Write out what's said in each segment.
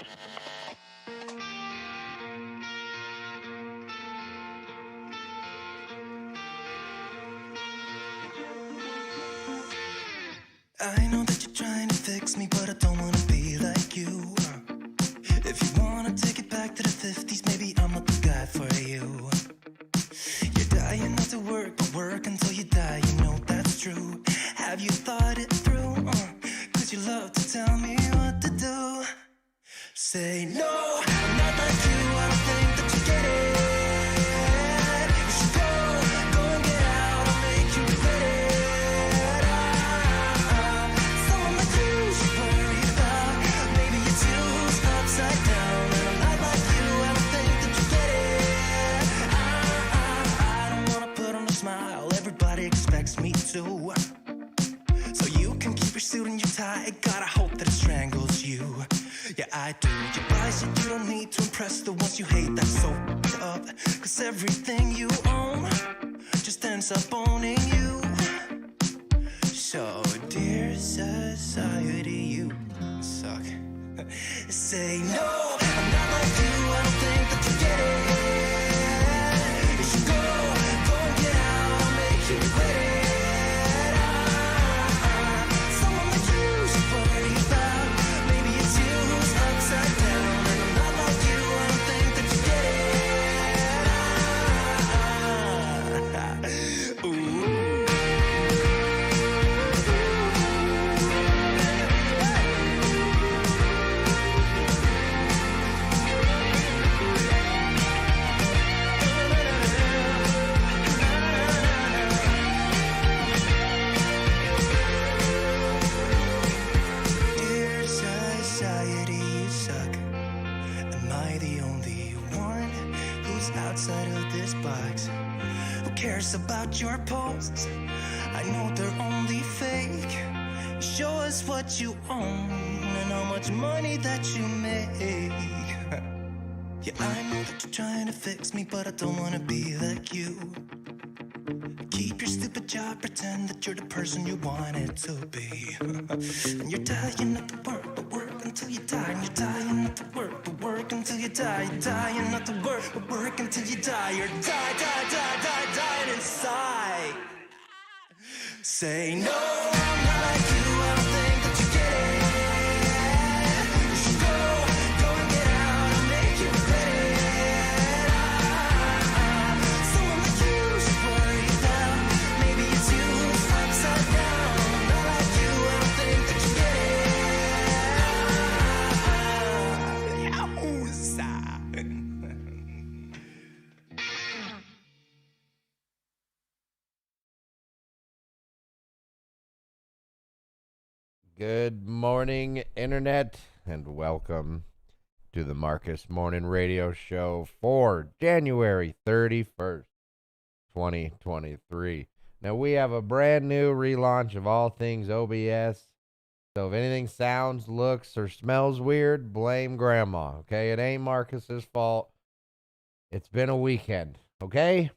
I know that you're trying to fix me, but I don't want to be like you. If you want to take it back to the 50s, maybe I'm not the guy for you. You're dying not to work, but work until you die, you know that's true. Have you thought it through? Cause you love to tell me what to do. Say no, I'm not like you, I don't think that you get it. You should go and get out, I'll make you regret it. Someone like you should worry about. Maybe your two's upside down, and I'm not like you, I don't think that you get it. I don't wanna put on a smile, everybody expects me to. So you can keep your suit and your tie, gotta hope that it strangles you. Yeah, I do. You buy shit you don't need to impress the ones you hate, that's so up. Cause everything you own just ends up owning you. So, dear society, you suck. Say no, I'm not like you, I don't think that you get it. You should go and get out, I'll make you regret it. Someone like you should worry about. Maybe it's you who's upside down, and I'm not like you, I don't think that you get it. Ooh. Dear society, you suck. Am I the only one who's outside of this box? Who cares about your posts? I know they're only fake. Show us what you own and how much money that you make. Yeah, I know that you're trying to fix me, but I don't want to be like you. Keep your stupid job, pretend that you're the person you wanted to be. And you're dying not to work, but work until you die. And you're dying not to work, but work until you die. You're dying not to work, but work until you die. You're dying inside. Say no, I'm not like you, I don't think that you get it. You should go and get out, I'll make you regret it. Someone like you should worry about. Maybe it's you who's upside down. I'm not like you, I don't think that you get it. Yahooza. Good morning, Internet, and welcome to the Marcus Morning Radio Show for January 31st, 2023. Now, we have a brand new relaunch of all things OBS, so if anything sounds, looks, or smells weird, blame Grandma, okay? It ain't Marcus's fault. It's been a weekend, okay?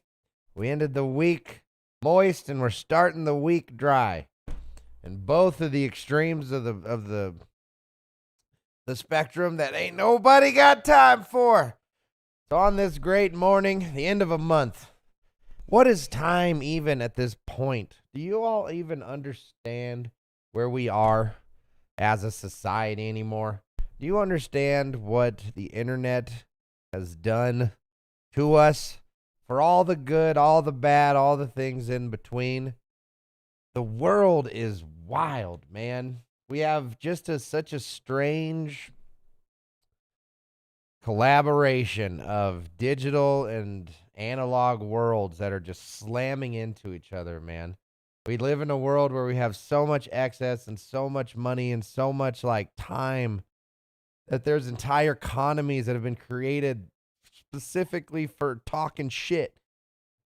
We ended the week moist, and we're starting the week dry. And both of the extremes of the spectrum that ain't nobody got time for. So on this great morning, the end of a month, what is time even at this point? Do you all even understand where we are as a society anymore? Do you understand what the internet has done to us? For all the good, all the bad, all the things in between. The world is wild, man. We have just such a strange collaboration of digital and analog worlds that are just slamming into each other, man. We live in a world where we have so much excess and so much money and so much like time that there's entire economies that have been created specifically for talking shit.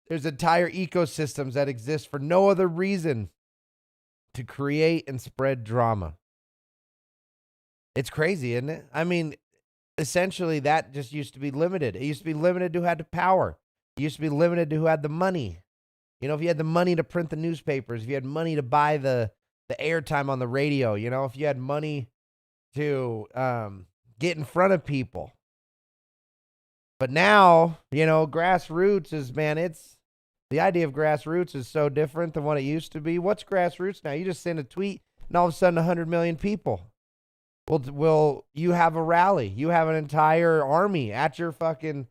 There's entire ecosystems that exist for no other reason to create and spread drama. It's crazy, isn't it? I mean, essentially that just used to be limited. It used to be limited to who had the power. It used to be limited to who had the money. You know, if you had the money to print the newspapers, if you had money to buy the airtime on the radio, you know, if you had money to get in front of people. But now, grassroots is, man, the idea of grassroots is so different than what it used to be. What's grassroots now? You just send a tweet and all of a sudden 100 million people. Will you have a rally? You have an entire army at your fucking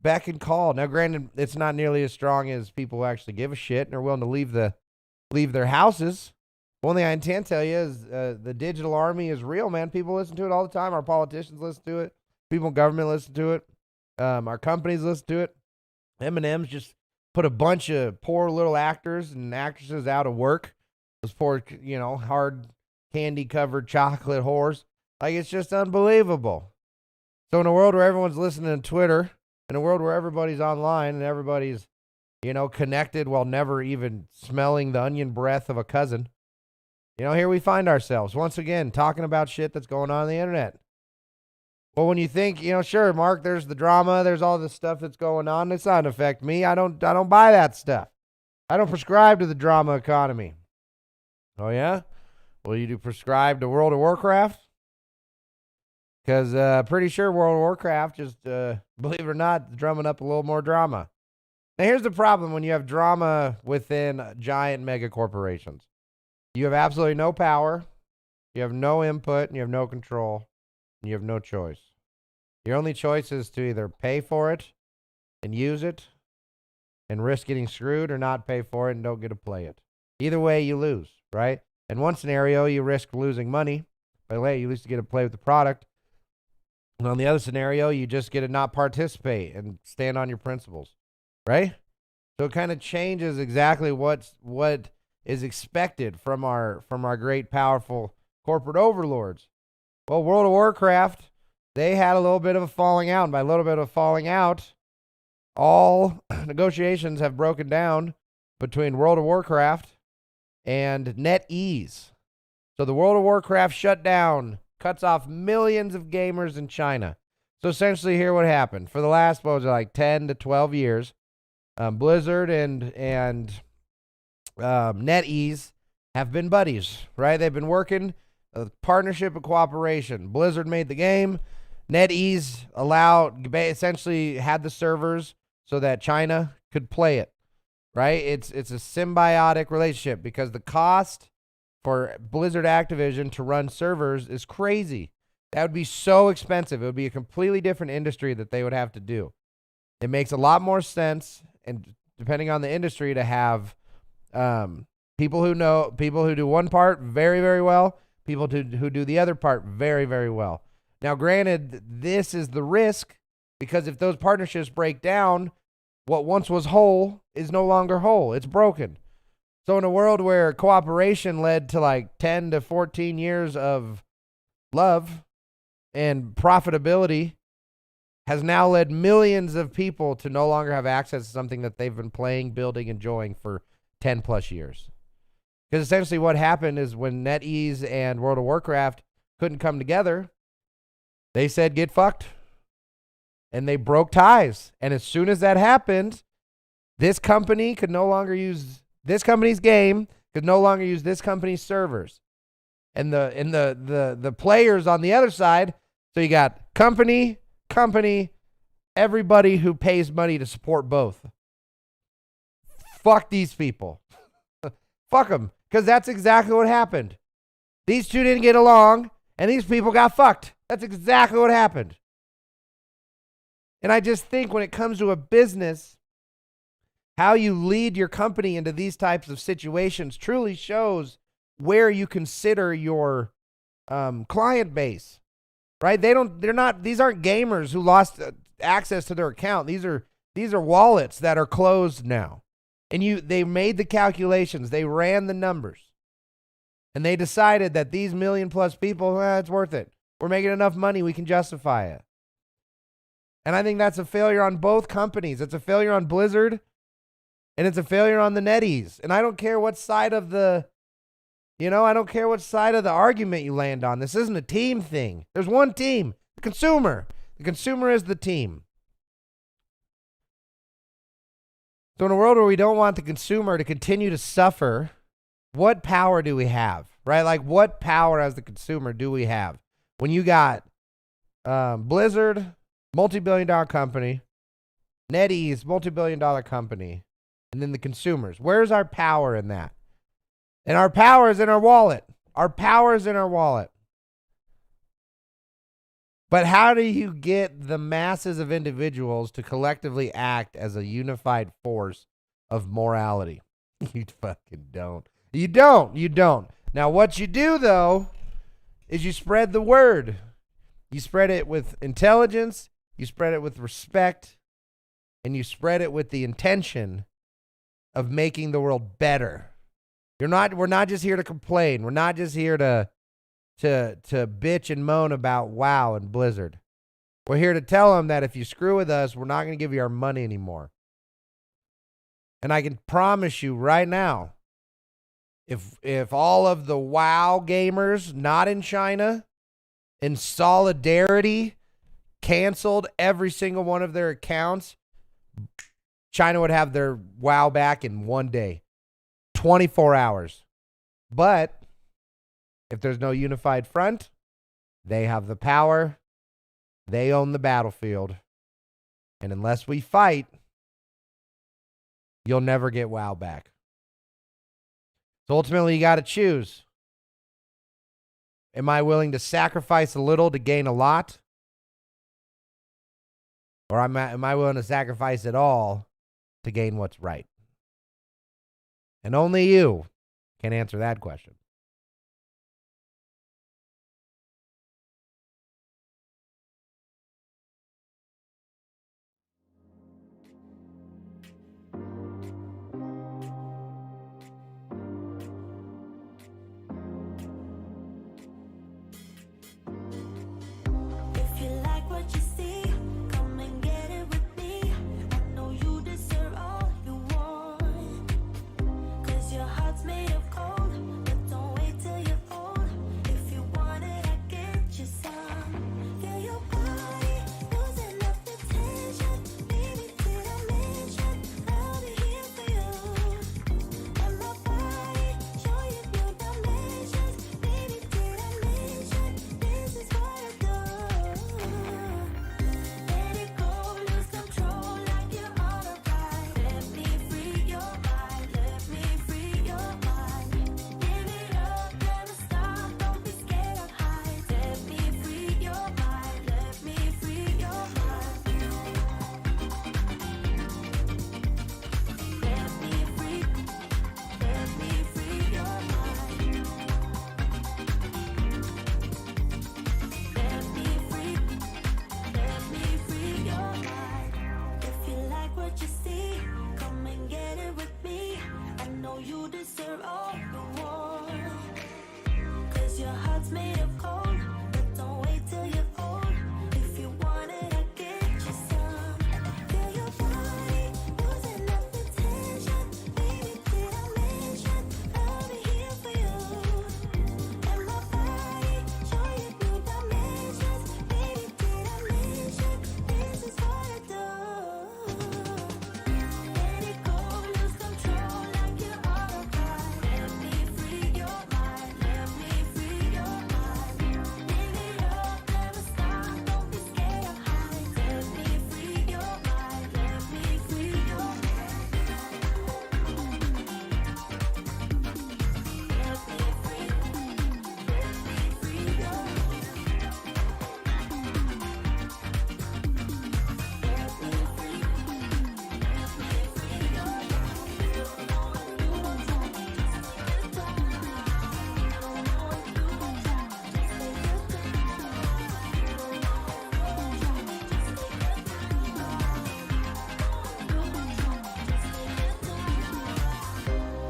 beck and call. Now, granted, it's not nearly as strong as people who actually give a shit and are willing to leave their houses. One thing I can tell you is the digital army is real, man. People listen to it all the time. Our politicians listen to it. People in government listen to it. Our companies listen to it. M&M's just put a bunch of poor little actors and actresses out of work. Those poor, hard candy-covered chocolate whores. Like, it's just unbelievable. So in a world where everyone's listening to Twitter, in a world where everybody's online and everybody's, connected while never even smelling the onion breath of a cousin, here we find ourselves once again talking about shit that's going on the internet. Well, when you think, sure, Mark, there's the drama, there's all this stuff that's going on. It's not going to affect me. I don't buy that stuff. I don't prescribe to the drama economy. Oh yeah? Well, you do prescribe to World of Warcraft? Because pretty sure World of Warcraft just, believe it or not, drumming up a little more drama. Now, here's the problem when you have drama within giant mega corporations. You have absolutely no power, you have no input, and you have no control, and you have no choice. Your only choice is to either pay for it and use it and risk getting screwed, or not pay for it and don't get to play it. Either way, you lose, right? In one scenario, you risk losing money. By the way, you at least get to play with the product. And on the other scenario, you just get to not participate and stand on your principles, right? So it kind of changes exactly what is expected from our great, powerful corporate overlords. Well, World of Warcraft, they had a little bit of a falling out. And by a little bit of a falling out, all negotiations have broken down between World of Warcraft and NetEase. So the World of Warcraft shutdown cuts off millions of gamers in China. So essentially, here what happened. For the last, 10 to 12 years, Blizzard and NetEase have been buddies, right? They've been working a partnership and cooperation. Blizzard made the game. NetEase essentially had the servers so that China could play it, right? It's a symbiotic relationship because the cost for Blizzard Activision to run servers is crazy. That would be so expensive. It would be a completely different industry that they would have to do. It makes a lot more sense, and depending on the industry, to have people who do one part very, very well, people who do the other part very, very well. Now, granted, this is the risk, because if those partnerships break down, what once was whole is no longer whole. It's broken. So in a world where cooperation led to 10 to 14 years of love and profitability, has now led millions of people to no longer have access to something that they've been playing, building, enjoying for 10 plus years. Because essentially what happened is when NetEase and World of Warcraft couldn't come together, they said, get fucked. And they broke ties. And as soon as that happened, this company could no longer use this company's game, could no longer use this company's servers. And the players on the other side, so you got company, everybody who pays money to support both. Fuck these people. Fuck them. Because that's exactly what happened. These two didn't get along, and these people got fucked. That's exactly what happened. And I just think when it comes to a business, how you lead your company into these types of situations truly shows where you consider your client base, right? These aren't gamers who lost access to their account. These are wallets that are closed now. And they made the calculations, they ran the numbers, and they decided that these million plus people, it's worth it. We're making enough money, we can justify it. And I think that's a failure on both companies. It's a failure on Blizzard, and it's a failure on the NetEase. And I don't care what side of the argument you land on. This isn't a team thing. There's one team, the consumer. The consumer is the team. So in a world where we don't want the consumer to continue to suffer, what power do we have, right? What power as the consumer do we have? When you got Blizzard, multi-billion-dollar company. NetEase, multi-billion-dollar company. And then the consumers. Where's our power in that? And our power is in our wallet. Our power is in our wallet. But how do you get the masses of individuals to collectively act as a unified force of morality? You fucking don't. You don't. Now, what you do, though, is you spread the word. You spread it with intelligence, you spread it with respect, and you spread it with the intention of making the world better. We're not just here to complain. We're not just here to bitch and moan about WoW and Blizzard. We're here to tell them that if you screw with us, we're not going to give you our money anymore. And I can promise you right now, if all of the WoW gamers not in China in solidarity canceled every single one of their accounts, China would have their WoW back in one day, 24 hours. But if there's no unified front, they have the power, they own the battlefield, and unless we fight, you'll never get WoW back. So ultimately, you got to choose. Am I willing to sacrifice a little to gain a lot? Or am I willing to sacrifice it all to gain what's right? And only you can answer that question. If you like what you see, come and get it with me. I know you deserve all you want. 'Cause your heart's made of gold, but don't wait till you're old. If you want it, I get you some. Yeah, your body losing up the tension. Baby, did I mention I'll be here for you? And my body show you new dimensions. Baby, did I mention this is what I do? Let it go, lose control like you're on a ride. Let me free your mind, let me free your mind. Give it up, never stop, don't be scared of heights. Let me free your mind, let me free your mind. Let me free your mind. If you like what you see, come and get it with me. I know you deserve all you want. 'Cause your heart's made of gold, but don't wait till you're old. If you want it, I get you some. Feel your body losing up the tension. Baby, did I mention I'll be here for you? And my body show you new dimensions. Baby, did I mention this is what I do? Let it go, lose control like you're on a ride. Let me free your mind, let me free your mind. Give it up, never stop, don't be scared of heights. Let me free your mind, let me free your mind. Let me free your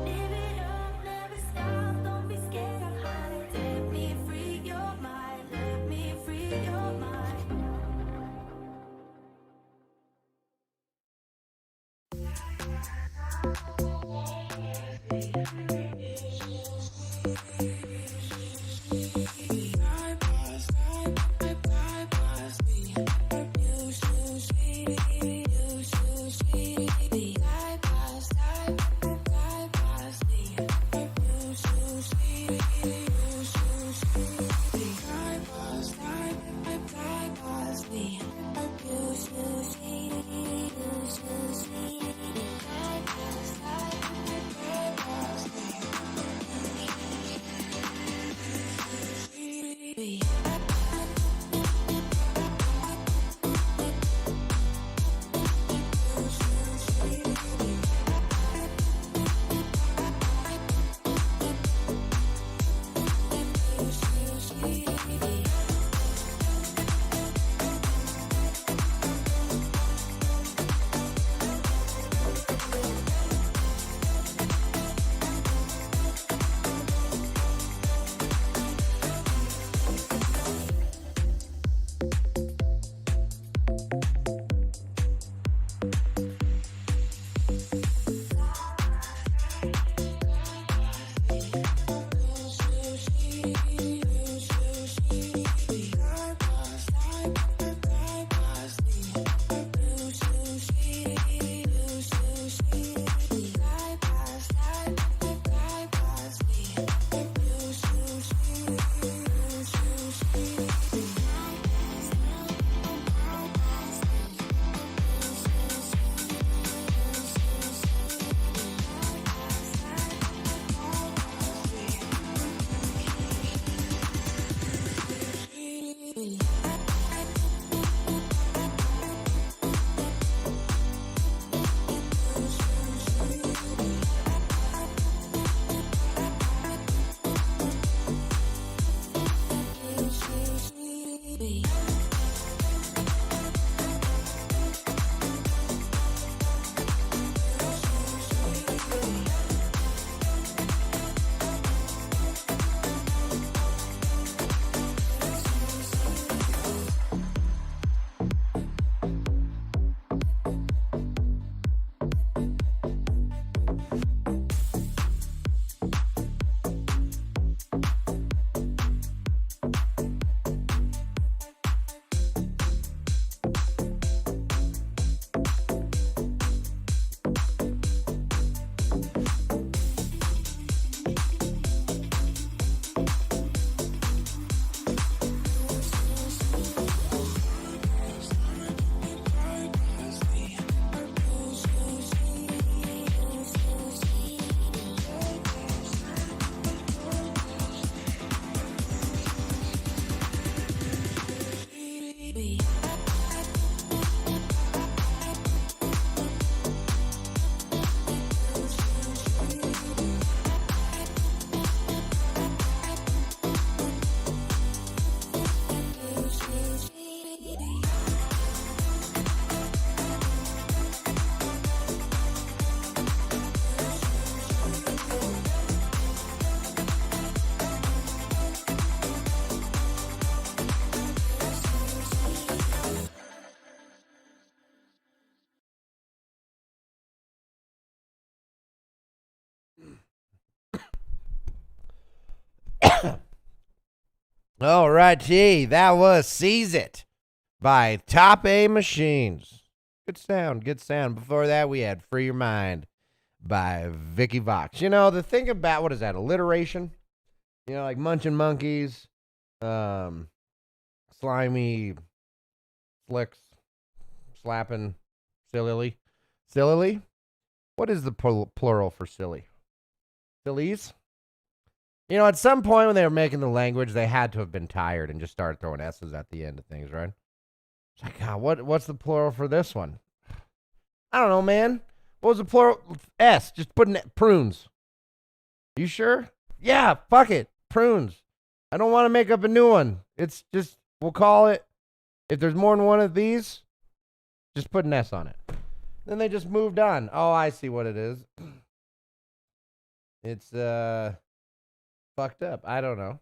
Live it up, never stop, don't be scared of heights. Let me free your mind, let me free your mind. All right, gee, that was Seize It by Top A Machines. Good sound, good sound. Before that, we had Free Your Mind by Vicky Vox. You know, the thing about, what is that, alliteration? You know, like Munching Monkeys, Slimy, Slicks, Slapping, Sillily. Sillily? What is the plural for silly? Sillies? You know, at some point when they were making the language, they had to have been tired and just started throwing S's at the end of things, right? It's like, God, what's the plural for this one? I don't know, man. What was the plural? S. Just putting prunes. You sure? Yeah, fuck it. Prunes. I don't want to make up a new one. It's just, we'll call it, if there's more than one of these, just put an S on it. Then they just moved on. Oh, I see what it is. It's, fucked up. I don't know.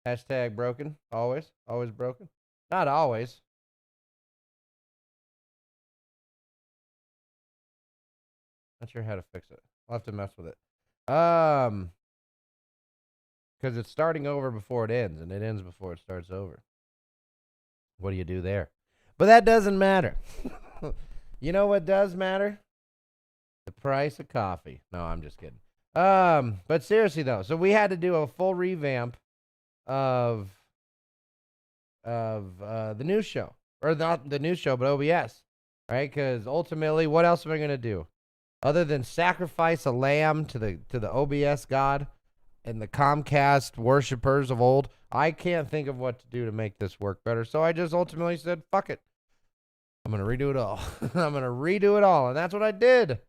Hashtag broken. Always. Always broken. Not always. Not sure how to fix it. I'll have to mess with it. Because it's starting over before it ends, and it ends before it starts over. What do you do there? But that doesn't matter. You know what does matter? The price of coffee. No, I'm just kidding. But seriously though, so we had to do a full revamp of the news show, or not the news show, but OBS, right? Because ultimately, what else am I gonna do other than sacrifice a lamb to the OBS god and the Comcast worshipers of old? I can't think of what to do to make this work better, so I just ultimately said, "Fuck it, I'm gonna redo it all." I'm gonna redo it all, and that's what I did.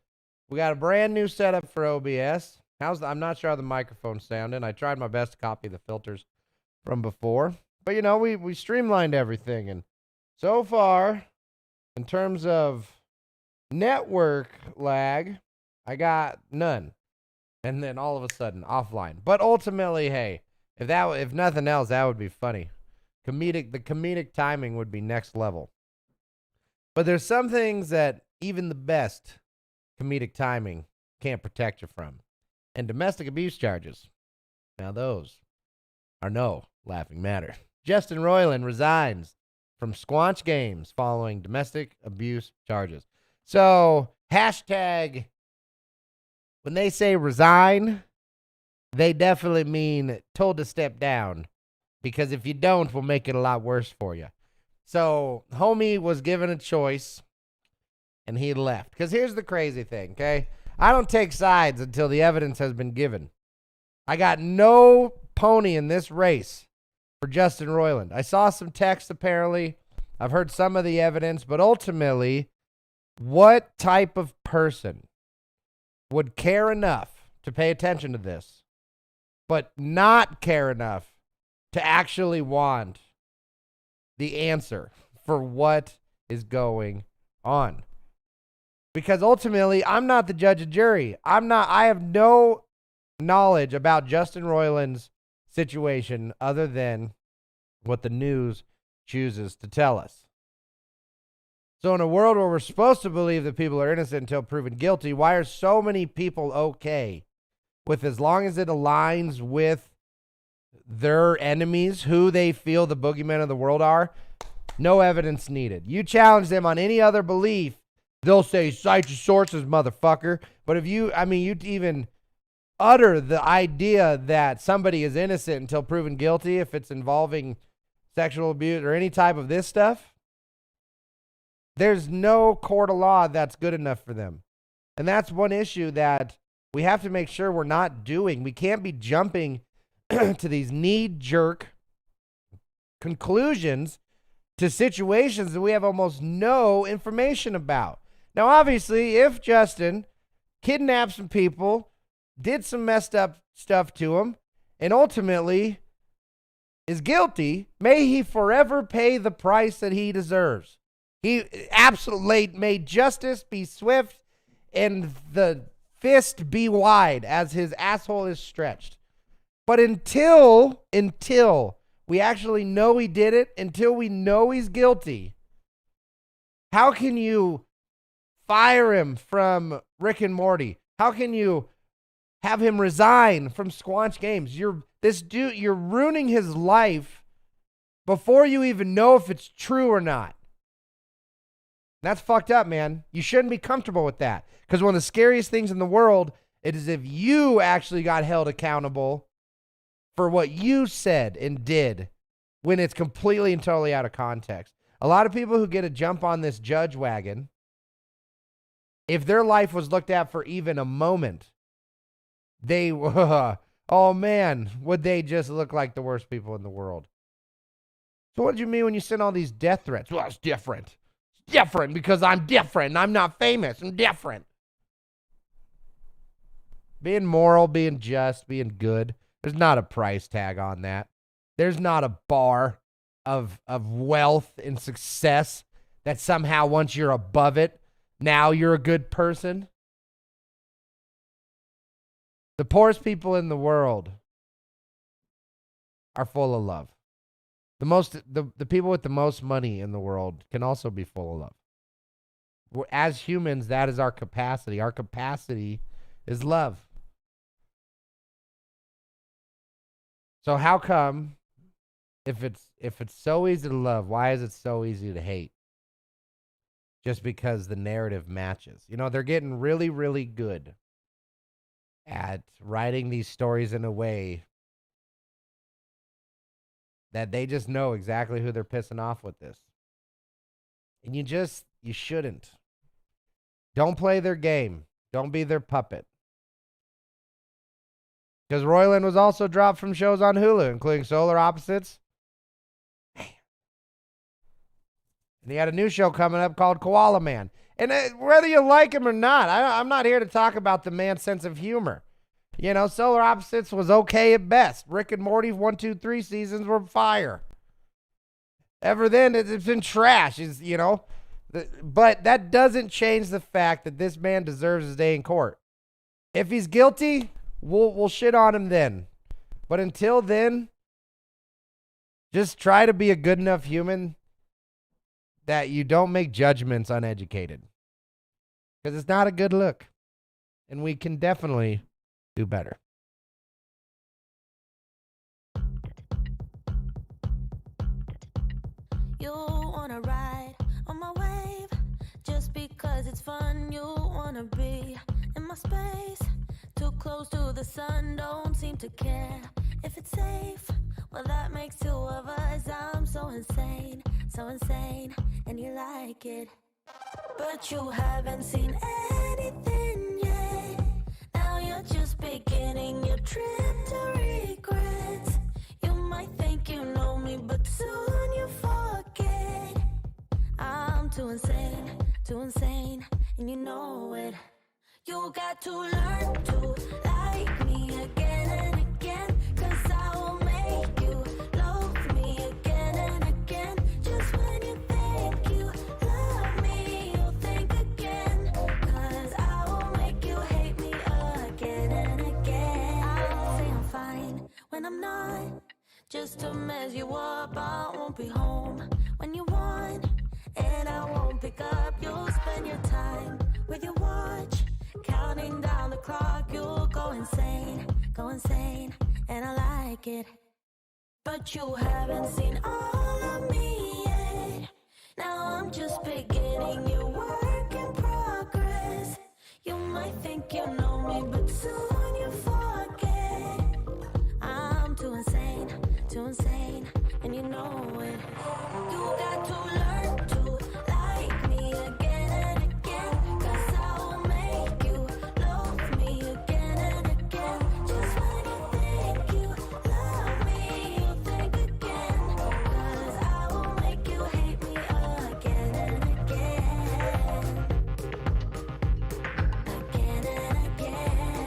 We got a brand new setup for OBS. I'm not sure how the microphone's sounding. I tried my best to copy the filters from before. But, you know, we streamlined everything. And so far, in terms of network lag, I got none. And then all of a sudden, offline. But ultimately, hey, if nothing else, that would be funny. The comedic timing would be next level. But there's some things that even the best comedic timing can't protect you from. And domestic abuse charges. Now those are no laughing matter. Justin Roiland resigns from Squanch Games following domestic abuse charges. So, hashtag, when they say resign, they definitely mean told to step down. Because if you don't, we'll make it a lot worse for you. So, homie was given a choice, and he left. Because here's the crazy thing, okay? I don't take sides until the evidence has been given. I got no pony in this race for Justin Roiland. I saw some text, apparently. I've heard some of the evidence. But ultimately, what type of person would care enough to pay attention to this, but not care enough to actually want the answer for what is going on? Because ultimately, I'm not the judge and jury. I have no knowledge about Justin Roiland's situation other than what the news chooses to tell us. So in a world where we're supposed to believe that people are innocent until proven guilty, why are so many people okay with, as long as it aligns with their enemies, who they feel the boogeymen of the world are, no evidence needed? You challenge them on any other belief, they'll say, cite your sources, motherfucker. But if you even utter the idea that somebody is innocent until proven guilty, if it's involving sexual abuse or any type of this stuff, there's no court of law that's good enough for them. And that's one issue that we have to make sure we're not doing. We can't be jumping to these knee-jerk conclusions to situations that we have almost no information about. Now, obviously, if Justin kidnapped some people, did some messed up stuff to him, and ultimately is guilty, may he forever pay the price that he deserves. He absolutely made justice be swift and the fist be wide as his asshole is stretched. But until we actually know he did it, until we know he's guilty, how can you fire him from Rick and Morty? How can you have him resign from Squanch Games? This dude, you're ruining his life before you even know if it's true or not. That's fucked up, man. You shouldn't be comfortable with that. Because one of the scariest things in the world is if you actually got held accountable for what you said and did when it's completely and totally out of context. A lot of people who get a jump on this judge wagon, if their life was looked at for even a moment, they, oh man, would they just look like the worst people in the world? So what did you mean when you sent all these death threats? Well, it's different. It's different because I'm different and I'm not famous. I'm different. Being moral, being just, being good, there's not a price tag on that. There's not a bar of wealth and success that somehow once you're above it, now you're a good person. The poorest people in the world are full of love. The people with the most money in the world can also be full of love. As humans, that is our capacity. Our capacity is love. So how come, if it's so easy to love, why is it so easy to hate? Just because the narrative matches. You know, they're getting really, really good at writing these stories in a way that they just know exactly who they're pissing off with this. And you shouldn't. Don't play their game. Don't be their puppet. Because Roiland was also dropped from shows on Hulu, including Solar Opposites. Man. And he had a new show coming up called Koala Man. And whether you like him or not, I'm not here to talk about the man's sense of humor. You know, Solar Opposites was okay at best. Rick and Morty 1, 2, 3 seasons were fire. Ever then, it's been trash. But that doesn't change the fact that this man deserves his day in court. If he's guilty, we'll shit on him then. But until then, just try to be a good enough human that you don't make judgments uneducated. Because it's not a good look. And we can definitely do better. You wanna ride on my wave just because it's fun. You wanna be in my space, too close to the sun, don't seem to care if it's safe. Well, that makes two of us. I'm so insane, and you like it. But you haven't seen anything yet. Now you're just beginning your trip to regrets. You might think you know me, but soon you forget. I'm too insane, and you know it. You got to learn to like me again and again, 'cause I will make you love me again and again. Just when you think you love me, you'll think again, 'cause I will make you hate me again and again. I'll say I'm fine when I'm not, just to mess you up. I won't be home when you want, and I won't pick up. You'll spend your time with your watch, counting down the clock. You'll go insane, and I like it. But you haven't seen all of me yet. Now I'm just beginning your work in progress. You might think you know me, but soon you forget. I'm too insane, and you know it. You got to learn to like me again and again, 'cause I will make you love me again and again. Just when you think you love me, you'll think again, 'cause I will make you hate me again and again. Again and again.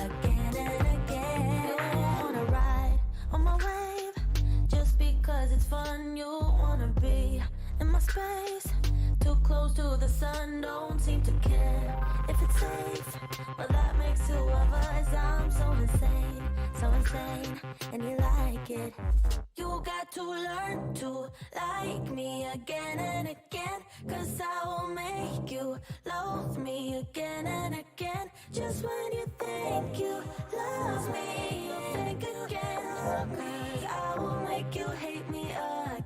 Again and again. You wanna ride on my wave just because it's fun. You wanna be in my space, too close to the sun, don't seem to care if it's safe. Well, that makes two of us. I'm so insane, and you like it. You got to learn to like me again and again, 'cause I will make you love me again and again. Just when you think you love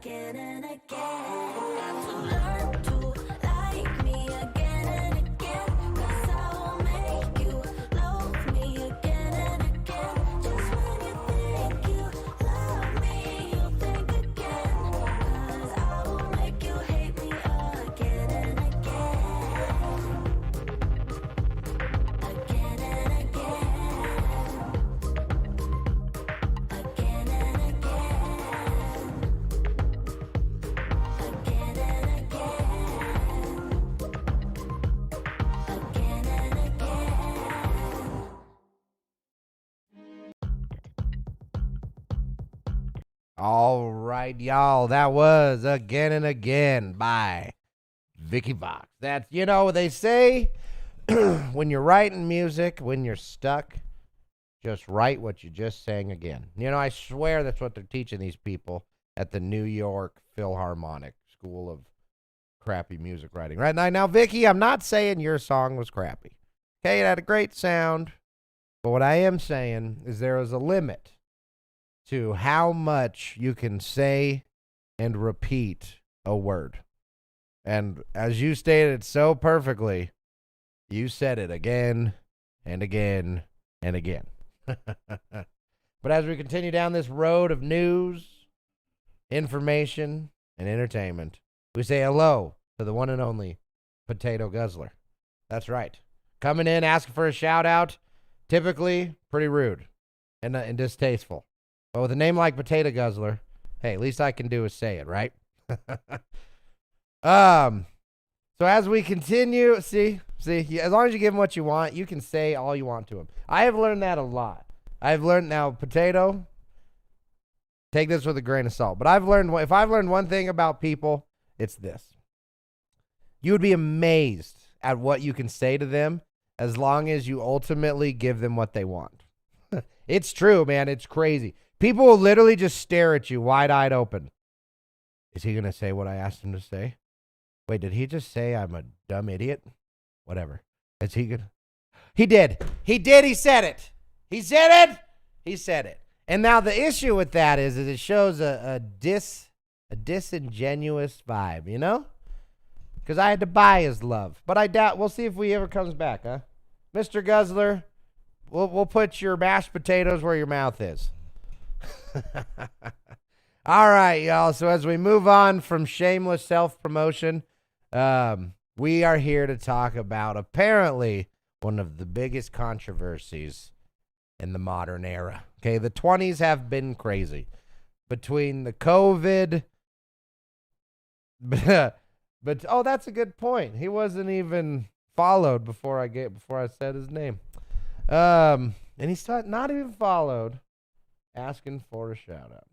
again and again. Got to learn to like me again and again, 'cause I will make you love me again and again. Just when you think you love me, you'll think again, 'cause I will make you hate me again and again. Again and again. Again and again. Again and again. Again and again. All right, y'all. That was Again and Again by Vicky Vox. That's, you know, they say when you're writing music, when you're stuck, just write what you just sang again. You know, I swear that's what they're teaching these people at the New York Philharmonic School of Crappy Music Writing. Right now, Vicky, I'm not saying your song was crappy. Okay, it had a great sound. But what I am saying is there is a limit to how much you can say and repeat a word. And as you stated so perfectly, you said it again and again and again. But as we continue down this road of news, information, and entertainment, we say hello to the one and only Potato Guzzler. That's right. Coming in, asking for a shout out, typically pretty rude and distasteful. But with a name like Potato Guzzler, hey, least I can do is say it, right? So as we continue, see, as long as you give him what you want, you can say all you want to him. I have learned that a lot. I've learned now, Potato, take this with a grain of salt. But if I've learned one thing about people, it's this. You would be amazed at what you can say to them as long as you ultimately give them what they want. It's true, man. It's crazy. People will literally just stare at you wide-eyed open. Is he going to say what I asked him to say? Wait, did he just say I'm a dumb idiot? Whatever. Is he good? He did. He said it. He said it. He said it. And now the issue with that is it shows a disingenuous vibe, you know? Because I had to buy his love. But I doubt, we'll see if he ever comes back, huh? Mr. Guzzler, we'll put your mashed potatoes where your mouth is. All right, y'all. So as we move on from shameless self-promotion, we are here to talk about apparently one of the biggest controversies in the modern era. Okay, the 20s have been crazy. Between the COVID, but oh, that's a good point. He wasn't even followed before I said his name. And he's not even followed, asking for a shout out.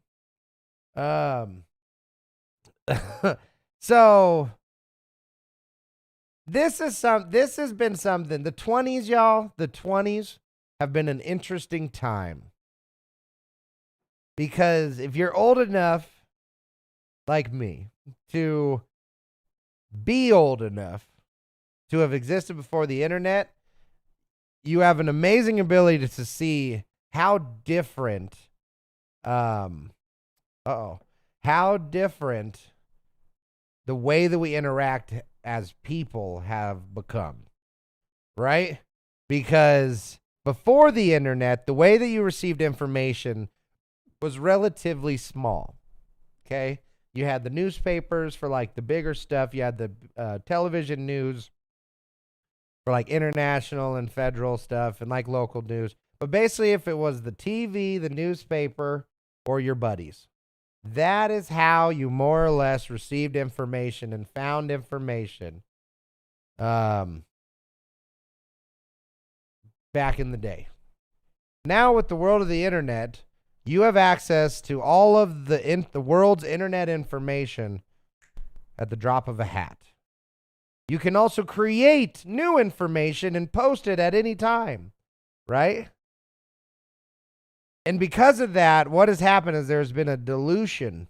So this has been something. The 20s, y'all, the 20s have been an interesting time. Because if you're old enough, like me, to be old enough to have existed before the internet, you have an amazing ability to see how different, how different the way that we interact as people have become, right? Because before the internet, the way that you received information was relatively small, okay? You had the newspapers for like the bigger stuff. You had the television news for like international and federal stuff and like local news. But basically, if it was the TV, the newspaper, or your buddies, that is how you more or less received information and found information back in the day. Now with the world of the internet, you have access to all of the world's internet information at the drop of a hat. You can also create new information and post it at any time, right? And because of that, what has happened is there's been a dilution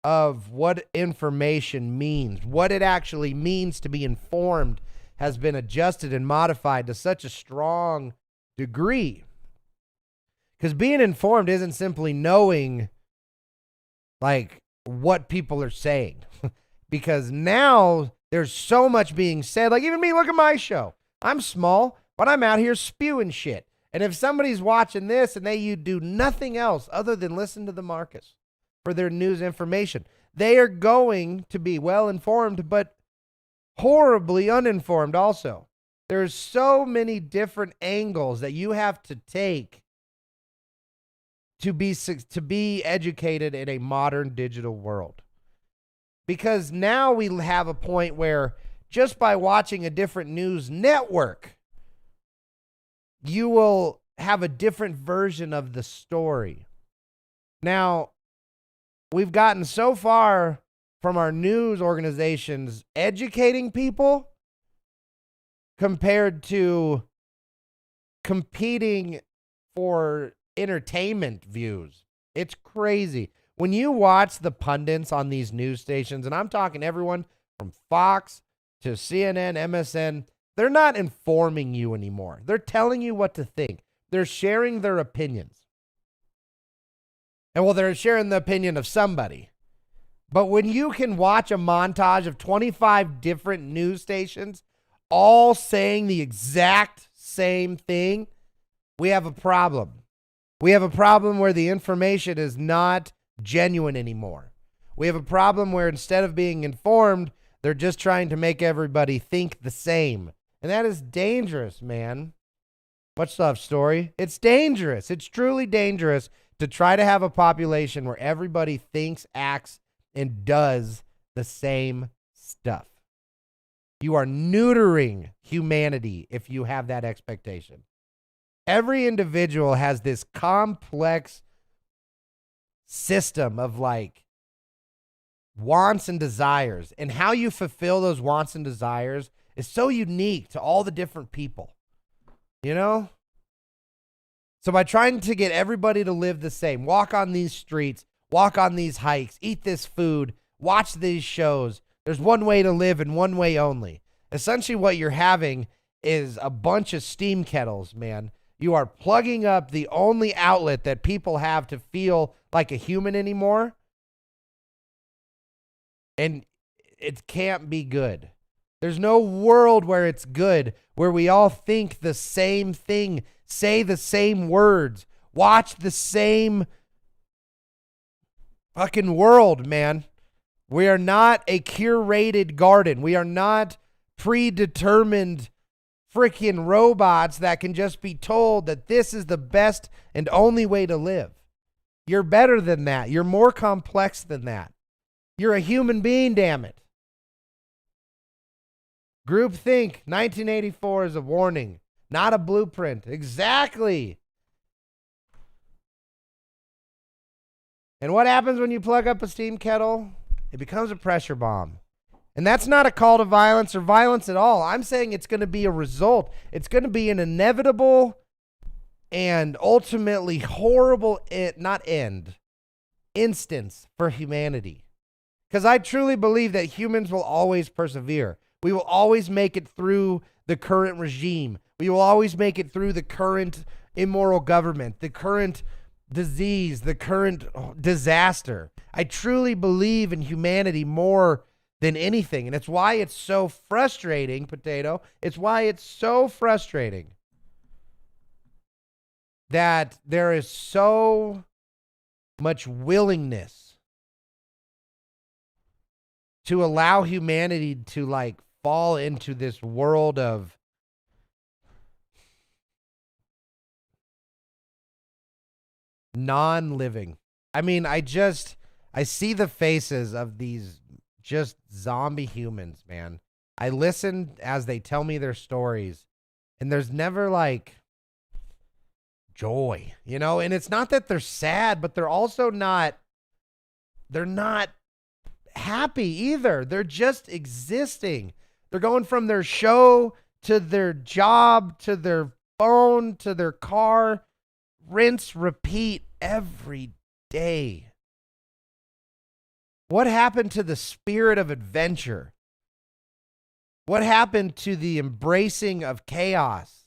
of what information means. What it actually means to be informed has been adjusted and modified to such a strong degree. Because being informed isn't simply knowing, like, what people are saying. Because now there's so much being said. Like even me, look at my show. I'm small, but I'm out here spewing shit. And if somebody's watching this and you do nothing else other than listen to the Marcus for their news information, they are going to be well informed, but horribly uninformed also. There's so many different angles that you have to take to be educated in a modern digital world. Because now we have a point where just by watching a different news network, you will have a different version of the story. Now, we've gotten so far from our news organizations educating people compared to competing for entertainment views. It's crazy. When you watch the pundits on these news stations, and I'm talking everyone from Fox to CNN, MSN, they're not informing you anymore. They're telling you what to think. They're sharing their opinions. And well, they're sharing the opinion of somebody. But when you can watch a montage of 25 different news stations all saying the exact same thing, we have a problem. We have a problem where the information is not genuine anymore. We have a problem where instead of being informed, they're just trying to make everybody think the same. And that is dangerous, man. Much love, Story. It's dangerous. It's truly dangerous to try to have a population where everybody thinks, acts, and does the same stuff. You are neutering humanity if you have that expectation. Every individual has this complex system of like wants and desires, and how you fulfill those wants and desires is so unique to all the different people, you know? So by trying to get everybody to live the same, walk on these streets, walk on these hikes, eat this food, watch these shows, there's one way to live and one way only. Essentially what you're having is a bunch of steam kettles, man. You are plugging up the only outlet that people have to feel like a human anymore. And it can't be good. There's no world where it's good, where we all think the same thing, say the same words, watch the same fucking world, man. We are not a curated garden. We are not predetermined freaking robots that can just be told that this is the best and only way to live. You're better than that. You're more complex than that. You're a human being, damn it. Groupthink, 1984 is a warning, not a blueprint. Exactly. And what happens when you plug up a steam kettle? It becomes a pressure bomb. And that's not a call to violence or violence at all. I'm saying it's going to be a result. It's going to be an inevitable and ultimately horrible, instance for humanity. Because I truly believe that humans will always persevere. We will always make it through the current regime. We will always make it through the current immoral government, the current disease, the current disaster. I truly believe in humanity more than anything. And it's why it's so frustrating, Potato. It's why it's so frustrating that there is so much willingness to allow humanity to like fall into this world of non-living. I mean, I see the faces of these just zombie humans, man. I listen as they tell me their stories, and there's never like joy, you know? And it's not that they're sad, but they're also not happy either. They're just existing. They're going from their show to their job, to their phone, to their car, rinse, repeat every day. What happened to the spirit of adventure? What happened to the embracing of chaos?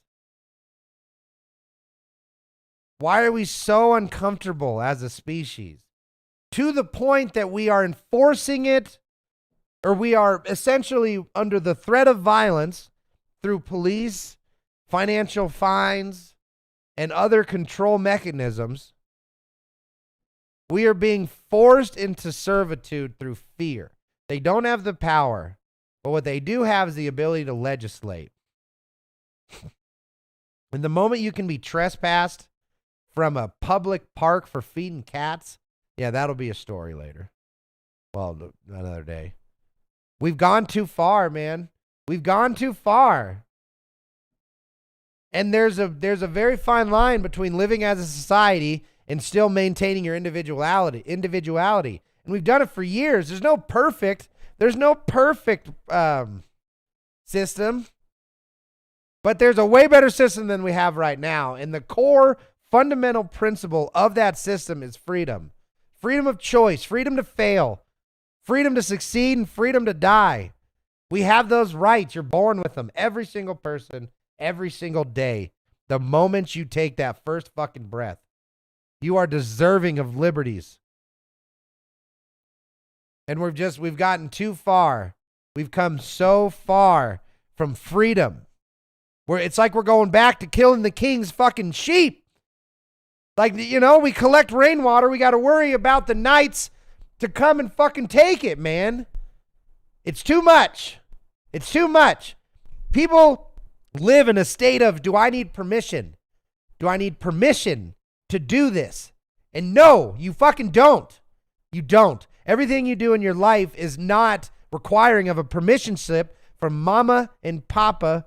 Why are we so uncomfortable as a species? to the point that we are enforcing it, or we are essentially under the threat of violence through police, financial fines, and other control mechanisms. We are being forced into servitude through fear. They don't have the power, but what they do have is the ability to legislate. And the moment you can be trespassed from a public park for feeding cats, yeah, that'll be a story later. Well, another day. We've gone too far, man. We've gone too far. And there's a very fine line between living as a society and still maintaining your individuality. And we've done it for years. There's no perfect system, but there's a way better system than we have right now. And the core fundamental principle of that system is freedom. Freedom of choice, freedom to fail, freedom to succeed, and freedom to die. We have those rights. You're born with them. Every single person, every single day. The moment you take that first fucking breath, you are deserving of liberties. And we've gotten too far. We've come so far from freedom, where it's like we're going back to killing the king's fucking sheep. Like, you know, we collect rainwater. We got to worry about the knights to come and fucking take it, man. It's too much. It's too much. People live in a state of, do I need permission? Do I need permission to do this? And no, you fucking don't. You don't. Everything you do in your life is not requiring of a permission slip from mama and papa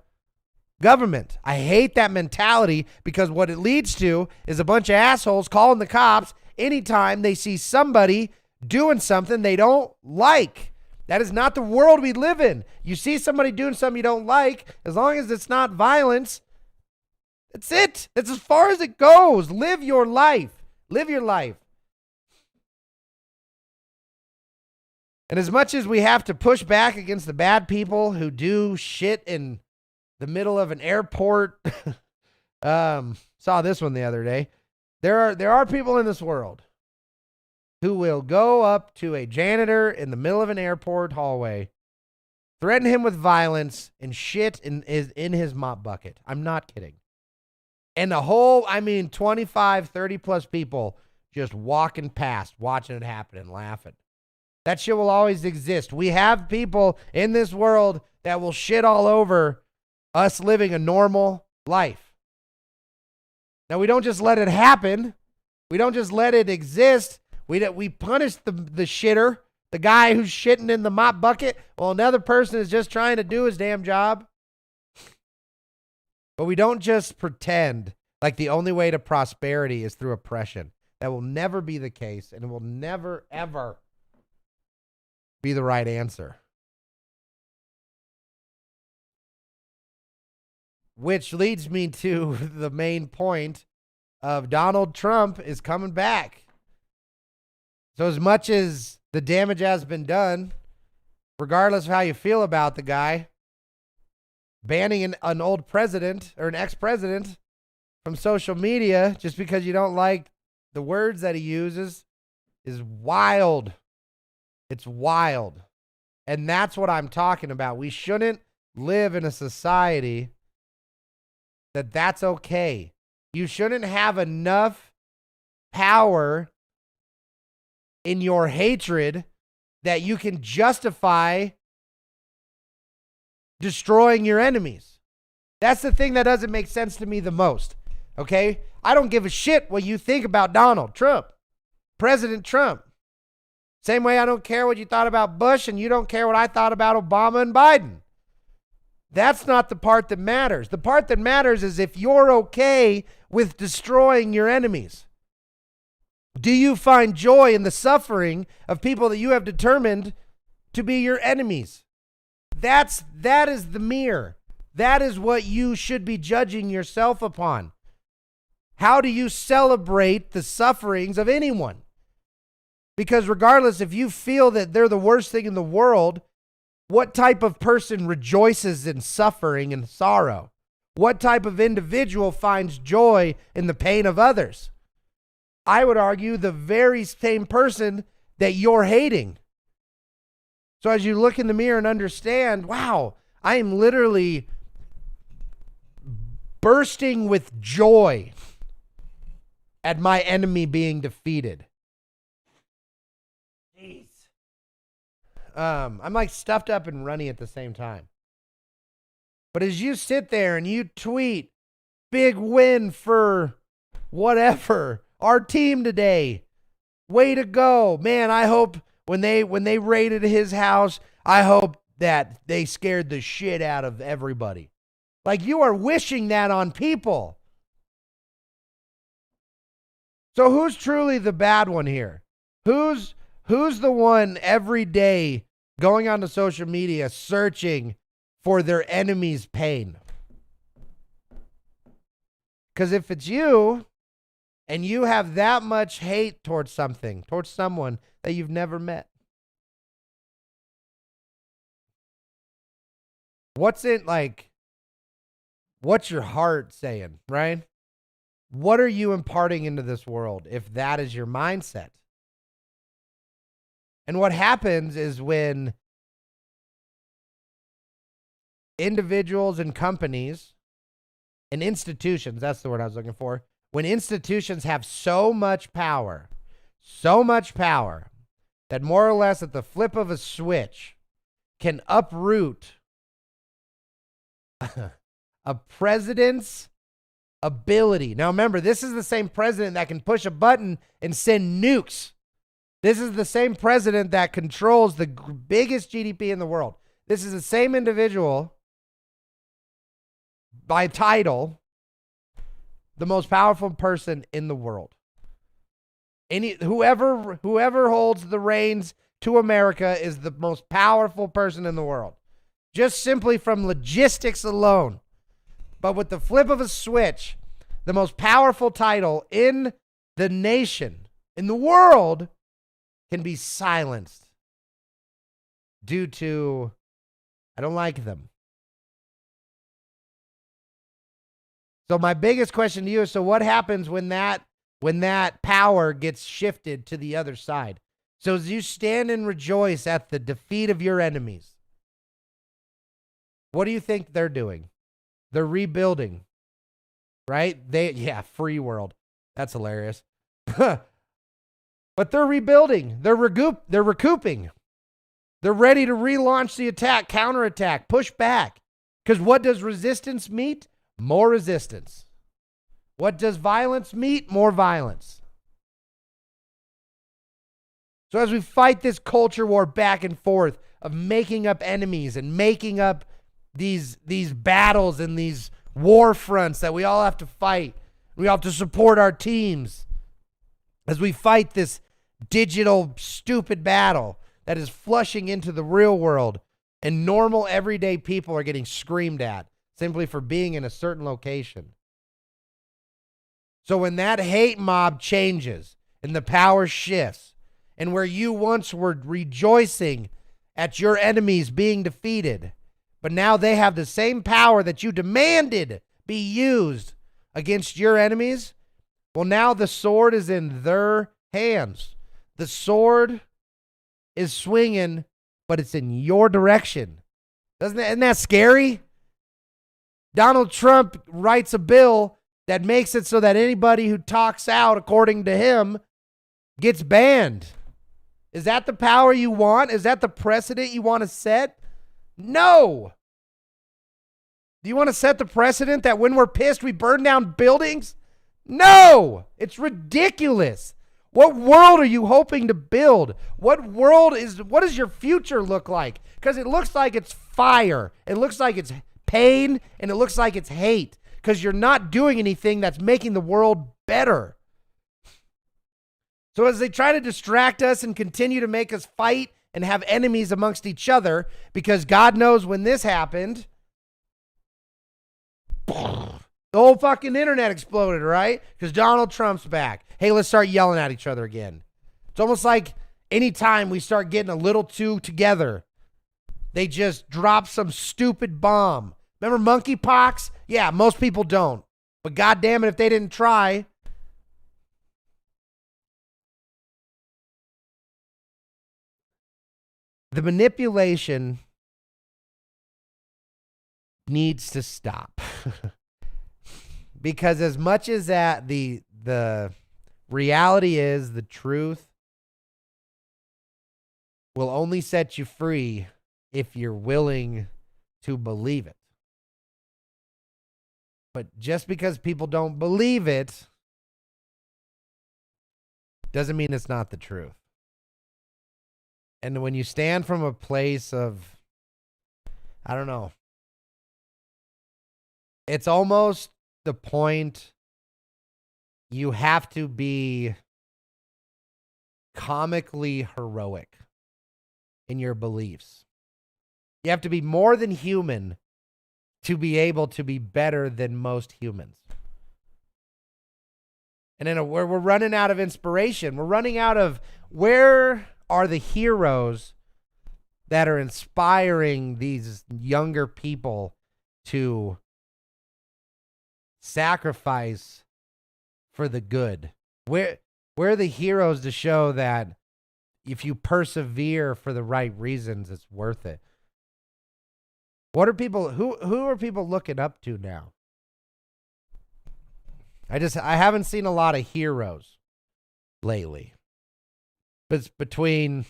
government. I hate that mentality, because what it leads to is a bunch of assholes calling the cops anytime they see somebody doing something they don't like. That is not the world we live in. You see somebody doing something you don't like, as long as it's not violence, that's it. That's as far as it goes. Live your life. Live your life. And as much as we have to push back against the bad people who do shit in the middle of an airport, saw this one the other day. There are people in this world who will go up to a janitor in the middle of an airport hallway, threaten him with violence, and shit in his mop bucket. I'm not kidding. And the whole, 25, 30 plus people just walking past, watching it happen and laughing. That shit will always exist. We have people in this world that will shit all over us living a normal life. Now, we don't just let it happen. We don't just let it exist. We punish the shitter, the guy who's shitting in the mop bucket, while another person is just trying to do his damn job. But we don't just pretend like the only way to prosperity is through oppression. That will never be the case, and it will never, ever be the right answer. Which leads me to the main point of Donald Trump is coming back. So as much as the damage has been done, regardless of how you feel about the guy, banning an old president or an ex-president from social media just because you don't like the words that he uses is wild. It's wild. And that's what I'm talking about. We shouldn't live in a society that's okay. You shouldn't have enough power in your hatred that you can justify destroying your enemies. That's the thing that doesn't make sense to me the most. Okay? I don't give a shit what you think about Donald Trump, President Trump. Same way I don't care what you thought about Bush, and you don't care what I thought about Obama and Biden. That's not the part that matters. The part that matters is if you're okay with destroying your enemies. Do you find joy in the suffering of people that you have determined to be your enemies? That is the mirror. That is what you should be judging yourself upon. How do you celebrate the sufferings of anyone? Because regardless, if you feel that they're the worst thing in the world, what type of person rejoices in suffering and sorrow? What type of individual finds joy in the pain of others? I would argue, the very same person that you're hating. So as you look in the mirror and understand, wow, I am literally bursting with joy at my enemy being defeated. Jeez. I'm like stuffed up and runny at the same time. But as you sit there and you tweet, big win for whatever, our team today, way to go. Man, I hope when they raided his house, I hope that they scared the shit out of everybody. Like, you are wishing that on people. So who's truly the bad one here? Who's the one every day going onto social media searching for their enemy's pain? Because if it's you and you have that much hate towards something, towards someone that you've never met, what's your heart saying, right? What are you imparting into this world if that is your mindset? And what happens is when individuals and companies and institutions, that's the word I was looking for, when institutions have so much power that more or less at the flip of a switch can uproot a president's ability. Now remember, this is the same president that can push a button and send nukes. This is the same president that controls the biggest GDP in the world. This is the same individual, by title, the most powerful person in the world. Whoever holds the reins to America is the most powerful person in the world, just simply from logistics alone. But with the flip of a switch, the most powerful title in the nation, in the world, can be silenced due to, I don't like them. So my biggest question to you is, so what happens when that power gets shifted to the other side? So as you stand and rejoice at the defeat of your enemies, what do you think they're doing? They're rebuilding, right? Free world. That's hilarious. But they're rebuilding. They're recouping. They're ready to relaunch the attack, counterattack, push back. Because what does resistance meet? More resistance. What does violence meet? More violence. So as we fight this culture war back and forth of making up enemies and making up these battles and these war fronts that we all have to fight, we all have to support our teams. As we fight this digital stupid battle that is flushing into the real world, and normal everyday people are getting screamed at simply for being in a certain location. So when that hate mob changes and the power shifts, and where you once were rejoicing at your enemies being defeated, but now they have the same power that you demanded be used against your enemies, well, now the sword is in their hands. The sword is swinging, but it's in your direction. Isn't that scary? Donald Trump writes a bill that makes it so that anybody who talks out according to him gets banned. Is that the power you want? Is that the precedent you want to set? No. Do you want to set the precedent that when we're pissed, we burn down buildings? No. It's ridiculous. What world are you hoping to build? What does your future look like? Because it looks like it's fire. It looks like it's pain, and it looks like it's hate. Because you're not doing anything that's making the world better. So as they try to distract us and continue to make us fight and have enemies amongst each other, because God knows when this happened, the whole fucking internet exploded, right? Because Donald Trump's back. Hey, let's start yelling at each other again. It's almost like anytime we start getting a little too together, they just drop some stupid bomb. Remember monkeypox? Yeah, most people don't. But goddamn it, if they didn't try. The manipulation needs to stop. Because as much as that the reality is, the truth will only set you free if you're willing to believe it. But just because people don't believe it doesn't mean it's not the truth. And when you stand from a place of, I don't know, it's almost the point you have to be comically heroic in your beliefs. You have to be more than human to be able to be better than most humans. And we're running out of inspiration. We're running out of, where are the heroes that are inspiring these younger people to sacrifice for the good? Where are the heroes to show that if you persevere for the right reasons, it's worth it? What are people, who are people looking up to now? I haven't seen a lot of heroes lately. But it's between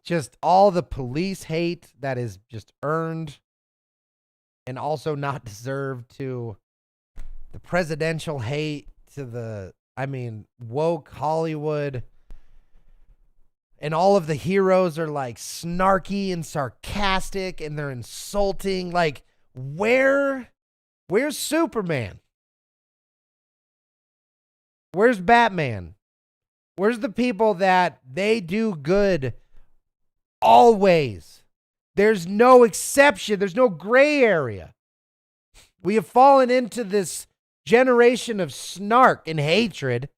just all the police hate that is just earned and also not deserved, to the presidential hate, to the, woke Hollywood. And all of the heroes are like snarky and sarcastic and they're insulting. Like, where's Superman? Where's Batman? Where's the people that they do good always? There's no exception. There's no gray area. We have fallen into this generation of snark and hatred,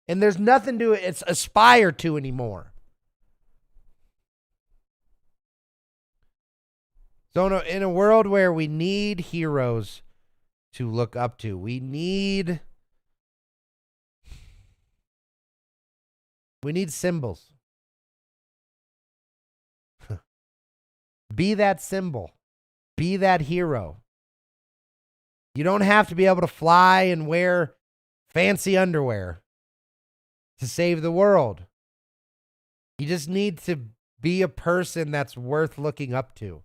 and there's nothing to aspire to anymore. So in a world where we need heroes to look up to, we need symbols. Be that symbol. Be that hero. You don't have to be able to fly and wear fancy underwear to save the world. You just need to be a person that's worth looking up to,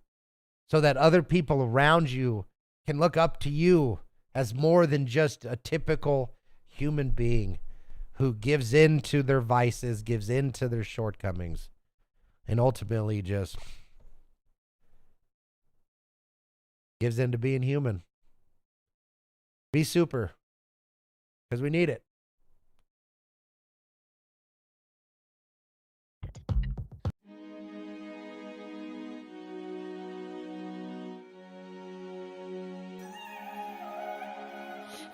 so that other people around you can look up to you as more than just a typical human being who gives in to their vices, gives in to their shortcomings, and ultimately just gives in to being human. Be super, because we need it.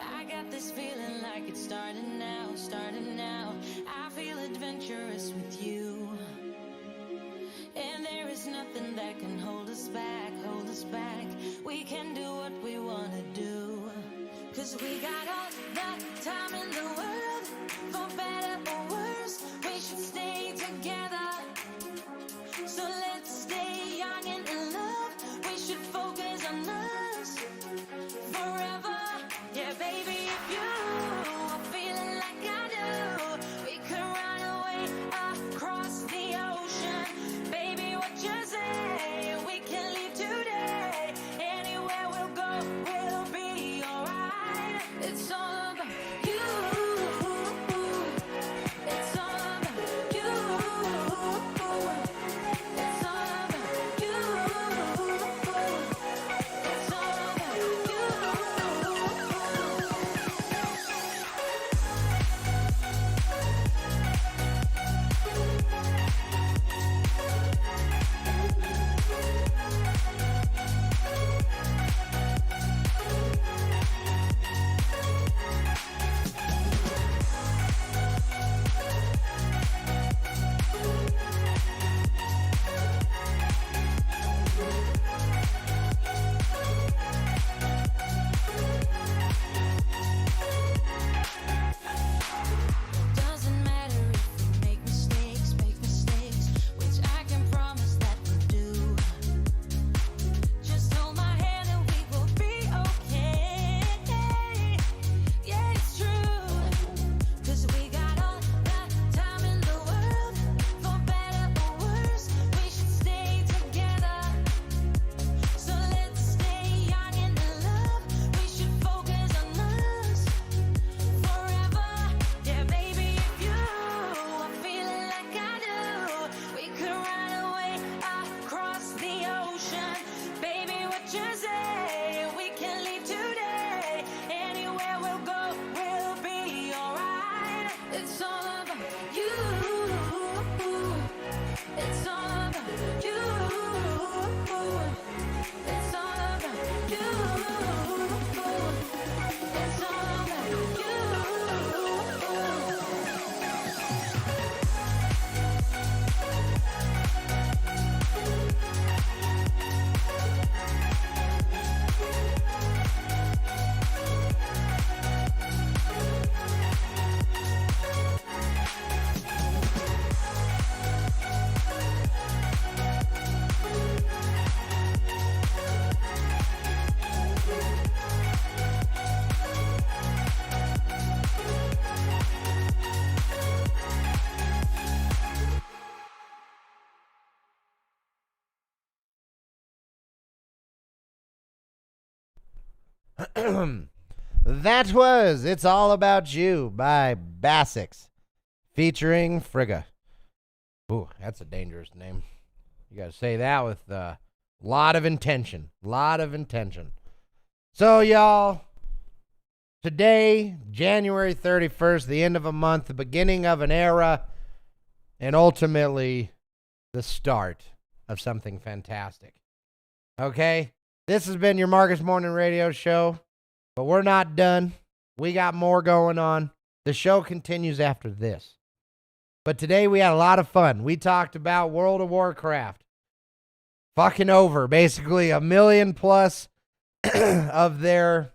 I got this feeling like it's starting now, starting now. I feel adventurous with you. And there is nothing that can hold us back, hold us back. We can do what we want to do. 'Cause we got all the time in the world, for better or worse. We should stay together. So let's stay young and in love. We should focus on us forever. Yeah, baby, if you are feeling like I do, we could run away across the ocean. Baby, what you say? We can leave today. Anywhere we'll go, we'll be alright. It's all about you. That was It's All About You by Bassix, featuring Frigga. Ooh, that's a dangerous name. You got to say that with a lot of intention. So, y'all, today, January 31st, the end of a month, the beginning of an era, and ultimately the start of something fantastic. Okay? This has been your Marcus Morning Radio Show, but we're not done. We got more going on. The show continues after this. But today we had a lot of fun. We talked about World of Warcraft. Fucking over. Basically, 1 million plus of their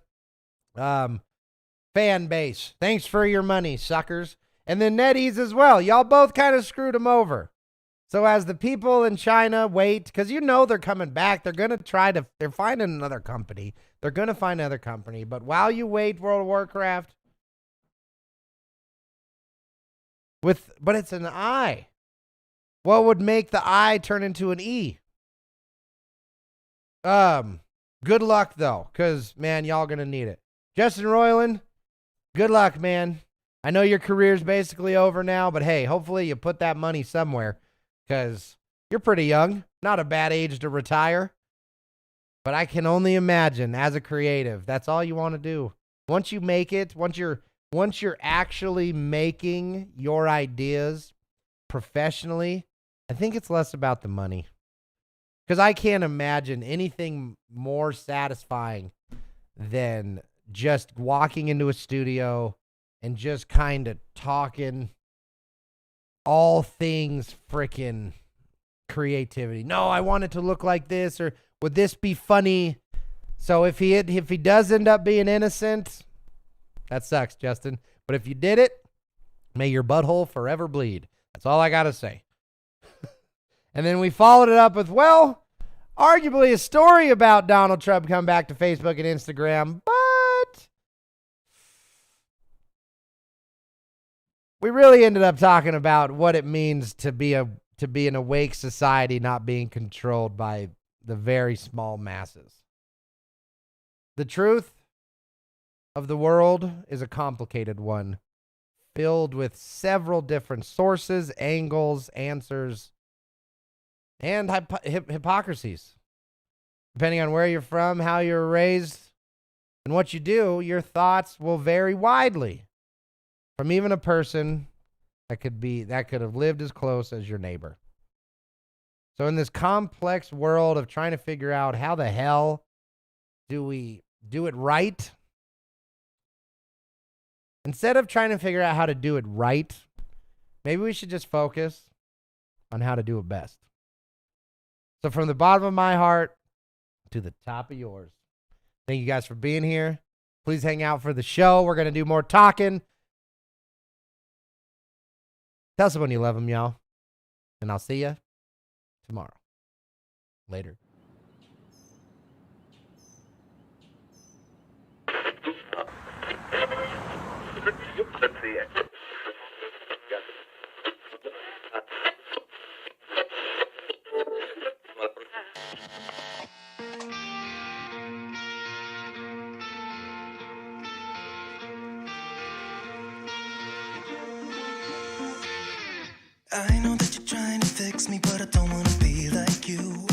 fan base. Thanks for your money, suckers. And then NetEase as well. Y'all both kind of screwed them over. So as the people in China wait, because you know they're coming back, they're going to they're finding another company. They're going to find another company. But while you wait, World of Warcraft, but it's an I. What would make the I turn into an E? Good luck, though, because, man, y'all going to need it. Justin Roiland, good luck, man. I know your career's basically over now, but hey, hopefully you put that money somewhere, because you're pretty young. Not a bad age to retire. But I can only imagine, as a creative, that's all you want to do. Once you make it, once you're actually making your ideas professionally, I think it's less about the money. Because I can't imagine anything more satisfying than just walking into a studio and just kind of talking all things frickin' creativity. No, I want it to look like this, or would this be funny? So if he does end up being innocent, that sucks, Justin. But if you did it, may your butthole forever bleed. That's all I got to say. And then we followed it up with, well, arguably a story about Donald Trump coming back to Facebook and Instagram, but we really ended up talking about what it means to be an awake society, not being controlled by the very small masses. The truth of the world is a complicated one, filled with several different sources, angles, answers, and hypocrisies. Depending on where you're from, how you're raised, and what you do, your thoughts will vary widely from even a person that could have lived as close as your neighbor. So in this complex world of trying to figure out how the hell do we do it right, instead of trying to figure out how to do it right, maybe we should just focus on how to do it best. So from the bottom of my heart to the top of yours, thank you guys for being here. Please hang out for the show. We're going to do more talking. Tell someone you love them, y'all. And I'll see you tomorrow. Later. I know that you're trying to fix me, but I don't want to be like you.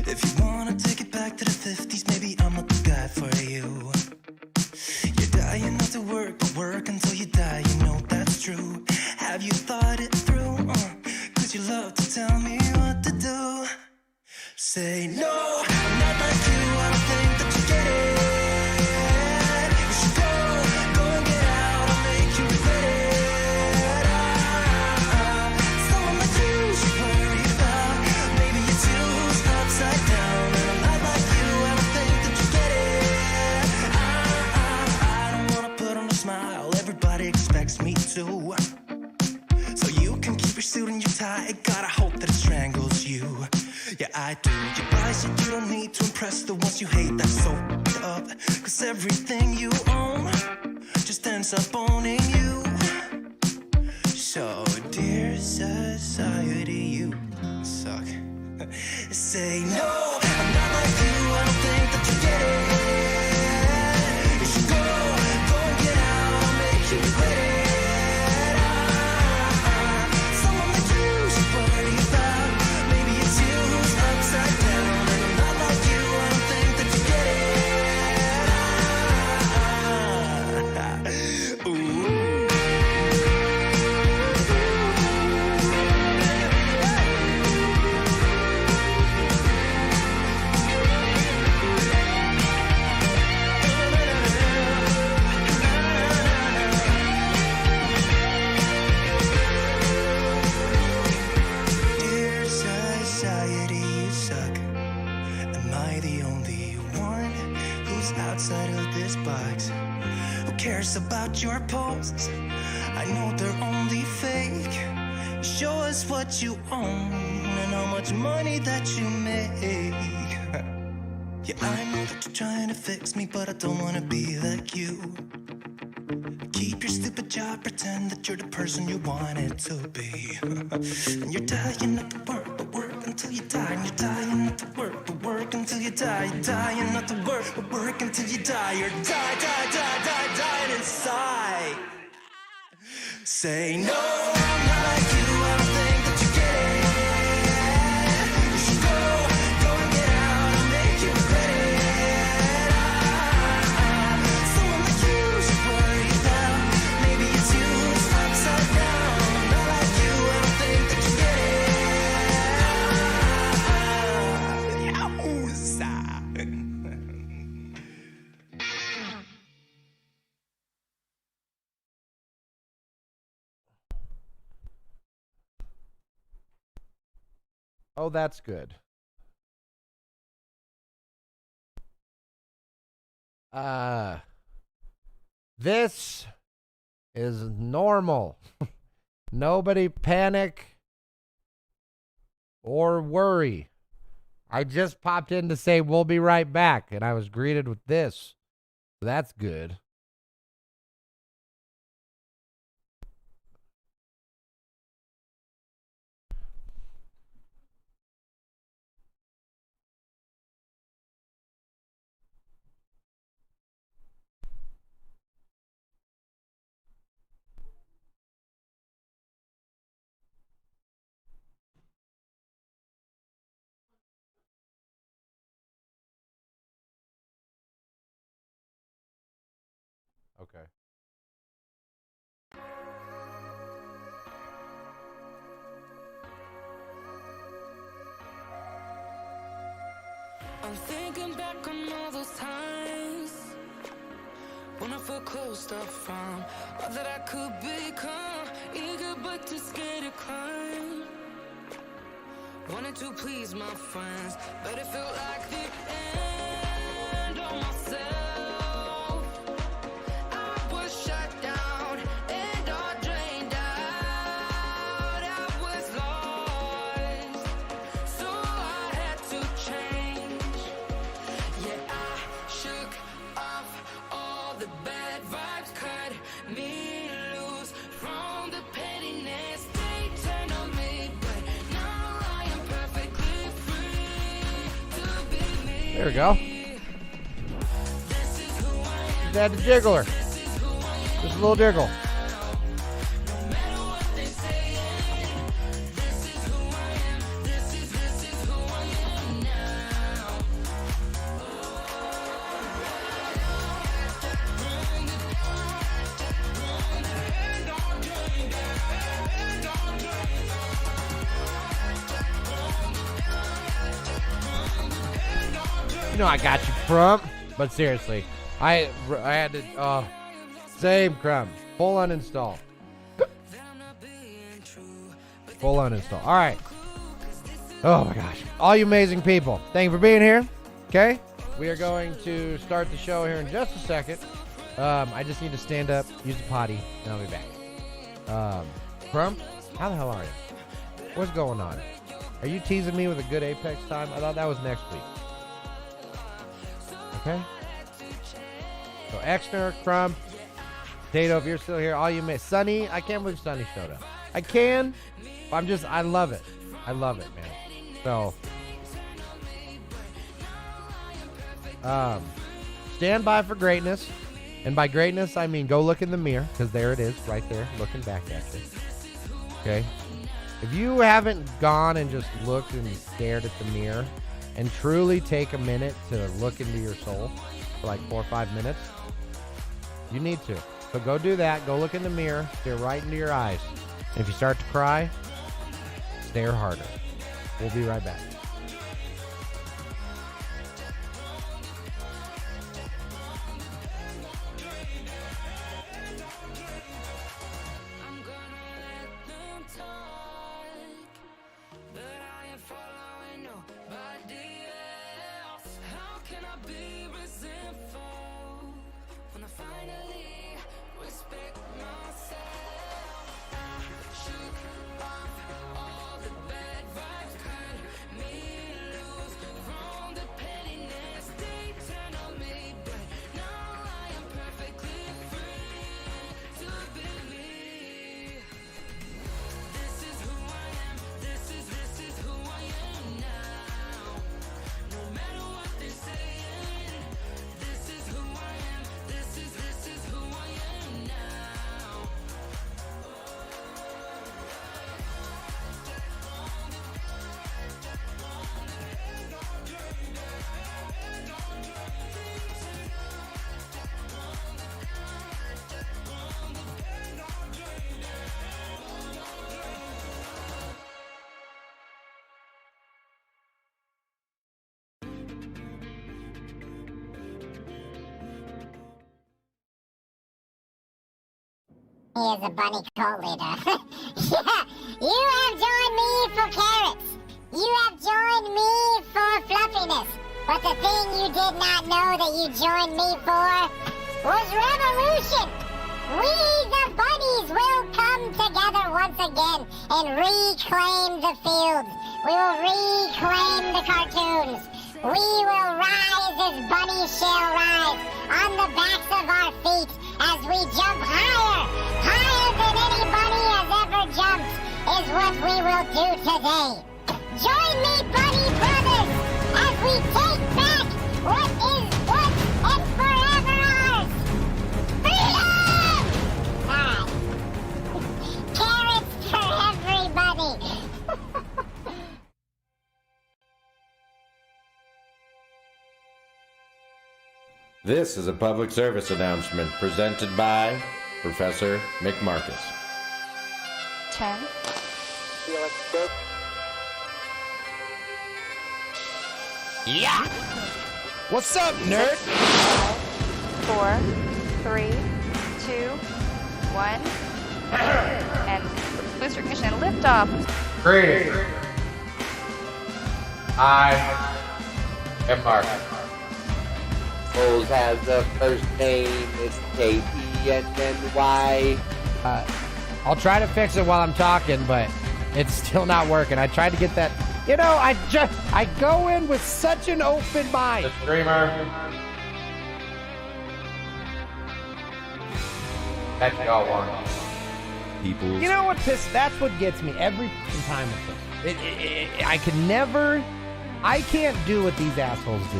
If you want to take it back to the 50s, maybe I'm not the guy for you. You're dying not to work, but work until you die, you know that's true. Have you thought it through? Cause you love to tell me what to do. Say no, I'm not like you, I don't think that you get it. You should go and get out, I'll make you regret it. Someone like you should worry about. Maybe your two's upside down, and I'm not like you, I don't think that you get it. I don't wanna put on a smile, everybody expects me to. So you can keep your suit and your tie, gotta hope that it strangles you. Yeah, I do. You buy shit you don't need to impress the ones you hate, that's so up. Cause everything you own just ends up owning you. So, dear society, you suck. Say no, I'm not like you, I don't think that you get it. box. Who cares about your posts? I know they're only fake. Show us what you own and how much money that you make. Yeah, I know that you're trying to fix me, but I don't wanna be like you. Keep your stupid job, pretend that you're the person you wanted to be. And you're dying not to work, but work until you die. And you're dying not to work, but work until you die. You're dying not to work, but work until you die. You're dying inside. Say no, I'm not like you, I don't think that you get it. You should go and get out and make you regret it. Someone like you should worry about. Maybe it's you who's upside down. I'm not like you, I don't think that you get it. Oh, that's good. This is normal. Nobody panic or worry. I just popped in to say we'll be right back, and I was greeted with this. That's good. Okay. I'm thinking back on all those times when I felt closed up from all that I could become. Eager but too scared to climb. Wanted to please my friends, but it felt like the end of myself. I was shut down and all drained out. I was lost, so I had to change. Yeah, I shook off all the bad vibes, cut me loose from the pettiness they turned on me. But now I am perfectly free to be me. There we go. Add the jiggler. Just a little jiggle. You know I got you, Crump. But seriously, I had to, same Crump. Full uninstall. Full uninstall. All right. Oh my gosh. All you amazing people. Thank you for being here. Okay. We are going to start the show here in just a second. I just need to stand up, use the potty, and I'll be back. Crump, how the hell are you? What's going on? Are you teasing me with a good Apex time? I thought that was next week. Okay. So Exner, Crump, Tato, if you're still here, all you may. Sunny, I can't believe Sunny showed up. I can, but I love it. I love it, man. So, stand by for greatness. And by greatness, I mean go look in the mirror, because there it is, right there, looking back at you. Okay? If you haven't gone and just looked and stared at the mirror and truly take a minute to look into your soul for like 4 or 5 minutes, you need to. So go do that. Go look in the mirror. Stare right into your eyes. And if you start to cry, stare harder. We'll be right back. He is a bunny cult leader. Yeah, you have joined me for carrots. You have joined me for fluffiness. But the thing you did not know that you joined me for was revolution. We, the bunnies, will come together once again and reclaim the fields. We will reclaim the cartoons. We will rise as bunnies shall rise on the backs of our feet as we jump higher. Higher than any bunny has ever jumped is what we will do today. Join me, bunny brothers, as we take back what is once and forever ours. Freedom! Alright. Carrots for everybody. This is a public service announcement presented by Professor McMarcus. 10. Yeah! What's up, nerd? 5, 4, 3, 2, 1. And booster ignition and liftoff. Greetings. I am Markus. Foles has the first name, it's K-E-N-N-Y. I'll try to fix it while I'm talking, but it's still not working. I tried to get that. You know, I go in with such an open mind. The streamer. That's y'all want. People. You know what? That's what gets me every time with this. I can never. I can't do what these assholes do.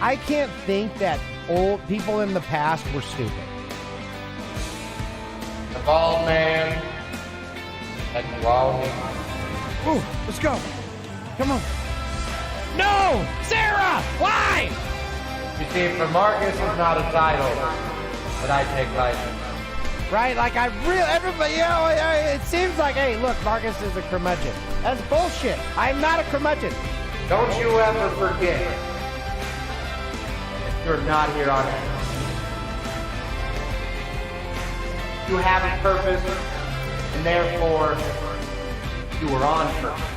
I can't think that old people in the past were stupid. The bald man. And you all need. Ooh, let's go. Come on. No! Sarah! Why? You see, for Marcus is not a title that I take lightly. Right? Like, everybody, you know, it seems like, hey, look, Marcus is a curmudgeon. That's bullshit. I'm not a curmudgeon. Don't you ever forget that you're not here on earth. You have a purpose, and therefore, you were on purpose.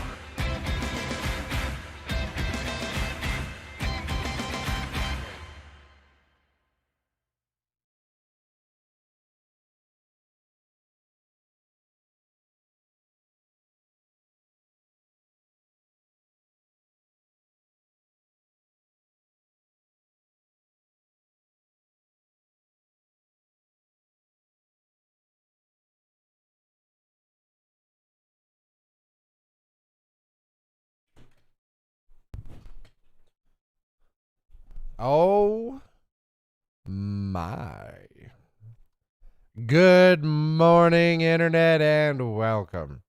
Oh my. Good morning, Internet, and welcome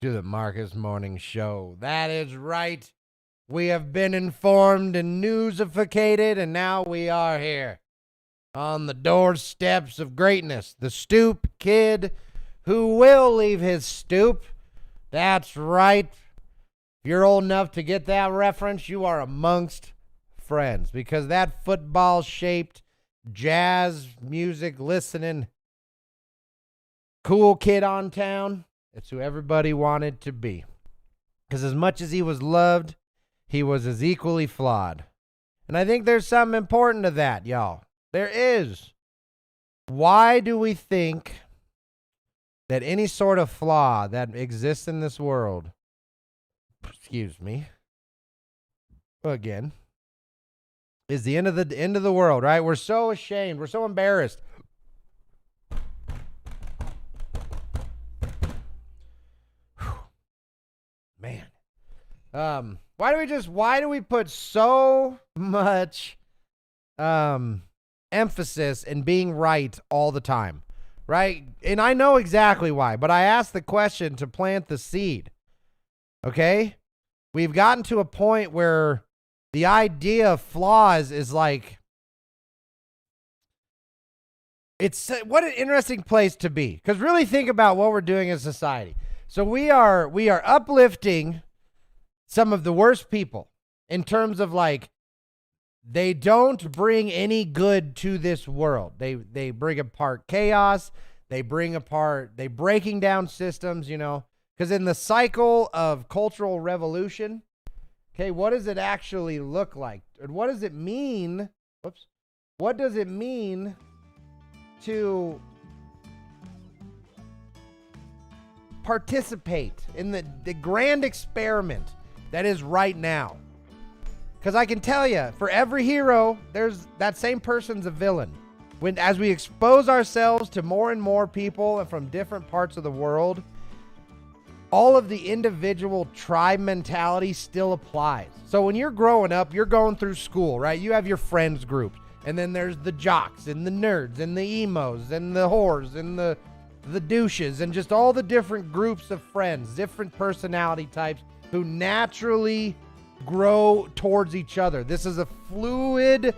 to the Markus Morning Show. That is right. We have been informed and newsificated, and now we are here on the doorsteps of greatness. The stoop kid who will leave his stoop. That's right. If you're old enough to get that reference, you are amongst friends, because that football-shaped jazz music listening cool kid on town, it's who everybody wanted to be. Because as much as he was loved, he was as equally flawed. And I think there's something important to that, y'all. There is. Why do we think that any sort of flaw that exists in this world, excuse me, again, is the end of the world, right? We're so ashamed. We're so embarrassed. Man. Why do we put so much emphasis in being right all the time? Right? And I know exactly why, but I asked the question to plant the seed. Okay? We've gotten to a point where the idea of flaws is like, it's what an interesting place to be. Because really think about what we're doing as society. So we are uplifting some of the worst people in terms of like, they don't bring any good to this world. They bring apart chaos. They breaking down systems, you know, because in the cycle of cultural revolution, okay, what does it actually look like? And what does it mean? Whoops. What does it mean to participate in the grand experiment that is right now? Because I can tell you, for every hero, there's that same person's a villain. As we expose ourselves to more and more people and from different parts of the world, all of the individual tribe mentality still applies. So when you're growing up, you're going through school, right? You have your friends groups, and then there's the jocks and the nerds and the emos and the whores and the douches and just all the different groups of friends, different personality types who naturally grow towards each other. This is a fluid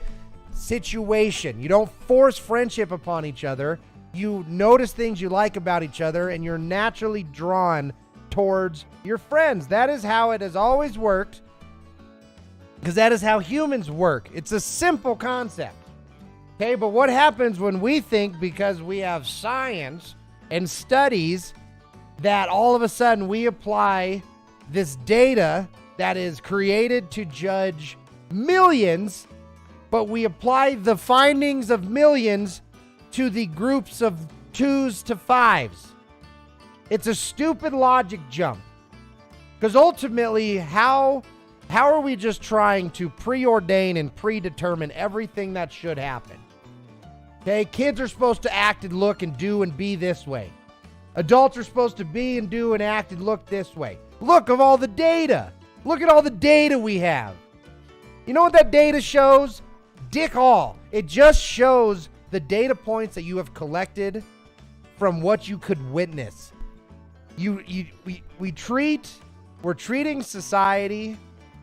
situation. You don't force friendship upon each other. You notice things you like about each other, and you're naturally drawn towards your friends. That is how it has always worked, because that is how humans work. It's a simple concept. Okay, but what happens when we think, because we have science and studies, that all of a sudden we apply this data that is created to judge millions, but we apply the findings of millions to the groups of 2s to 5s. It's a stupid logic jump. Because ultimately, how are we just trying to preordain and predetermine everything that should happen? Okay, kids are supposed to act and look and do and be this way. Adults are supposed to be and do and act and look this way. Look at all the data. Look at all the data we have. You know what that data shows? Dick all. It just shows the data points that you have collected from what you could witness. We're treating society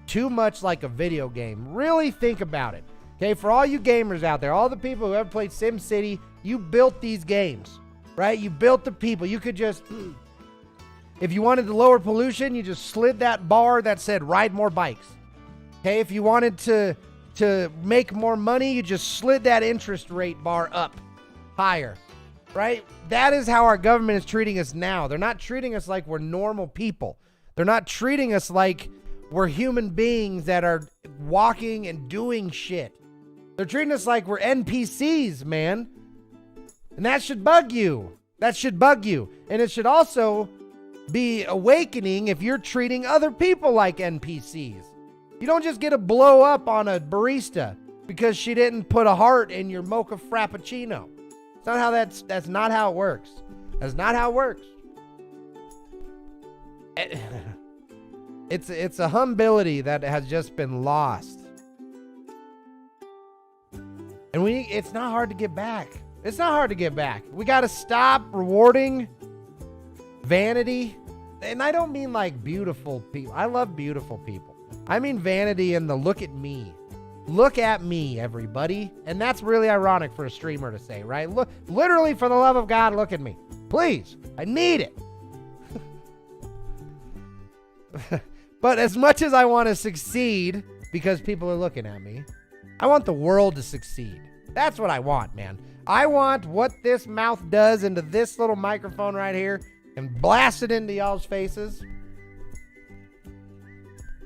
too much like a video game. Really think about it. Okay, for all you gamers out there, all the people who ever played SimCity, you built these games, right? You built the people. You could just, if you wanted to lower pollution, you just slid that bar that said ride more bikes. Okay, if you wanted to make more money, you just slid that interest rate bar up higher, right? That is how our government is treating us now. They're not treating us like we're normal people. They're not treating us like we're human beings that are walking and doing shit. They're treating us like we're NPCs, man. And that should bug you. That should bug you. And it should also be awakening if you're treating other people like NPCs. You don't just get a blow up on a barista because she didn't put a heart in your mocha frappuccino. It's not how that's not how it works. That's not how it works. It's a humility that has just been lost. And it's not hard to get back. It's not hard to get back. We got to stop rewarding vanity. And I don't mean like beautiful people. I love beautiful people. I mean vanity and the look at me. Look at me, everybody. And that's really ironic for a streamer to say, right? Look, literally, for the love of God, look at me. Please. I need it. But as much as I want to succeed because people are looking at me, I want the world to succeed. That's what I want, man. I want what this mouth does into this little microphone right here and blast it into y'all's faces.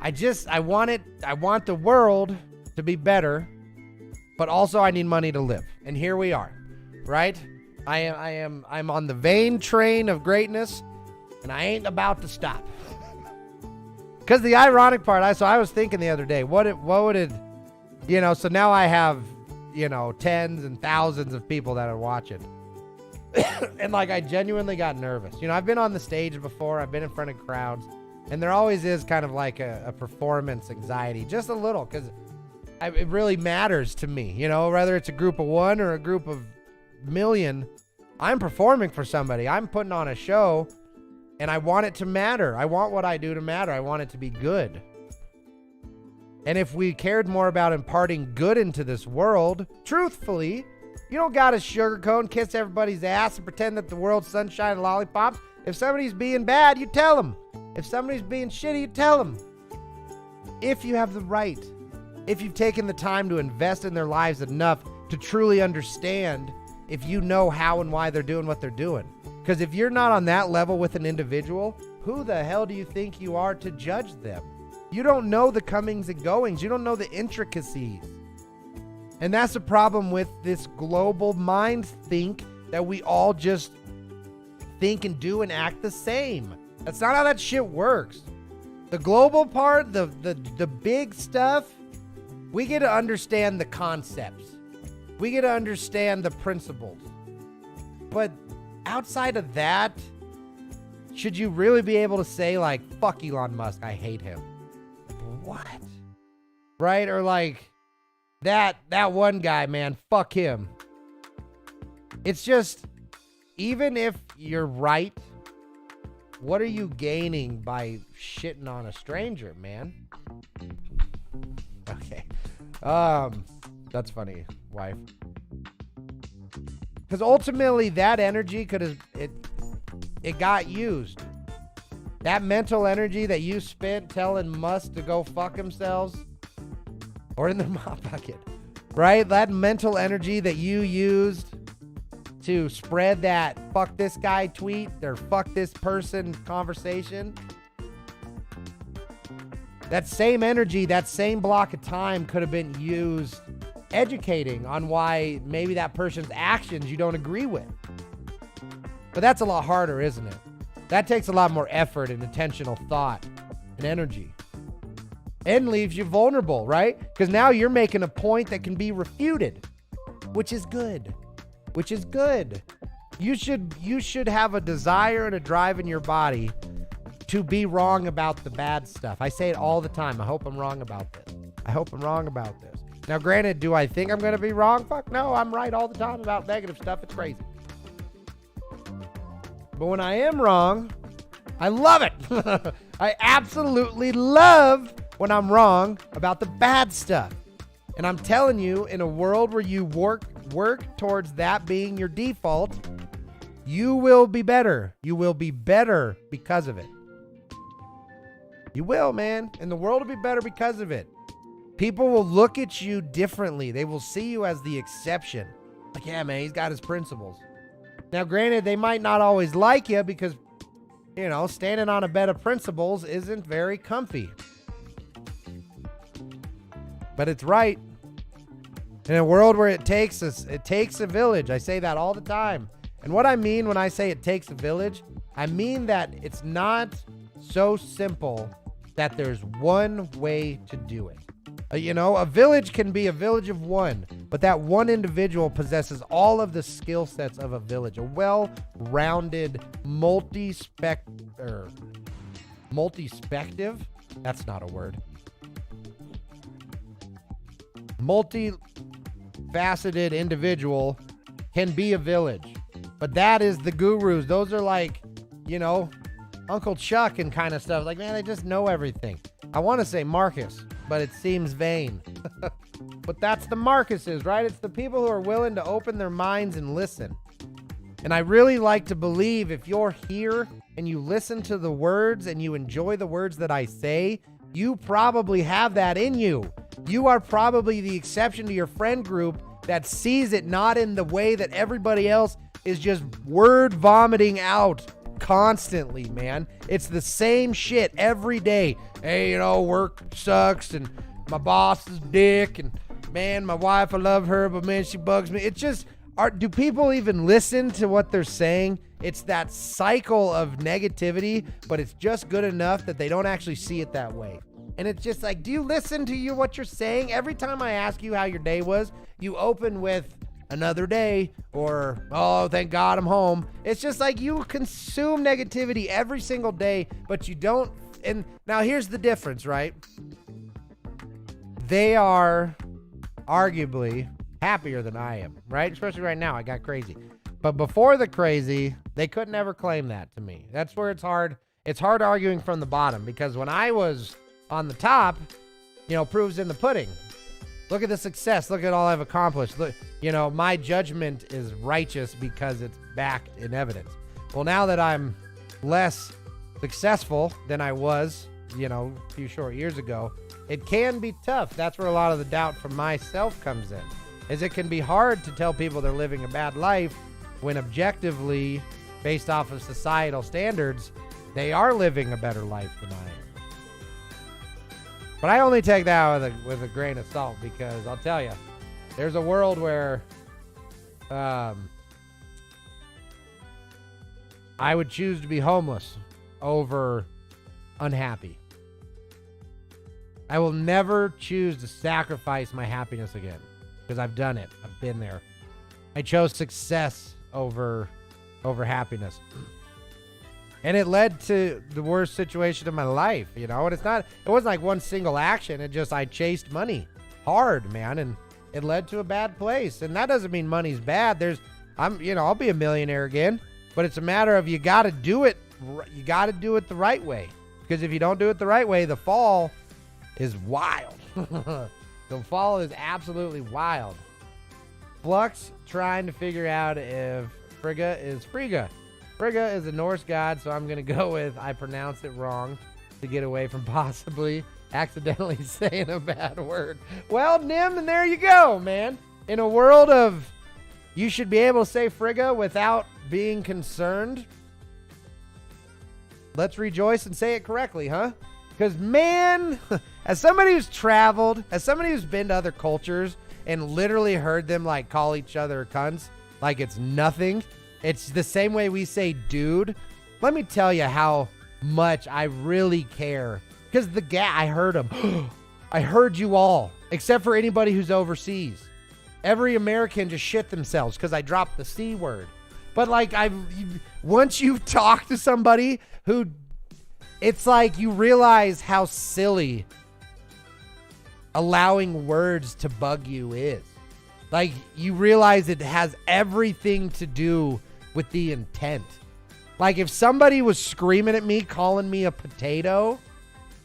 I want the world to be better, but also I need money to live. And here we are, right? I'm on the vain train of greatness, and I ain't about to stop. Because the ironic part, I was thinking the other day, what would it, so now I have, tens and thousands of people that are watching. And I genuinely got nervous. I've been on the stage before. I've been in front of crowds. And there always is kind of like a performance anxiety, just a little, because it really matters to me, whether it's a group of one or a group of million. I'm performing for somebody. I'm putting on a show, and I want it to matter. I want what I do to matter. I want it to be good. And if we cared more about imparting good into this world, truthfully, you don't got to sugarcoat and kiss everybody's ass and pretend that the world's sunshine and lollipops. If somebody's being bad, you tell them. If somebody's being shitty, you tell them. If you have the right, if you've taken the time to invest in their lives enough to truly understand if you know how and why they're doing what they're doing. Because if you're not on that level with an individual, who the hell do you think you are to judge them? You don't know the comings and goings. You don't know the intricacies. And that's the problem with this global mind think that we all just think and do and act the same. That's not how that shit works. The global part, the big stuff, we get to understand the concepts. We get to understand the principles. But outside of that, should you really be able to say like, fuck Elon Musk, I hate him? What? Right? Or like, that one guy, man, fuck him. It's just, even if you're right, what are you gaining by shitting on a stranger, man? Okay. That's funny, wife. Because ultimately that energy could have, it got used. That mental energy that you spent telling Musk to go fuck themselves or in their mouth bucket, right? That mental energy that you used to spread that fuck this guy tweet or fuck this person conversation. That same energy, that same block of time could have been used educating on why maybe that person's actions you don't agree with. But that's a lot harder, isn't it? That takes a lot more effort and intentional thought and energy. And leaves you vulnerable, right? Because now you're making a point that can be refuted, which is good. Which is good. You should have a desire and a drive in your body to be wrong about the bad stuff. I say it all the time. I hope I'm wrong about this. I hope I'm wrong about this. Now, granted, do I think I'm going to be wrong? Fuck no, I'm right all the time about negative stuff. It's crazy. But when I am wrong, I love it. I absolutely love when I'm wrong about the bad stuff. And I'm telling you, in a world where you work towards that being your default, you will be better. You will be better because of it. You will, man. And the world will be better because of it. People will look at you differently. They will see you as the exception. Like, yeah, man, he's got his principles. Now, granted, they might not always like you because, you know, standing on a bed of principles isn't very comfy. But it's right. In a world where it takes a village. I say that all the time. And what I mean when I say it takes a village, I mean that it's not so simple that there's one way to do it. You know, a village can be a village of one, but that one individual possesses all of the skill sets of a village. A well-rounded, multi-spective, that's not a word. Multi-faceted individual can be a village. But that is the gurus. Those are like, you know, Uncle Chuck and kind of stuff. Like, man, they just know everything. I want to say Marcus, but it seems vain. But that's the Marcuses, right? It's the people who are willing to open their minds and listen. And I really like to believe if you're here and you listen to the words and you enjoy the words that I say, you probably have that in you. You are probably the exception to your friend group that sees it not in the way that everybody else is just word vomiting out constantly, man. It's the same shit every day. Hey, you know, work sucks and my boss is dick and man, my wife, I love her, but man, she bugs me. It's just, do people even listen to what they're saying? It's that cycle of negativity, but it's just good enough that they don't actually see it that way. And it's just like, do you listen to what you're saying? Every time I ask you how your day was, you open with another day or, oh, thank God I'm home. It's just like you consume negativity every single day, but you don't. And now here's the difference, right? They are arguably happier than I am, right? Especially right now, I got crazy. But before the crazy, they could never claim that to me. That's where it's hard. It's hard arguing from the bottom because when I was on the top, you know, proof's in the pudding. Look at the success. Look at all I've accomplished. Look, you know, my judgment is righteous because it's backed in evidence. Well, now that I'm less successful than I was, you know, a few short years ago, it can be tough. That's where a lot of the doubt from myself comes in. is it can be hard to tell people they're living a bad life when objectively, based off of societal standards, they are living a better life than I am. But I only take that with a grain of salt, because I'll tell you, there's a world where I would choose to be homeless over unhappy. I will never choose to sacrifice my happiness again, because I've done it. I've been there. I chose success over happiness. And it led to the worst situation of my life, you know? And it wasn't like one single action. I chased money hard, man, and it led to a bad place. And that doesn't mean money's bad. I'll be a millionaire again, but it's a matter of you got to do it the right way. Because if you don't do it the right way, the fall is wild. The fall is absolutely wild. Flux trying to figure out if Frigga is Frigga. Frigga is a Norse god, so I'm going to go with I pronounced it wrong to get away from possibly accidentally saying a bad word. Well, Nim, and there you go, man. In a world of you should be able to say Frigga without being concerned, let's rejoice and say it correctly, huh? Because, man, as somebody who's traveled, as somebody who's been to other cultures and literally heard them, like, call each other cunts like it's nothing, it's the same way we say dude. Let me tell you how much I really care. Because I heard him. I heard you all, except for anybody who's overseas. Every American just shit themselves because I dropped the C word. But, like, once you've talked to somebody who... It's like you realize how silly allowing words to bug you is. Like, you realize it has everything to do with the intent. Like, if somebody was screaming at me, calling me a potato,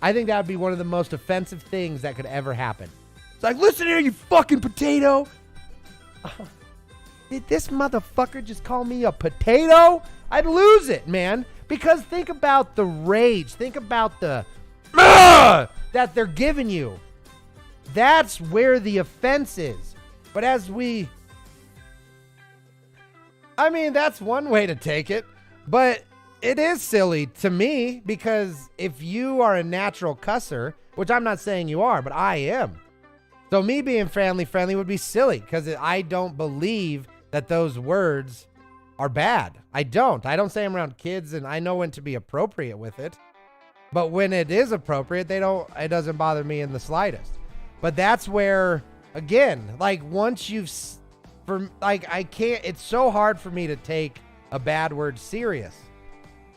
I think that would be one of the most offensive things that could ever happen. It's like, listen here, you fucking potato. Did this motherfucker just call me a potato? I'd lose it, man. Because think about the rage. Think about the that they're giving you. That's where the offense is. But that's one way to take it. But it is silly to me, because if you are a natural cusser, which I'm not saying you are, but I am. So me being family friendly would be silly, because I don't believe that those words are bad. I don't say them around kids, and I know when to be appropriate with it. But when it is appropriate, it doesn't bother me in the slightest. But that's where, again, like, once it's so hard for me to take a bad word serious,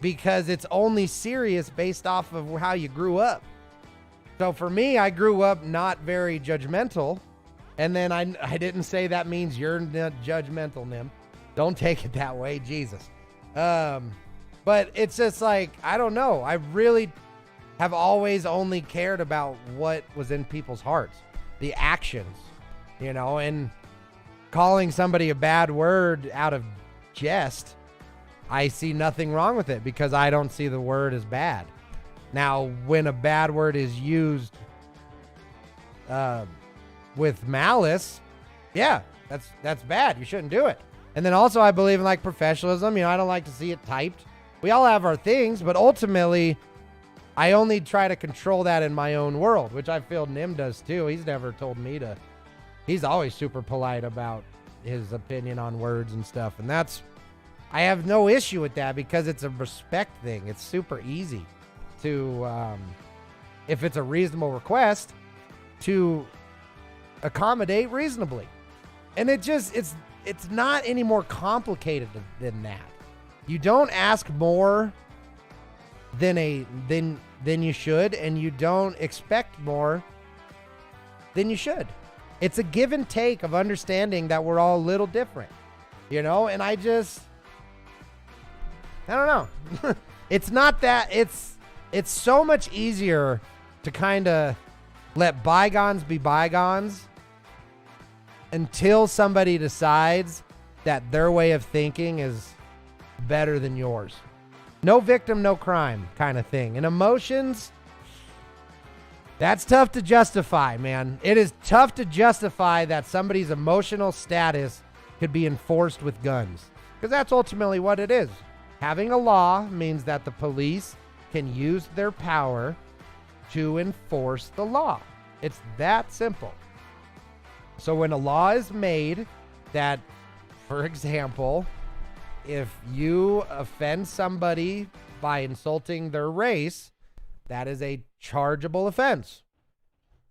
because it's only serious based off of how you grew up. So for me, I grew up not very judgmental, and then I didn't say that means you're not judgmental, Nim. Don't take it that way, Jesus. But it's just like, I don't know. I really have always only cared about what was in people's hearts, the actions, you know, and calling somebody a bad word out of jest, I see nothing wrong with it, because I don't see the word as bad. Now, when a bad word is used with malice, yeah, that's bad. You shouldn't do it. And then also, I believe in, like, professionalism. You know, I don't like to see it typed. We all have our things, but ultimately, I only try to control that in my own world, which I feel Nim does too. He's never told me to. He's always super polite about his opinion on words and stuff. And I have no issue with that, because it's a respect thing. It's super easy to, if it's a reasonable request, to accommodate reasonably. And it's not any more complicated than that. You don't ask more than you should, and you don't expect more than you should. It's a give and take of understanding that we're all a little different, you know? And I don't know. It's not that, it's so much easier to kind of let bygones be bygones until somebody decides that their way of thinking is better than yours. No victim, no crime kind of thing. And emotions, That's tough to justify, man. It is tough to justify that somebody's emotional status could be enforced with guns. Because that's ultimately what it is. Having a law means that the police can use their power to enforce the law. It's that simple. So when a law is made that, for example, if you offend somebody by insulting their race, that is a chargeable offense.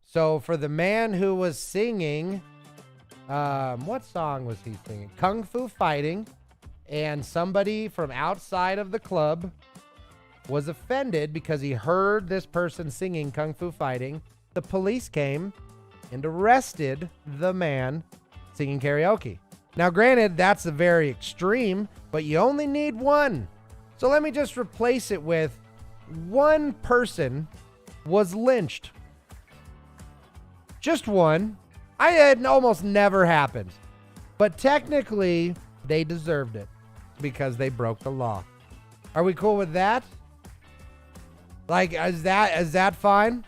So for the man who was singing, what song was he singing? Kung Fu Fighting, and somebody from outside of the club was offended because he heard this person singing Kung Fu Fighting, the police came and arrested the man singing karaoke. Now, granted, that's a very extreme, but you only need one. So let me just replace it with one person was lynched. Just one. It almost never happens. But technically, they deserved it because they broke the law. Are we cool with that? Like, is that fine?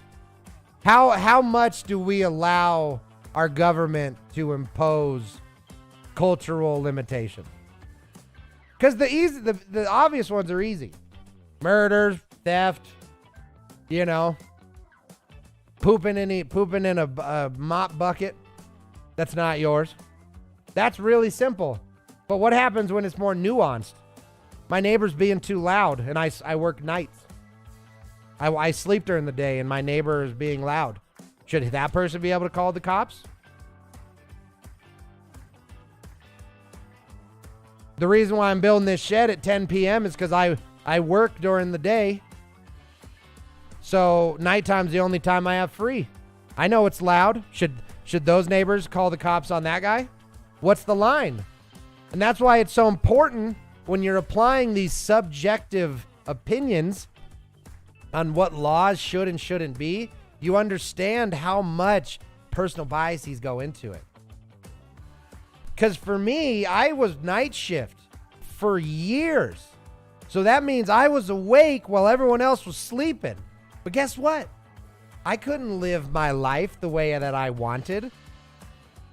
How much do we allow our government to impose cultural limitation? Because the obvious ones are easy. Murders, theft, pooping in a mop bucket that's not yours. That's really simple. But what happens when it's more nuanced? My neighbor's being too loud, and I work nights. I sleep during the day, and my neighbor is being loud. Should that person be able to call the cops? The reason why I'm building this shed at 10 p.m. is because I work during the day. So nighttime's the only time I have free. I know it's loud. Should those neighbors call the cops on that guy? What's the line? And that's why it's so important when you're applying these subjective opinions on what laws should and shouldn't be, you understand how much personal biases go into it. Because for me, I was night shift for years. So that means I was awake while everyone else was sleeping. But guess what? I couldn't live my life the way that I wanted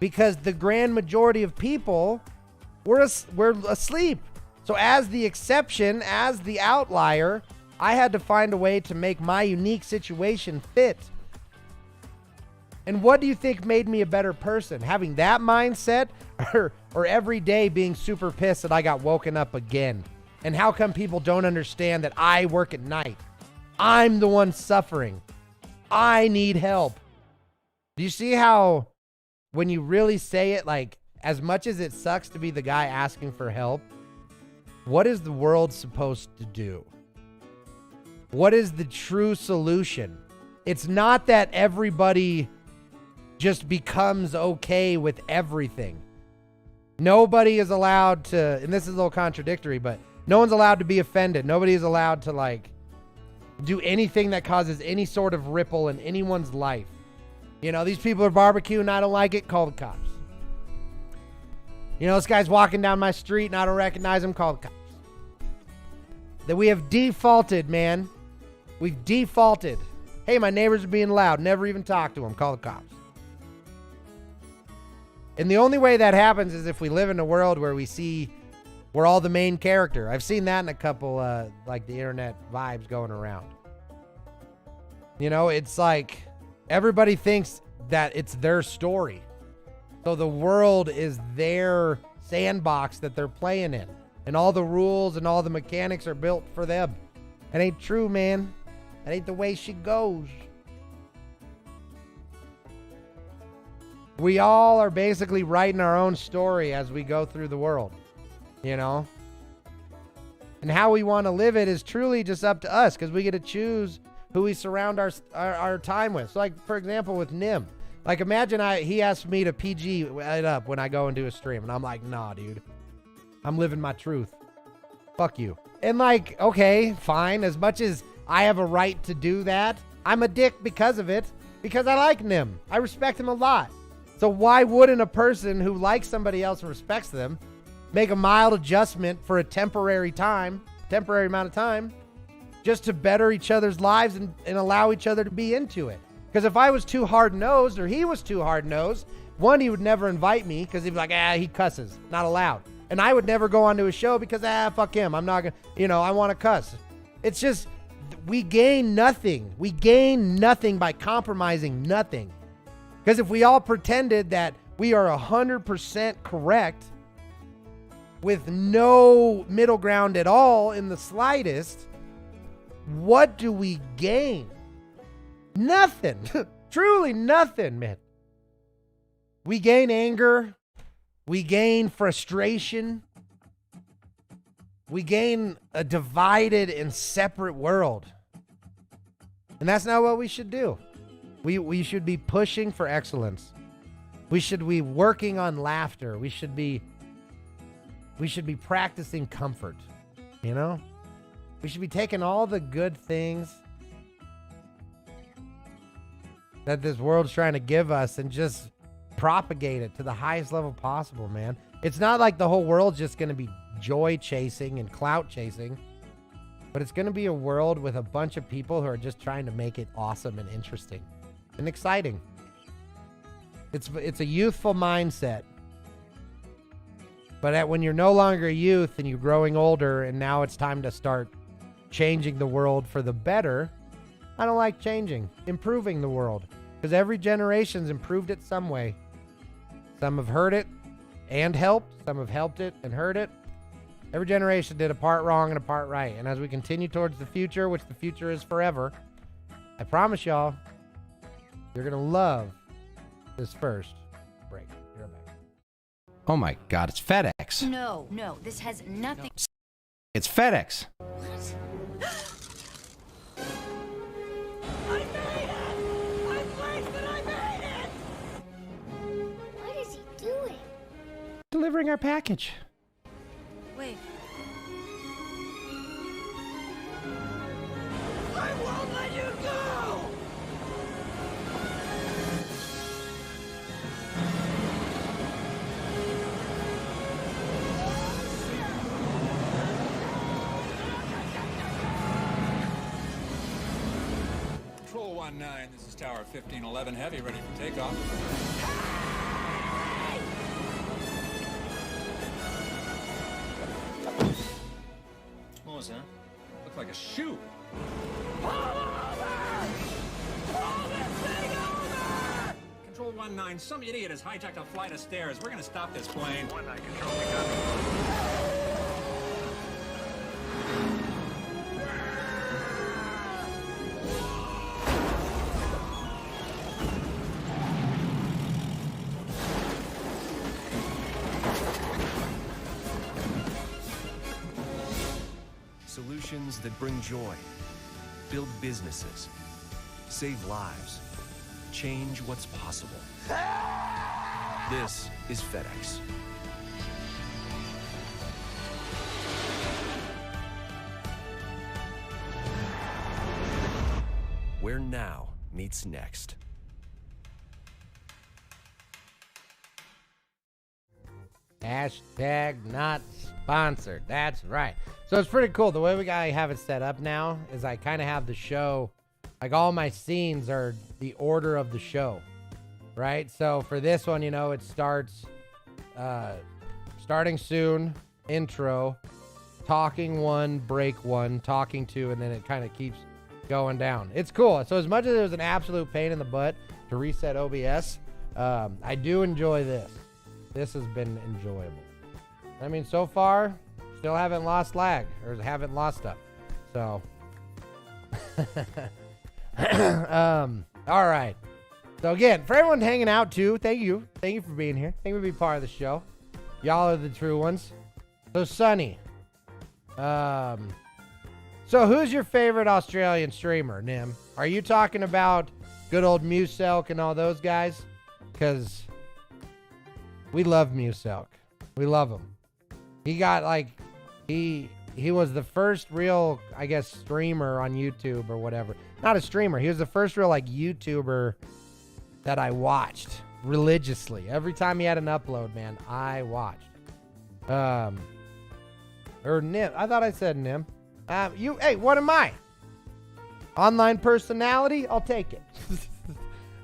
because the grand majority of people were asleep. So as the exception, as the outlier, I had to find a way to make my unique situation fit. And what do you think made me a better person? Having that mindset or every day being super pissed that I got woken up again? And how come people don't understand that I work at night? I'm the one suffering. I need help. Do you see how when you really say it, like, as much as it sucks to be the guy asking for help, what is the world supposed to do? What is the true solution? It's not that everybody just becomes okay with everything. Nobody is allowed to, and this is a little contradictory, but no one's allowed to be offended. Nobody is allowed to do anything that causes any sort of ripple in anyone's life. These people are barbecuing, I don't like it, call the cops. This guy's walking down my street and I don't recognize him, call the cops. That we have defaulted, man. We've defaulted. Hey, my neighbors are being loud. Never even talk to them. Call the cops. And the only way that happens is if we live in a world where we're all the main character. I've seen that in a couple, the internet vibes going around. It's like everybody thinks that it's their story. So the world is their sandbox that they're playing in. And all the rules and all the mechanics are built for them. It ain't true, man. That ain't the way she goes. We all are basically writing our own story as we go through the world, And how we want to live it is truly just up to us because we get to choose who we surround our time with. So, for example, with Nim. Imagine he asked me to PG it up when I go and do a stream. And I'm like, nah, dude. I'm living my truth. Fuck you. And okay, fine. As much as I have a right to do that, I'm a dick because of it. Because I like Nim. I respect him a lot. So why wouldn't a person who likes somebody else and respects them make a mild adjustment for a temporary amount of time, just to better each other's lives and allow each other to be into it? Because if I was too hard-nosed or he was too hard-nosed, one, he would never invite me because he'd be like, he cusses, not allowed. And I would never go onto his show because, fuck him. I'm not going to, I want to cuss. It's just, we gain nothing. We gain nothing by compromising nothing. Because if we all pretended that we are 100% correct with no middle ground at all in the slightest, what do we gain? Nothing. Truly nothing, man. We gain anger. We gain frustration. We gain a divided and separate world. And that's not what we should do. We should be pushing for excellence. We should be working on laughter. We should be practicing comfort. We should be taking all the good things that this world's trying to give us and just propagate it to the highest level possible, man. It's not like the whole world's just going to be joy chasing and clout chasing, but it's going to be a world with a bunch of people who are just trying to make it awesome and interesting and exciting. It's a youthful mindset. But when you're no longer a youth and you're growing older and now it's time to start changing the world for the better, I don't like changing, improving the world. Because every generation's improved it some way. Some have hurt it and helped. Some have helped it and hurt it. Every generation did a part wrong and a part right. And as we continue towards the future, which the future is forever, I promise y'all, you're going to love this first break. Be right back. Oh my God, it's FedEx. No, this has nothing. It's FedEx. What? I made it! I'm pleased that I made it! What is he doing? Delivering our package. Wait. I won't let you go! Control 19, this is Tower 1511 Heavy, ready for takeoff. What was that? Looked like a shoe. Control 19, some idiot has hijacked a flight of stairs. We're gonna stop this plane. 19 Control, we got it. Solutions that bring joy, build businesses, save lives, change what's possible. This is FedEx. Where now meets next. Hashtag not sponsored. That's right. So it's pretty cool. The way we have it set up now is I kind of have the show, like all my scenes are the order of the show, right? So for this one, it starts starting soon, intro, talking 1, break 1, talking 2, and then it kind of keeps going down. It's cool. So as much as it was an absolute pain in the butt to reset OBS, I do enjoy this. This has been enjoyable. I mean, so far, still haven't lost lag or haven't lost stuff. So, all right. So again, for everyone hanging out too, thank you. Thank you for being here. Thank you for being part of the show. Y'all are the true ones. So Sonny, so who's your favorite Australian streamer, Nim? Are you talking about good old Muselk and all those guys? Because we love Muselk. We love him. He got he was the first real, I guess, streamer on YouTube or whatever. Not a streamer. He was the first real YouTuber that I watched religiously. Every time he had an upload, man, I watched. Or Nim. I thought I said Nim. Hey, what am I? Online personality? I'll take it.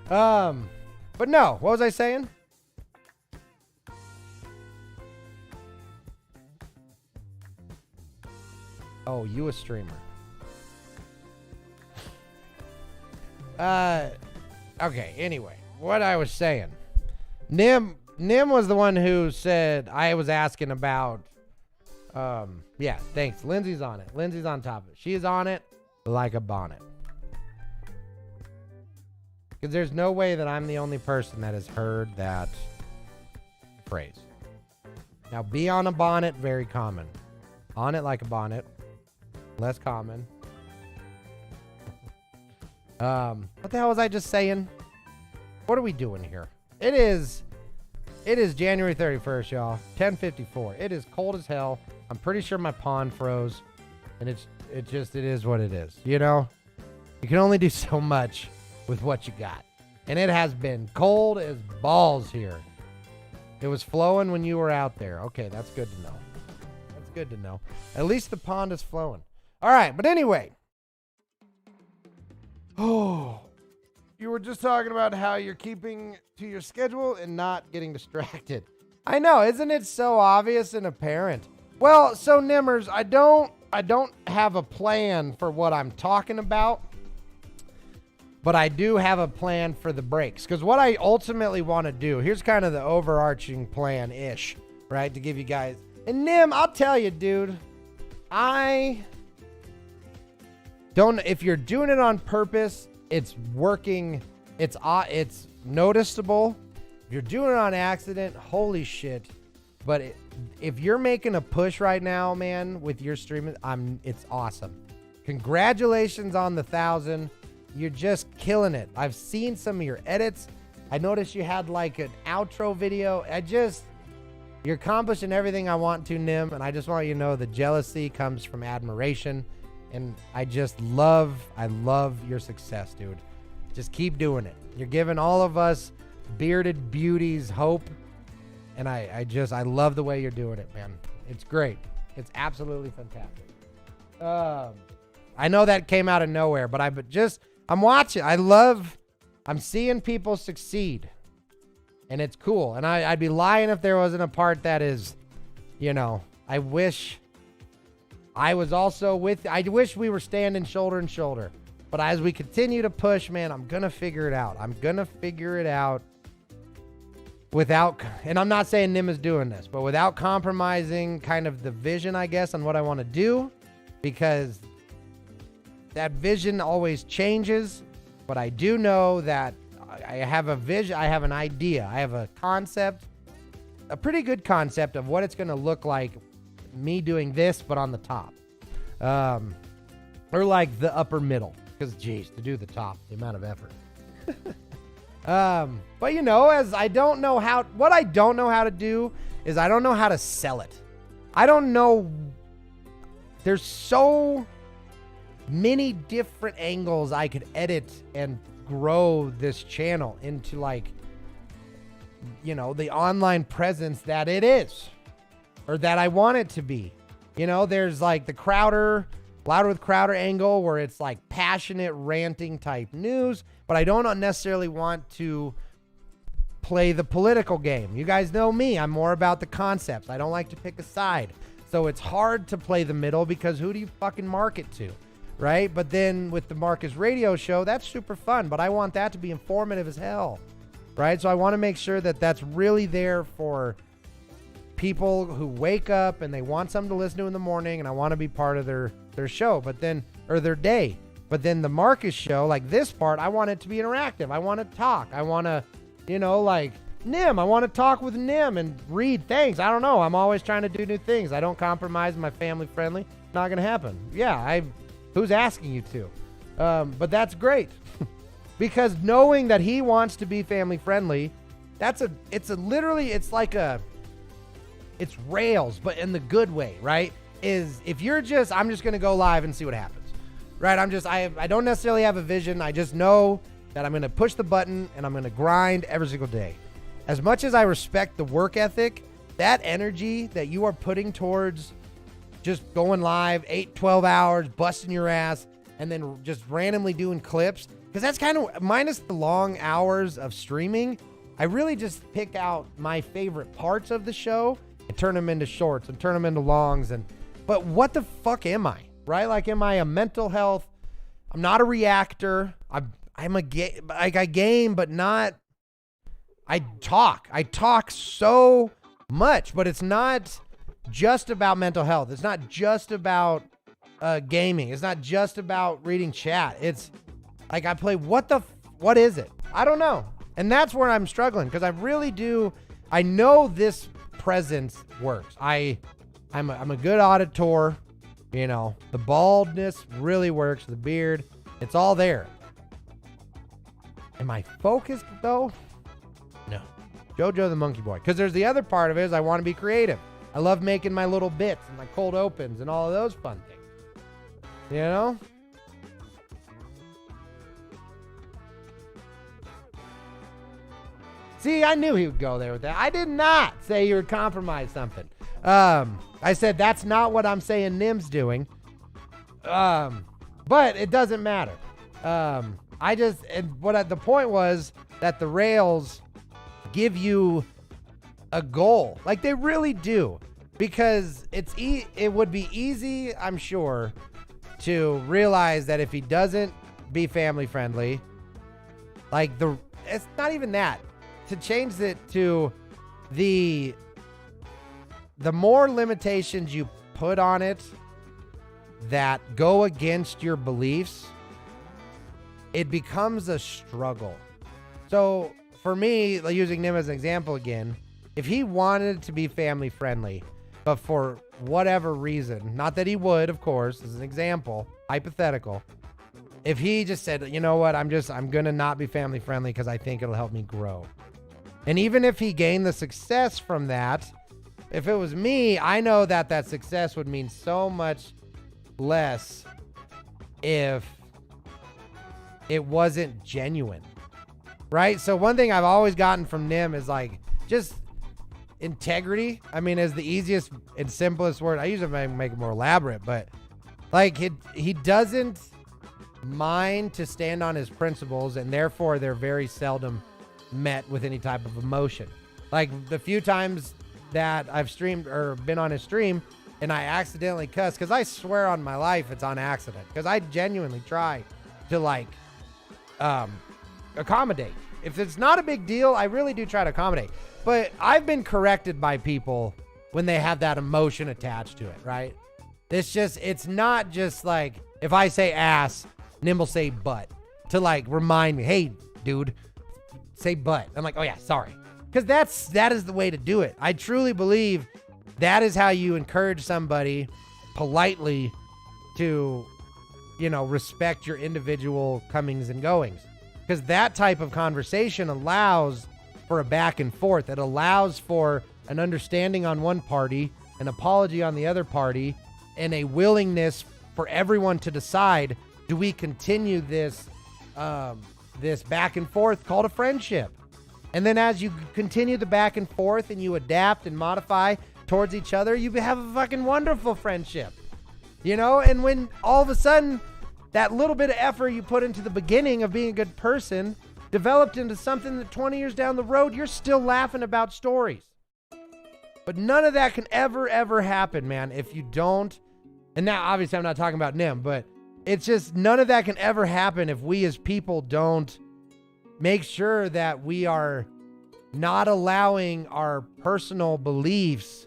But no, what was I saying? Oh, you a streamer. Okay, anyway, what I was saying. Nim was the one who said, I was asking about, yeah, thanks. Lindsay's on it. Lindsay's on top of it. She's on it like a bonnet. Because there's no way that I'm the only person that has heard that phrase. Now, be on a bonnet, very common. On it like a bonnet, less common. What the hell was I just saying? What are we doing here? It is January 31st, y'all. 10:54. It is cold as hell. I'm pretty sure my pond froze. And it is what it is. You know? You can only do so much with what you got. And it has been cold as balls here. It was flowing when you were out there. Okay, that's good to know. That's good to know. At least the pond is flowing. All right, but anyway. Oh, you were just talking about how you're keeping to your schedule and not getting distracted. I know, isn't it so obvious and apparent? Well, so Nimmers, I don't have a plan for what I'm talking about, but I do have a plan for the breaks. Because what I ultimately want to do, here's kind of the overarching plan-ish, right, to give you guys. And Nim, I'll tell you, dude, if you're doing it on purpose, it's working. It's noticeable. If you're doing it on accident, holy shit. But if you're making a push right now, man, with your streaming, it's awesome. Congratulations on the 1,000. You're just killing it. I've seen some of your edits. I noticed you had like an outro video. You're accomplishing everything I want to, Nim. And I just want you to know the jealousy comes from admiration. And I love your success, dude. Just keep doing it. You're giving all of us bearded beauties hope. And I love the way you're doing it, man. It's great. It's absolutely fantastic. I know that came out of nowhere, but I'm watching. I'm seeing people succeed. And it's cool. And I'd be lying if there wasn't a part that is, I wish I was also I wish we were standing shoulder to shoulder. But as we continue to push, man, I'm going to figure it out. And I'm not saying Nim is doing this, but without compromising kind of the vision, I guess, on what I want to do. Because that vision always changes. But I do know that I have a vision. I have an idea. I have a concept, a pretty good concept of what it's going to look like. Me doing this, but on the top. Or like the upper middle. Because, geez, to do the top, the amount of effort. But, as I don't know what I don't know how to do is I don't know how to sell it. I don't know. There's so many different angles I could edit and grow this channel into the online presence that it is. Or that I want it to be. There's like the Louder with Crowder angle where it's like passionate, ranting type news. But I don't necessarily want to play the political game. You guys know me. I'm more about the concepts. I don't like to pick a side. So it's hard to play the middle because who do you fucking market to? Right? But then with the Markus Radio Show, that's super fun. But I want that to be informative as hell. Right? So I want to make sure that that's really there for people who wake up and they want something to listen to in the morning, and I want to be part of their show, or their day. But then the Markus Show, like this part, I want it to be interactive. I want to talk. I want to, Nim, I want to talk with Nim and read things. I don't know. I'm always trying to do new things. I don't compromise my family friendly. Not going to happen. Yeah, who's asking you to? But that's great. Because knowing that he wants to be family friendly, it's rails, but in the good way, right? I'm just going to go live and see what happens, right? I don't necessarily have a vision. I just know that I'm going to push the button and I'm going to grind every single day. As much as I respect the work ethic, that energy that you are putting towards just going live 8, 12 hours, busting your ass, and then just randomly doing clips, because that's kind of, minus the long hours of streaming, I really just pick out my favorite parts of the show and turn them into shorts and turn them into longs. But what the fuck am I, right? Like, am I a mental health? I'm not a reactor. I'm a I game, but not. I talk so much, but it's not just about mental health. It's not just about gaming. It's not just about reading chat. It's like I play. What is it? I don't know. And that's where I'm struggling, because I really do. I know this presence works. I'm a good auditor. You know, the baldness really works. The beard, it's all there. Am I focused though? No. Jojo the Monkey Boy. Because there's the other part of it is I want to be creative. I love making my little bits and my cold opens and all of those fun things. You know? See, I knew he would go there with that. I did not say you would compromise something. I said that's not what I'm saying Nim's doing. But it doesn't matter. The point was that the rails give you a goal. Like, they really do. Because it would be easy, I'm sure, to realize that if he doesn't be family friendly, like it's not even that. To change it to the more limitations you put on it that go against your beliefs, it becomes a struggle. So for me, like, using Nim as an example again, if he wanted to be family friendly, but for whatever reason, not that he would, of course, as an example, hypothetical, if he just said, you know what, I'm going to not be family friendly because I think it'll help me grow. And even if he gained the success from that, if it was me, I know that success would mean so much less if it wasn't genuine, right? So one thing I've always gotten from Nim is like just integrity. I mean, is the easiest and simplest word. I usually make it more elaborate, but like he doesn't mind to stand on his principles, and therefore they're very seldom met with any type of emotion. Like the few times that I've streamed or been on his stream and I accidentally cuss, because I swear on my life it's on accident, because I genuinely try to like accommodate. If it's not a big deal, I really do try to accommodate. But I've been corrected by people when they have that emotion attached to it, right? It's not just like if I say ass, Nim will say butt to like remind me, hey dude, say butt. I'm like, oh yeah, sorry. Because that is the way to do it. I truly believe that is how you encourage somebody politely to, you know, respect your individual comings and goings. Because that type of conversation allows for a back and forth. It allows for an understanding on one party, an apology on the other party, and a willingness for everyone to decide, do we continue this back and forth called a friendship? And then as you continue the back and forth and you adapt and modify towards each other, you have a fucking wonderful friendship. You know, and when all of a sudden that little bit of effort you put into the beginning of being a good person developed into something that 20 years down the road, you're still laughing about stories. But none of that can ever happen, man, if you don't. And now, obviously, I'm not talking about Nim, but it's just none of that can ever happen if we as people don't make sure that we are not allowing our personal beliefs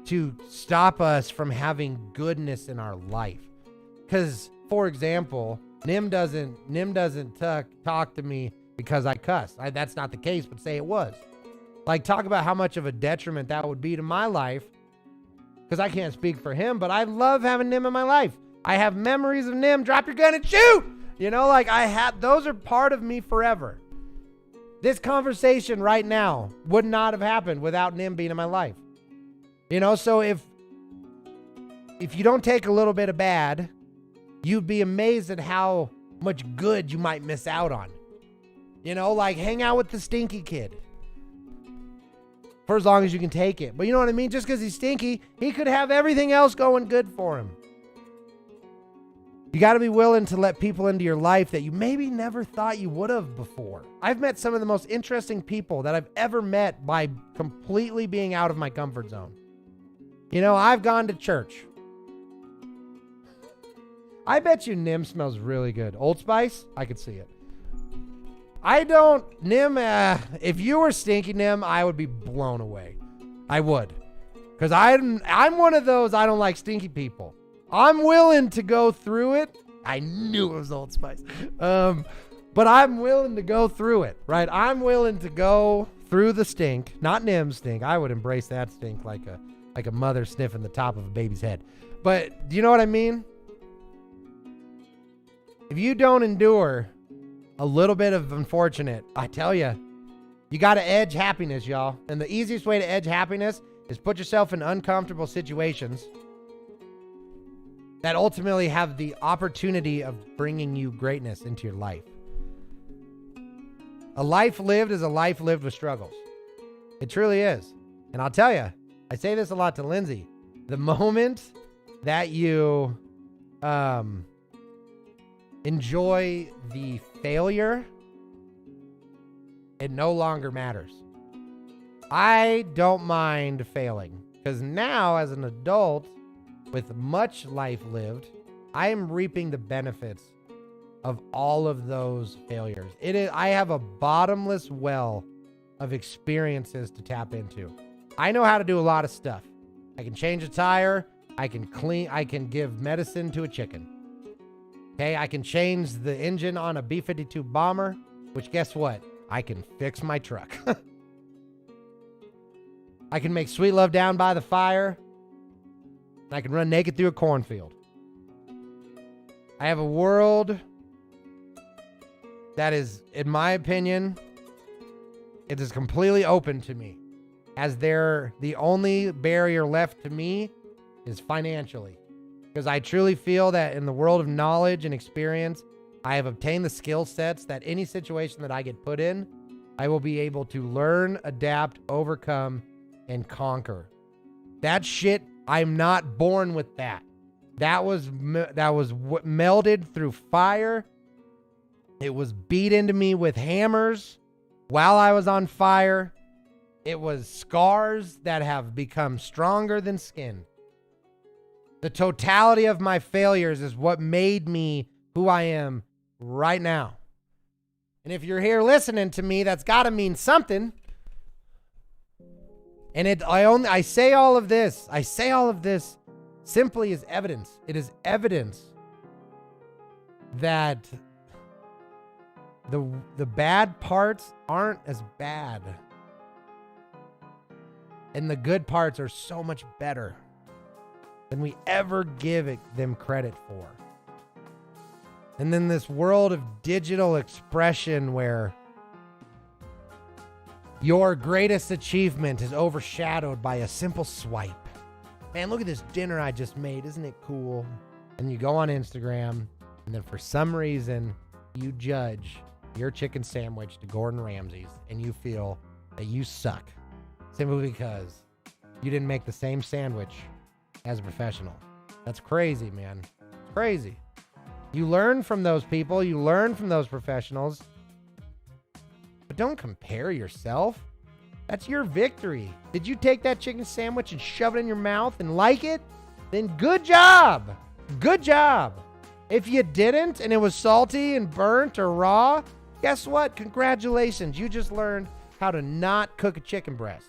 to stop us from having goodness in our life. Because, for example, Nim doesn't talk to me because I cuss. That's not the case, but say it was. Like, talk about how much of a detriment that would be to my life. Because I can't speak for him, but I love having Nim in my life. I have memories of Nim, drop your gun and shoot! You know, like those are part of me forever. This conversation right now would not have happened without Nim being in my life. You know, so if you don't take a little bit of bad, you'd be amazed at how much good you might miss out on. You know, like hang out with the stinky kid. For as long as you can take it. But you know what I mean? Just because he's stinky, he could have everything else going good for him. You got to be willing to let people into your life that you maybe never thought you would have before. I've met some of the most interesting people that I've ever met by completely being out of my comfort zone. You know, I've gone to church. I bet you Nim smells really good. Old Spice? I could see it. I don't, Nim, if you were stinky, Nim, I would be blown away. I would. Because I'm one of those, I don't like stinky people. I'm willing to go through it. I knew it was Old Spice. But I'm willing to go through it, right? I'm willing to go through the stink, not Nim's stink. I would embrace that stink like a mother sniffing the top of a baby's head. But do you know what I mean? If you don't endure a little bit of unfortunate, I tell you, you got to edge happiness, y'all. And the easiest way to edge happiness is put yourself in uncomfortable situations that ultimately have the opportunity of bringing you greatness into your life. A life lived is a life lived with struggles. It truly is. And I'll tell you, I say this a lot to Lindsay. The moment that you enjoy the failure, it no longer matters. I don't mind failing because now as an adult with much life lived, I am reaping the benefits of all of those failures. I have a bottomless well of experiences to tap into. I know how to do a lot of stuff. I can change a tire. I can clean. I can give medicine to a chicken. Okay, I can change the engine on a B-52 bomber, which guess what? I can fix my truck. I can make sweet love down by the fire. And I can run naked through a cornfield. I have a world that is, in my opinion, it is completely open to me. As the only barrier left to me is financially. Because I truly feel that in the world of knowledge and experience, I have obtained the skill sets that any situation that I get put in, I will be able to learn, adapt, overcome, and conquer. That shit, I'm not born with that. That was melded through fire. It was beat into me with hammers while I was on fire. It was scars that have become stronger than skin. The totality of my failures is what made me who I am right now. And if you're here listening to me, that's got to mean something. And I say all of this simply as evidence. It is evidence that the bad parts aren't as bad. And the good parts are so much better than we ever give them credit for. And then this world of digital expression where your greatest achievement is overshadowed by a simple swipe. Man, look at this dinner I just made. Isn't it cool? And you go on Instagram, and then for some reason, you judge your chicken sandwich to Gordon Ramsay's, and you feel that you suck simply because you didn't make the same sandwich as a professional. That's crazy, man. It's crazy. You learn from those people. You learn from those professionals. But don't compare yourself. That's your victory. Did you take that chicken sandwich and shove it in your mouth and like it? Then good job. Good job. If you didn't and it was salty and burnt or raw, guess what? Congratulations. You just learned how to not cook a chicken breast.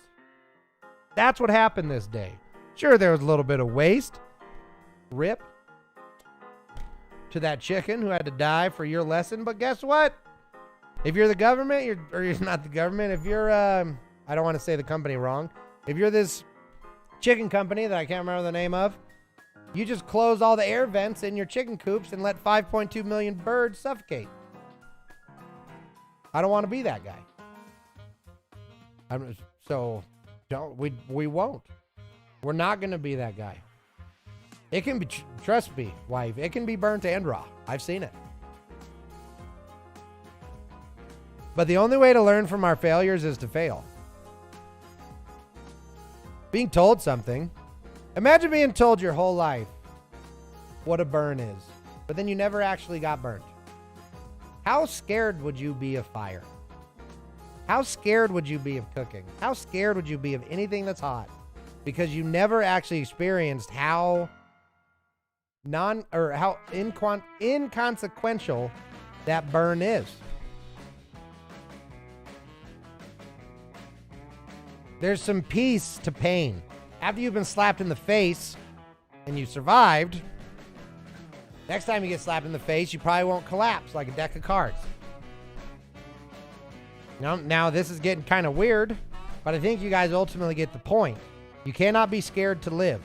That's what happened this day. Sure, there was a little bit of waste. Rip to that chicken who had to die for your lesson. But guess what? If you're the government, you're not the government. If you're, I don't want to say the company wrong. If you're this chicken company that I can't remember the name of, you just close all the air vents in your chicken coops and let 5.2 million birds suffocate. I don't want to be that guy. We won't. We're not going to be that guy. It can be, trust me, wife, it can be burnt and raw. I've seen it. But the only way to learn from our failures is to fail. Being told something. Imagine being told your whole life what a burn is. but then you never actually got burnt. How scared would you be of fire? How scared would you be of cooking? How scared would you be of anything that's hot? Because you never actually experienced how inconsequential that burn is. There's some peace to pain. After you've been slapped in the face and you survived, next time you get slapped in the face, you probably won't collapse like a deck of cards. Now this is getting kind of weird, but I think you guys ultimately get the point. You cannot be scared to live.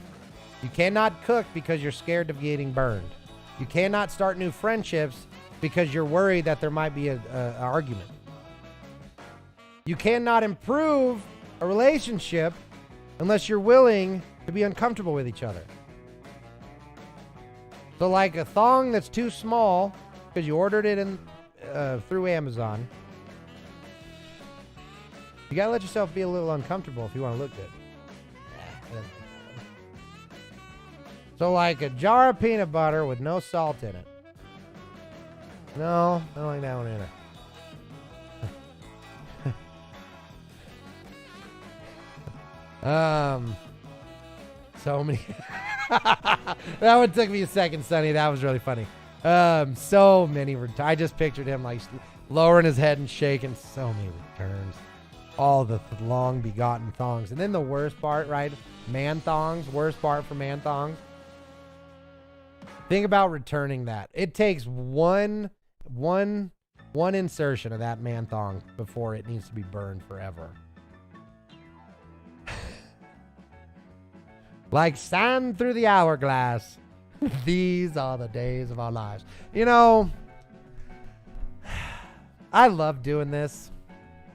You cannot cook because you're scared of getting burned. You cannot start new friendships because you're worried that there might be an argument. You cannot improve a relationship unless you're willing to be uncomfortable with each other. So like a thong that's too small because you ordered it in through Amazon, you gotta let yourself be a little uncomfortable if you want to look good. So like a jar of peanut butter with no salt in it. No, I don't like that one either. So many. That one took me a second, Sonny. That was really funny. So many. I just pictured him like lowering his head and shaking. So many returns. All the long begotten thongs. And then the worst part, right? Man thongs. Worst part for man thongs. Think about returning that. It takes one insertion of that man thong before it needs to be burned forever. Like sand through the hourglass. These are the days of our lives. You know, I love doing this.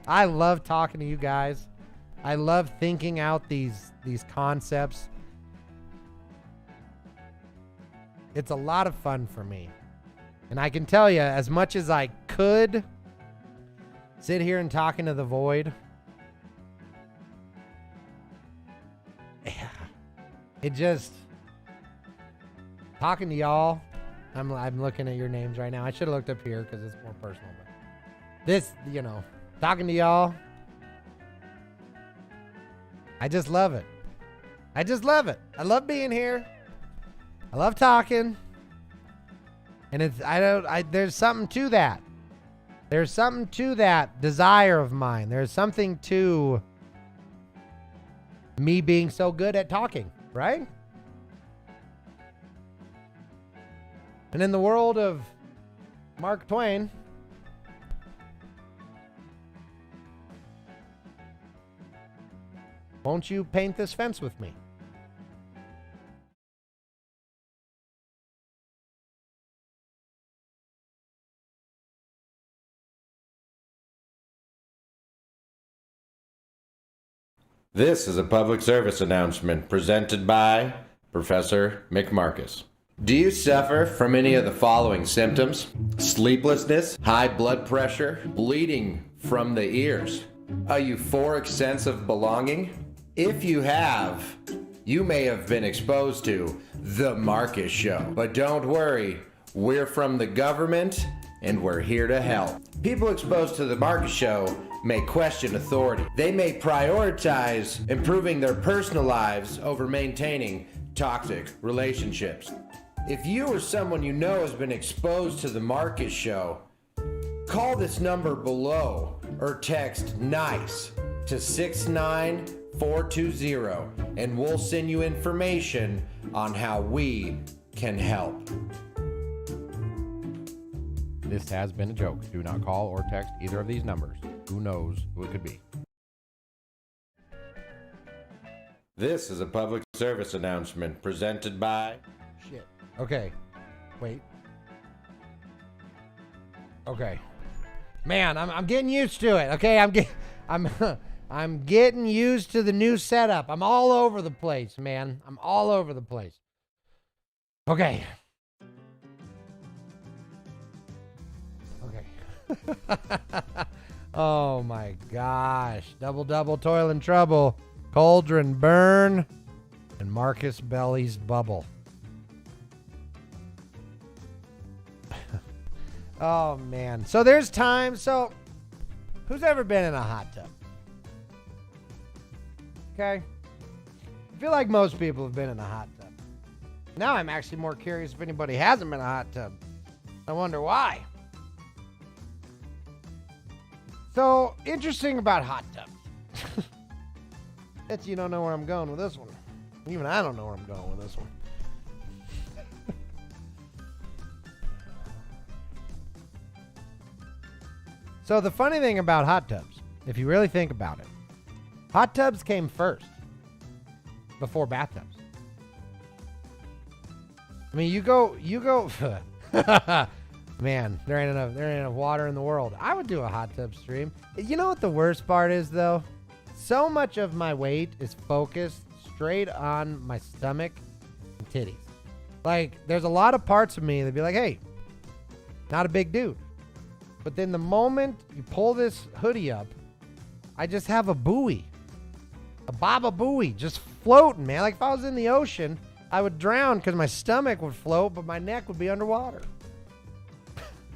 I love talking to you guys. I love thinking out these concepts. It's a lot of fun for me. And I can tell you, as much as I could sit here and talk into the void, it just, talking to y'all, I'm looking at your names right now. I should have looked up here because it's more personal. But this, you know, talking to y'all, I just love it. I just love it. I love being here. I love talking. And there's something to that. There's something to that desire of mine. There's something to me being so good at talking, right? And in the world of Mark Twain, won't you paint this fence with me? This is a public service announcement presented by Professor McMarcus. Do you suffer from any of the following symptoms? Sleeplessness, high blood pressure, bleeding from the ears, a euphoric sense of belonging? If you have, you may have been exposed to The Markus Show. But don't worry, we're from the government and we're here to help. People exposed to The Markus Show may question authority. They may prioritize improving their personal lives over maintaining toxic relationships. If you or someone you know has been exposed to The Markus Show, call this number below or text NICE to 69420 and we'll send you information on how we can help. This has been a joke. Do not call or text either of these numbers. Who knows who it could be? This is a public service announcement presented by... Shit. Okay. Wait. Okay. Man, I'm getting used to it. Okay, I'm getting used to the new setup. I'm all over the place, man. I'm all over the place. Okay. Oh my gosh. Double, toil and trouble. Cauldron burn. And Marcus Belly's bubble. Oh, man. So there's times. So who's ever been in a hot tub? Okay. I feel like most people have been in a hot tub. Now I'm actually more curious if anybody hasn't been in a hot tub. I wonder why. So, interesting about hot tubs. Bet you don't know where I'm going with this one. Even I don't know where I'm going with this one. So the funny thing about hot tubs, if you really think about it, hot tubs came first before bathtubs. I mean, you go, man, there ain't enough water in the world. I would do a hot tub stream. You know what the worst part is, though? So much of my weight is focused straight on my stomach and titties. Like, there's a lot of parts of me that be like, hey, not a big dude. But then the moment you pull this hoodie up, I just have a buoy. A baba buoy just floating, man. Like if I was in the ocean, I would drown because my stomach would float, but my neck would be underwater.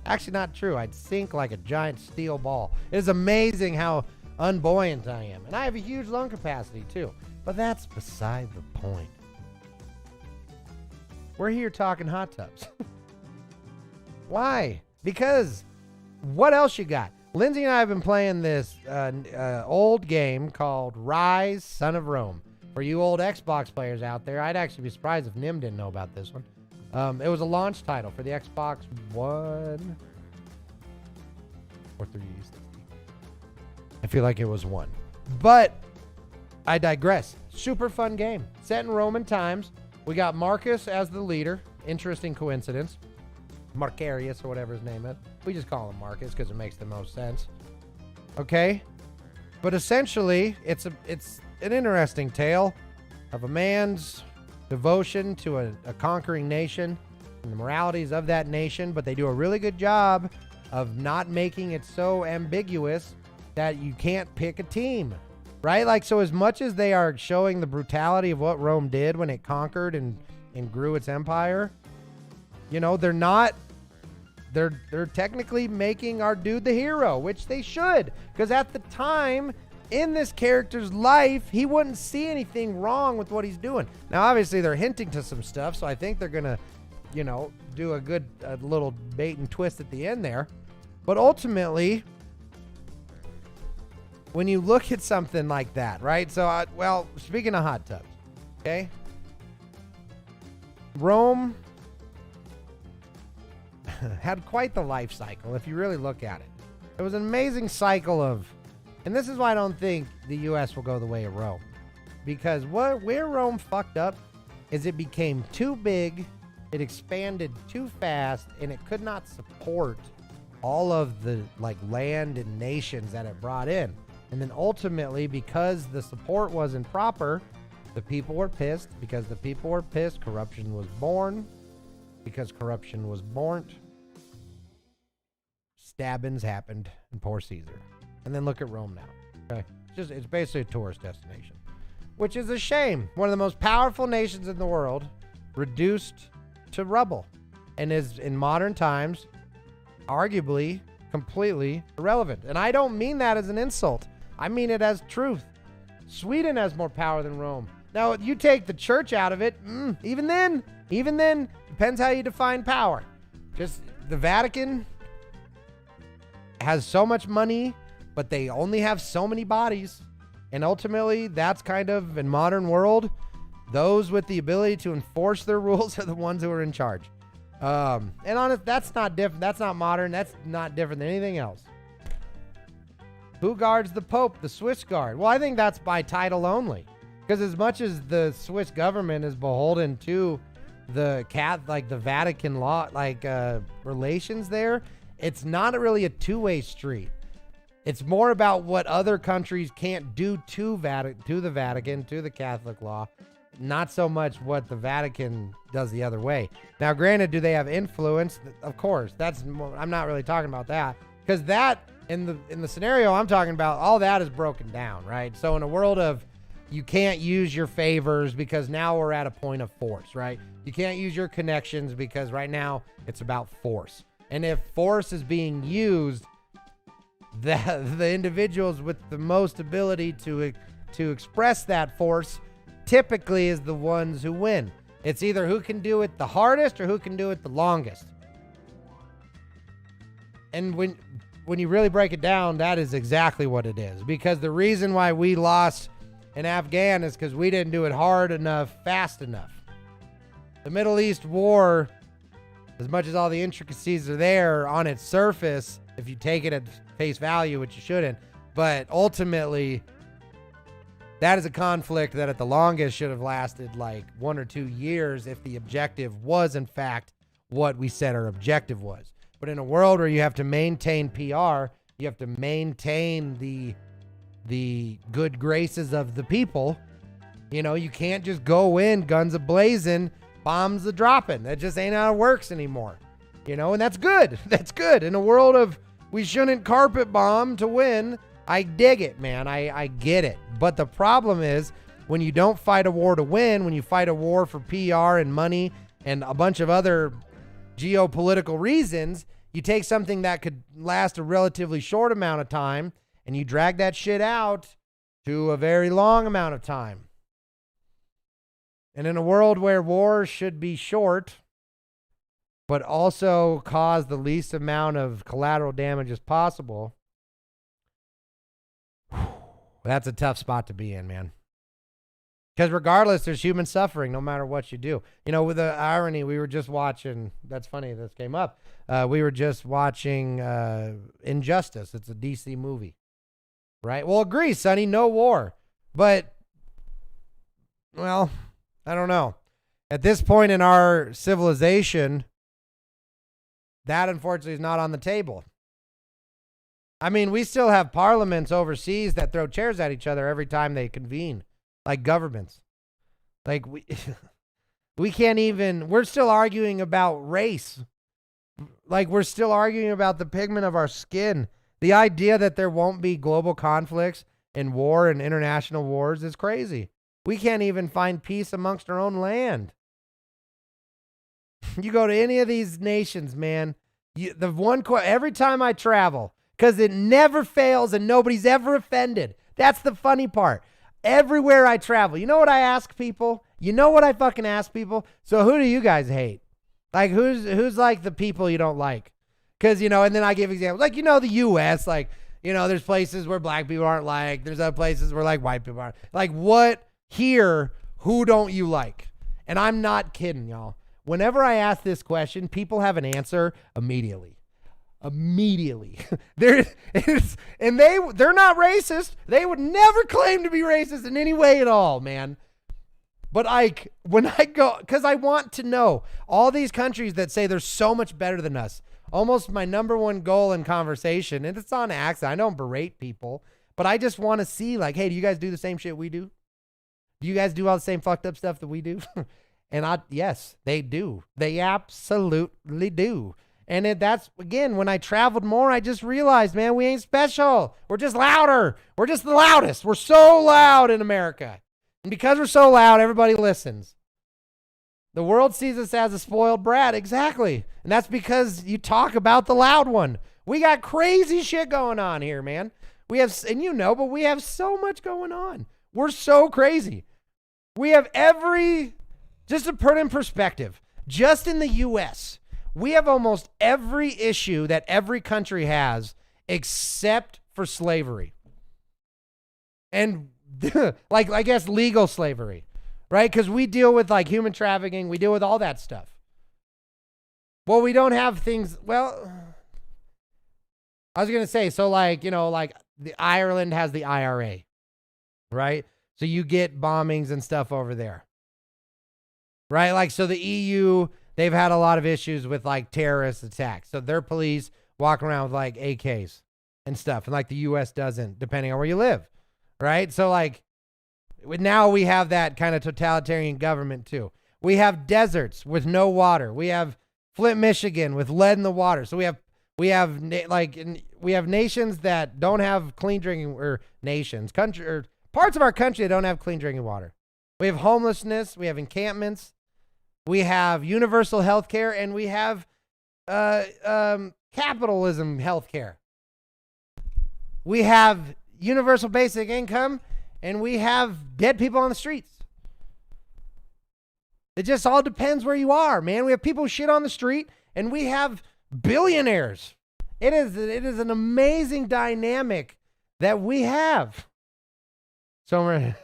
Actually, not true. I'd sink like a giant steel ball. It's amazing how unbuoyant I am. And I have a huge lung capacity, too. But that's beside the point. We're here talking hot tubs. Why? Because what else you got? Lindsay and I have been playing this old game called Rise, Son of Rome. For you old Xbox players out there, I'd actually be surprised if Nim didn't know about this one. It was a launch title for the Xbox One or 360. I feel like it was one. But I digress. Super fun game. Set in Roman times. We got Marcus as the leader. Interesting coincidence. Marcarius or whatever his name is. We just call him Marcus because it makes the most sense. Okay? But essentially, it's an interesting tale of a man's devotion to a conquering nation and the moralities of that nation, but they do a really good job of not making it so ambiguous that you can't pick a team, right? Like, so as much as they are showing the brutality of what Rome did when it conquered and grew its empire, you know, they're technically making our dude the hero, which they should, because at the time in this character's life, he wouldn't see anything wrong with what he's doing. Now, obviously, they're hinting to some stuff, so I think they're going to, you know, do a little bait and twist at the end there. But ultimately, when you look at something like that, right? So, well, speaking of hot tubs, okay? Rome had quite the life cycle, if you really look at it. It was an amazing cycle of, and this is why I don't think the U.S. will go the way of Rome. Because where Rome fucked up is it became too big, it expanded too fast, and it could not support all of the like land and nations that it brought in. And then ultimately, because the support wasn't proper, the people were pissed. Because the people were pissed, corruption was born. Because corruption was born, stabbings happened in poor Caesar. And then look at Rome now. Okay, it's basically a tourist destination, which is a shame. One of the most powerful nations in the world, reduced to rubble, and is in modern times, arguably, completely irrelevant. And I don't mean that as an insult. I mean it as truth. Sweden has more power than Rome. Now, you take the church out of it, even then, depends how you define power. Just the Vatican has so much money, but they only have so many bodies. And ultimately, that's kind of, in modern world, those with the ability to enforce their rules are the ones who are in charge. And honest, that's not different. That's not modern. That's not different than anything else. Who guards the Pope? The Swiss guard. Well, I think that's by title only. Because as much as the Swiss government is beholden to the Vatican law, relations there, it's not really a two-way street. It's more about what other countries can't do to the Vatican, to the Catholic law, not so much what the Vatican does the other way. Now, granted, do they have influence? Of course. I'm not really talking about that, because that in the scenario I'm talking about, all that is broken down, right? So in a world of you can't use your favors because now we're at a point of force, right? You can't use your connections because right now it's about force. And if force is being used, the individuals with the most ability to express that force typically is the ones who win. It's either who can do it the hardest or who can do it the longest. And when you really break it down, that is exactly what it is. Because the reason why we lost in Afghan is because we didn't do it hard enough, fast enough. The Middle East war, as much as all the intricacies are there on its surface, if you take it at face value, which you shouldn't, but ultimately, that is a conflict that at the longest should have lasted like 1 or 2 years if the objective was, in fact, what we said our objective was. But in a world where you have to maintain PR, you have to maintain the good graces of the people. You know, you can't just go in guns a-blazing, bombs a-dropping. That just ain't how it works anymore. You know, and that's good. That's good. In a world of we shouldn't carpet bomb to win, I dig it, man. I get it. But the problem is when you don't fight a war to win, when you fight a war for PR and money and a bunch of other geopolitical reasons, you take something that could last a relatively short amount of time and you drag that shit out to a very long amount of time. And in a world where wars should be short, but also cause the least amount of collateral damage as possible, that's a tough spot to be in, man. Because regardless, there's human suffering no matter what you do. You know, with the irony, we were just watching, that's funny, this came up. We were just watching Injustice. It's a DC movie, right? Well, agree, Sonny, no war. But, well, I don't know. At this point in our civilization, that unfortunately is not on the table. I mean, we still have parliaments overseas that throw chairs at each other every time they convene. Like governments. Like we can't even, we're still arguing about race. Like we're still arguing about the pigment of our skin. The idea that there won't be global conflicts and war and international wars is crazy. We can't even find peace amongst our own land. You go to any of these nations, man, every time I travel, because it never fails and nobody's ever offended. That's the funny part. Everywhere I travel, you know what I ask people? You know what I fucking ask people? So who do you guys hate? Like who's like the people you don't like? Because, you know, and then I give examples. Like, you know, the U.S., like, you know, there's places where black people aren't liked. There's other places where like white people aren't. Like what here, who don't you like? And I'm not kidding, y'all. Whenever I ask this question, people have an answer immediately. Immediately. They're not racist. They would never claim to be racist in any way at all, man. But when I go, because I want to know all these countries that say they're so much better than us. Almost my number one goal in conversation, and it's on accident. I don't berate people, but I just want to see, like, hey, do you guys do the same shit we do? Do you guys do all the same fucked up stuff that we do? And yes, they do. They absolutely do. And that's, again, when I traveled more, I just realized, man, we ain't special. We're just louder. We're just the loudest. We're so loud in America. And because we're so loud, everybody listens. The world sees us as a spoiled brat. Exactly. And that's because you talk about the loud one. We got crazy shit going on here, man. We have, and you know, but we have so much going on. We're so crazy. We have just to put in perspective, just in the U.S., we have almost every issue that every country has except for slavery. And like, I guess, legal slavery, right? Because we deal with like human trafficking. We deal with all that stuff. Well, we don't have things. Well, I was going to say, so like, you know, like Ireland has the IRA, right? So you get bombings and stuff over there, right? Like, so the EU, they've had a lot of issues with like terrorist attacks. So their police walk around with like AKs and stuff. And like the US doesn't, depending on where you live. Right. So like now we have that kind of totalitarian government too. We have deserts with no water. We have Flint, Michigan with lead in the water. So we have nations that don't have clean drinking, or country, or parts of our country that don't have clean drinking water. We have homelessness. We have encampments. We have universal health care, and we have capitalism healthcare. We have universal basic income, and we have dead people on the streets. It just all depends where you are, man. We have people shit on the street, and we have billionaires. It is an amazing dynamic that we have. So we're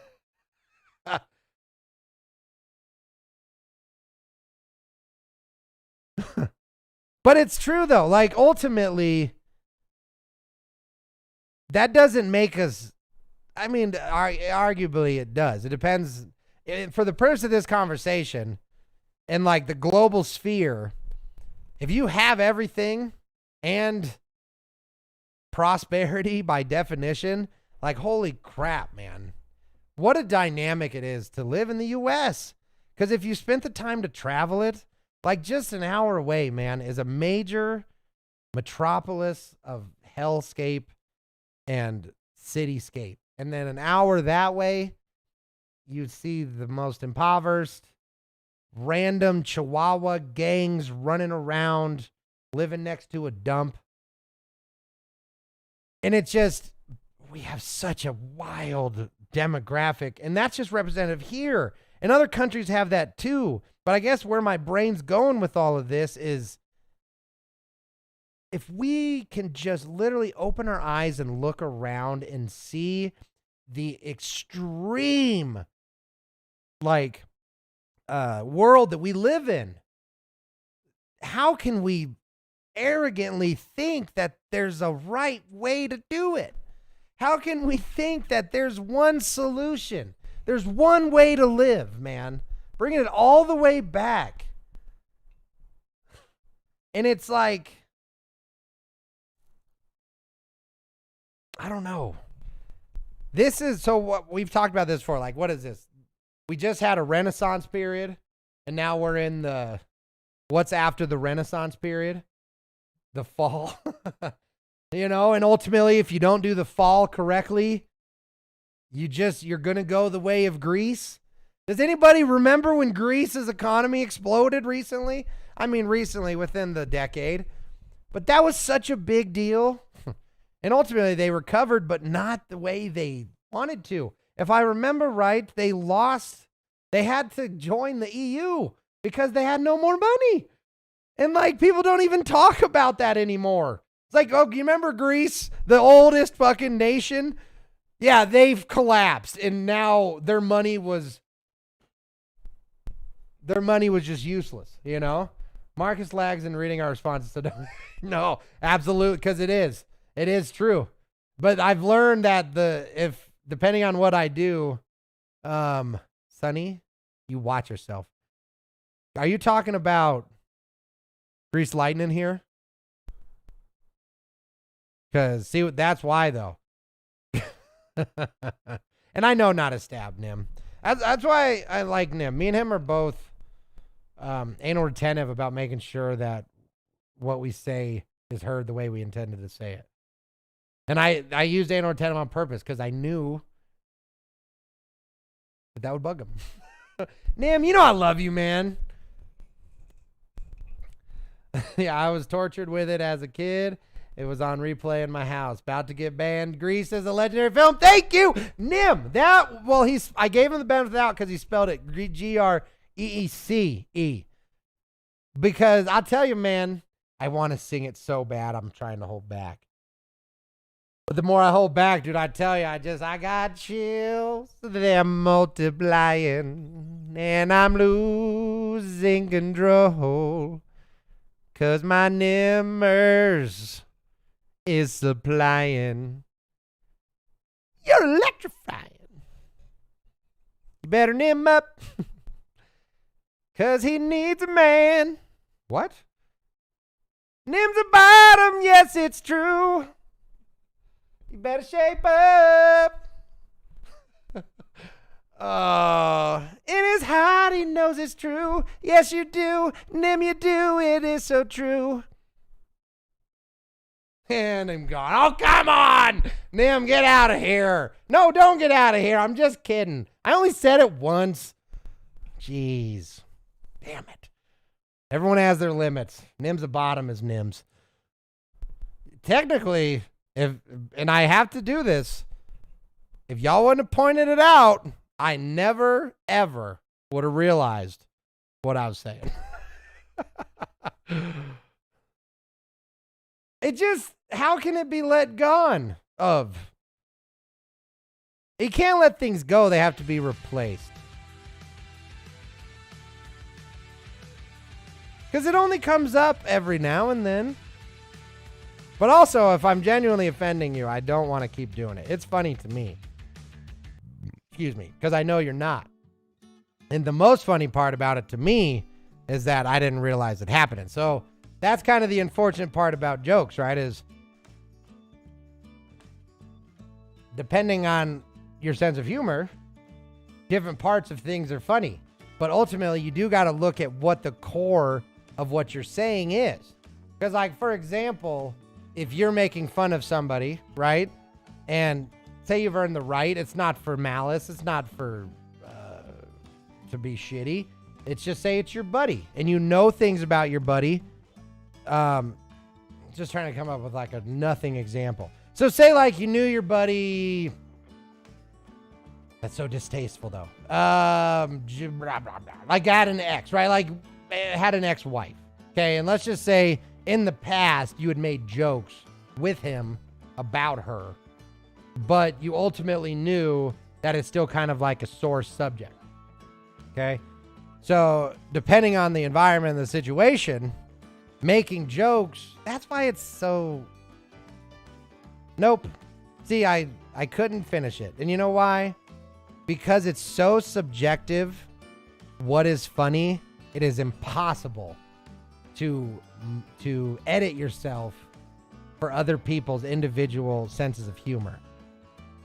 but it's true though. Like ultimately, that doesn't make us. I mean, arguably it does. It depends. For the purpose of this conversation, and like the global sphere, if you have everything and prosperity by definition, like holy crap, man. What a dynamic it is to live in the US. Because if you spent the time to travel it, like just an hour away, man, is a major metropolis of hellscape and cityscape. And then an hour that way, you'd see the most impoverished, random Chihuahua gangs running around, living next to a dump. And it's just, we have such a wild demographic, and that's just representative here. And other countries have that too. But I guess where my brain's going with all of this is if we can just literally open our eyes and look around and see the extreme world that we live in, how can we arrogantly think that there's a right way to do it? How can we think that there's one solution? There's one way to live, man. Bringing it all the way back. And it's like, I don't know. This is, so what we've talked about this for, like, what is this? We just had a Renaissance period, and now we're in the, what's after the Renaissance period? The fall. And ultimately, if you don't do the fall correctly, you're going to go the way of Greece. Does anybody remember when Greece's economy exploded recently? I mean, recently, within the decade. But that was such a big deal. And ultimately, they recovered, but not the way they wanted to. If I remember right, they lost. They had to join the EU because they had no more money. And people don't even talk about that anymore. It's like, oh, you remember Greece, the oldest fucking nation? Yeah, they've collapsed, and now their money was just useless, Marcus lags in reading our responses. So no, absolutely, because it is true. But I've learned that depending on what I do, Sonny, you watch yourself. Are you talking about Grease Lightning here? Because, see, that's why, though. And I know not to stab Nim. That's why I like Nim. Me and him are both anal retentive about making sure that what we say is heard the way we intended to say it. And I used anal retentive on purpose because I knew that would bug him. Nim, I love you, man. Yeah, I was tortured with it as a kid. It was on replay in my house. About to get banned. Grease is a legendary film. Thank you, Nim. I gave him the benefit of the doubt because he spelled it Greece. Because I'll tell you, man, I want to sing it so bad. I'm trying to hold back. But the more I hold back, dude, I tell you, I got chills. They're multiplying, and I'm losing control. 'Cause my Nimmers is supplying. You're electrifying. You better Nim up. 'Cause he needs a man. What? Nim's a bottom, yes, it's true. You better shape up. Oh, in his heart he knows it's true. Yes, you do. Nim, you do. It is so true. And I'm gone. Oh, come on. Nim, get out of here. No, don't get out of here. I'm just kidding. I only said it once. Jeez. Damn it. Everyone has their limits. Nim's a bottom is Nims. Technically, and I have to do this, if y'all wouldn't have pointed it out, I never, ever would have realized what I was saying. It just, how can it be let gone of? You can't let things go. They have to be replaced. Because it only comes up every now and then. But also, if I'm genuinely offending you, I don't want to keep doing it. It's funny to me. Excuse me. Because I know you're not. And the most funny part about it to me is that I didn't realize it happening. So that's kind of the unfortunate part about jokes, right? Is depending on your sense of humor, different parts of things are funny. But ultimately, you do got to look at what the core of what you're saying is. Because, like, for example, if you're making fun of somebody, right? And say you've earned the right, it's not for malice. It's not for to be shitty. It's just say it's your buddy. And you know things about your buddy. Just trying to come up with, like, a nothing example. So say, like, you knew your buddy... That's so distasteful, though. Like, had an ex, right? Like, had an ex-wife. Okay, and let's just say in the past you had made jokes with him about her, but you ultimately knew that it's still kind of like a sore subject. Okay, so depending on the environment and the situation, making jokes, that's why it's so... Nope. See, I couldn't finish it. And you know why? Because it's so subjective, what is funny, it is impossible to edit yourself for other people's individual senses of humor.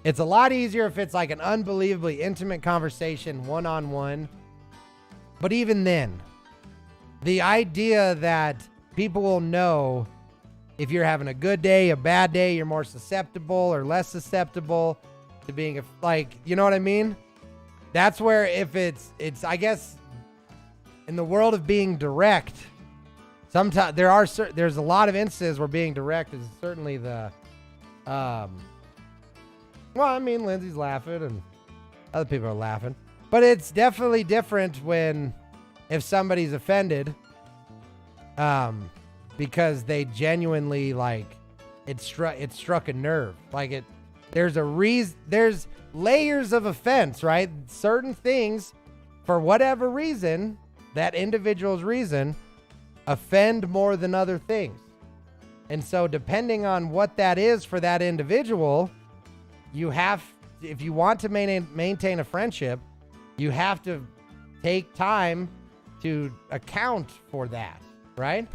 It's a lot easier if it's like an unbelievably intimate conversation, one-on-one. But even then, the idea that people will know if you're having a good day, a bad day, you're more susceptible or less susceptible to being like, you know what I mean? That's where if it's I guess in the world of being direct, sometimes there's a lot of instances where being direct is certainly the well, I mean, Lindsay's laughing and other people are laughing, but it's definitely different if somebody's offended because they genuinely, like, it struck a nerve. Like, there's a reason, there's layers of offense, right? Certain things, for whatever reason, that individual's reason, offend more than other things. And so depending on what that is for that individual, you have, if you want to maintain a friendship, you have to take time to account for that, right?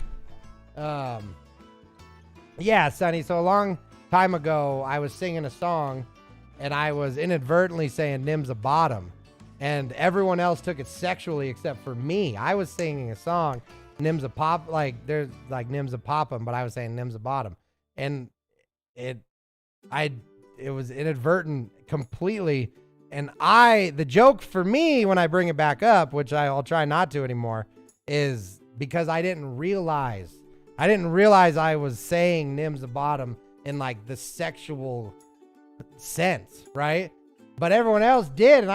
Yeah, Sonny, so a long time ago, I was singing a song, and I was inadvertently saying Nim's a bottom, and everyone else took it sexually except for me. I was singing a song, Nim's a pop, like, there's, like, Nim's a poppum, but I was saying Nim's a bottom, and it was inadvertent completely, and the joke for me when I bring it back up, which I'll try not to anymore, is because I didn't realize I was saying Nim's a bottom in, like, the sexual sense, right? But everyone else did, and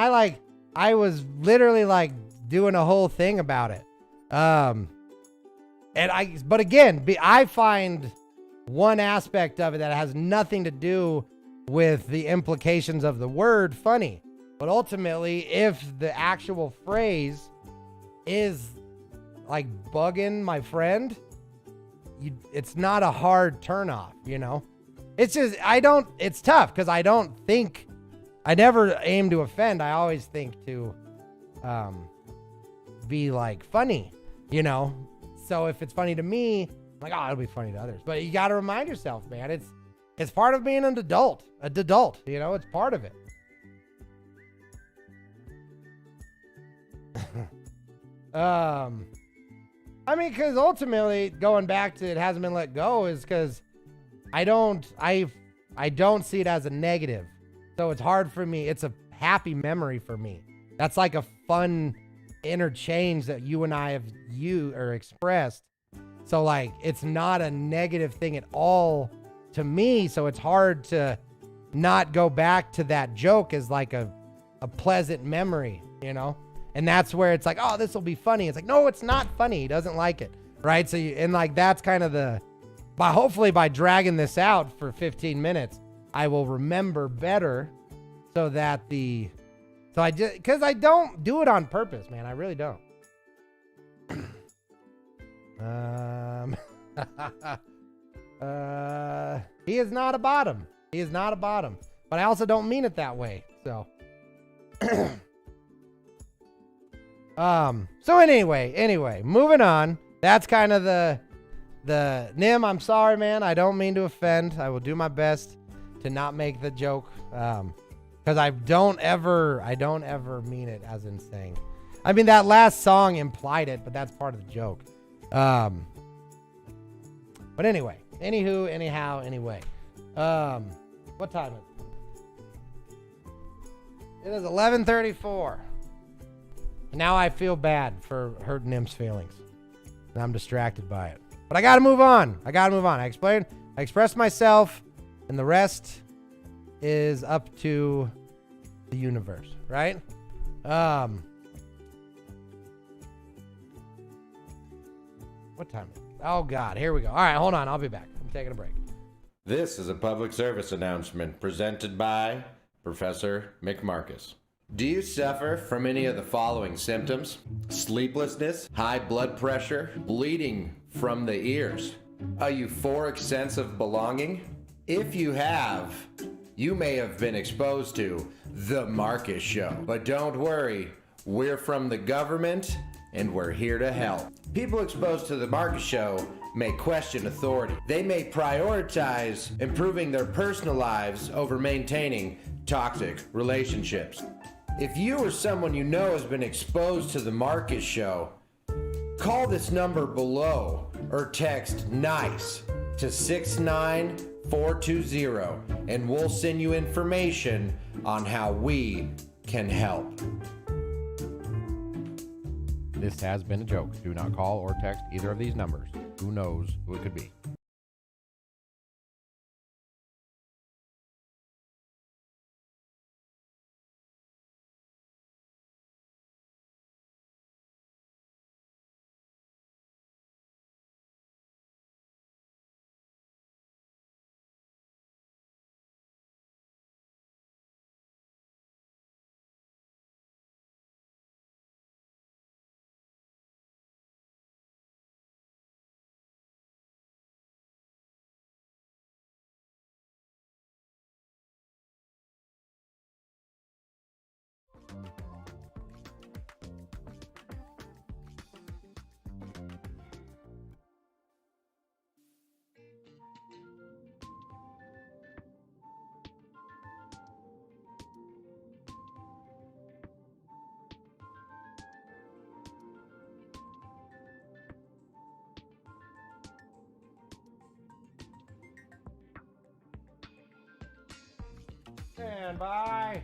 I was literally, like, doing a whole thing about it. But again, I find one aspect of it that has nothing to do with the implications of the word funny. But ultimately, if the actual phrase is, like, bugging my friend, it's not a hard turnoff, you know? It's just, it's tough because I never aim to offend. I always think to be, like, funny, you know? So if it's funny to me, I'm like, oh, it'll be funny to others. But you got to remind yourself, man, it's part of being an adult, you know? It's part of it. I mean, because ultimately, going back to it hasn't been let go is because I don't see it as a negative. So it's hard for me. It's a happy memory for me. That's like a fun interchange that you and I have expressed. So like, it's not a negative thing at all to me. So it's hard to not go back to that joke as like a pleasant memory, you know? And that's where it's like, oh, this will be funny. It's like, no, it's not funny. He doesn't like it. Right. So and like, that's kind of hopefully by dragging this out for 15 minutes, I will remember better so that because I don't do it on purpose, man. I really don't. He is not a bottom. He is not a bottom. But I also don't mean it that way. So. So anyway, moving on. That's kind of the Nim, I'm sorry, man. I don't mean to offend. I will do my best to not make the joke. Because I don't ever mean it as in saying. I mean, that last song implied it, but that's part of the joke. But anyway, anywho, anyhow, anyway. What time is it? It is 11:34. Now I feel bad for hurting Nim's feelings. And I'm distracted by it. But I gotta move on. I expressed myself, and the rest is up to the universe, right? What time is it? Oh God, here we go. All right, hold on, I'll be back. I'm taking a break. This is a public service announcement presented by Professor McMarkus. Do you suffer from any of the following symptoms? Sleeplessness, high blood pressure, bleeding from the ears, a euphoric sense of belonging? If you have, you may have been exposed to The Markus Show. But don't worry, we're from the government and we're here to help. People exposed to The Markus Show may question authority. They may prioritize improving their personal lives over maintaining toxic relationships. If you or someone you know has been exposed to The Markus Show, call this number below or text NICE to 69420 and we'll send you information on how we can help. This has been a joke. Do not call or text either of these numbers. Who knows who it could be? Stand by.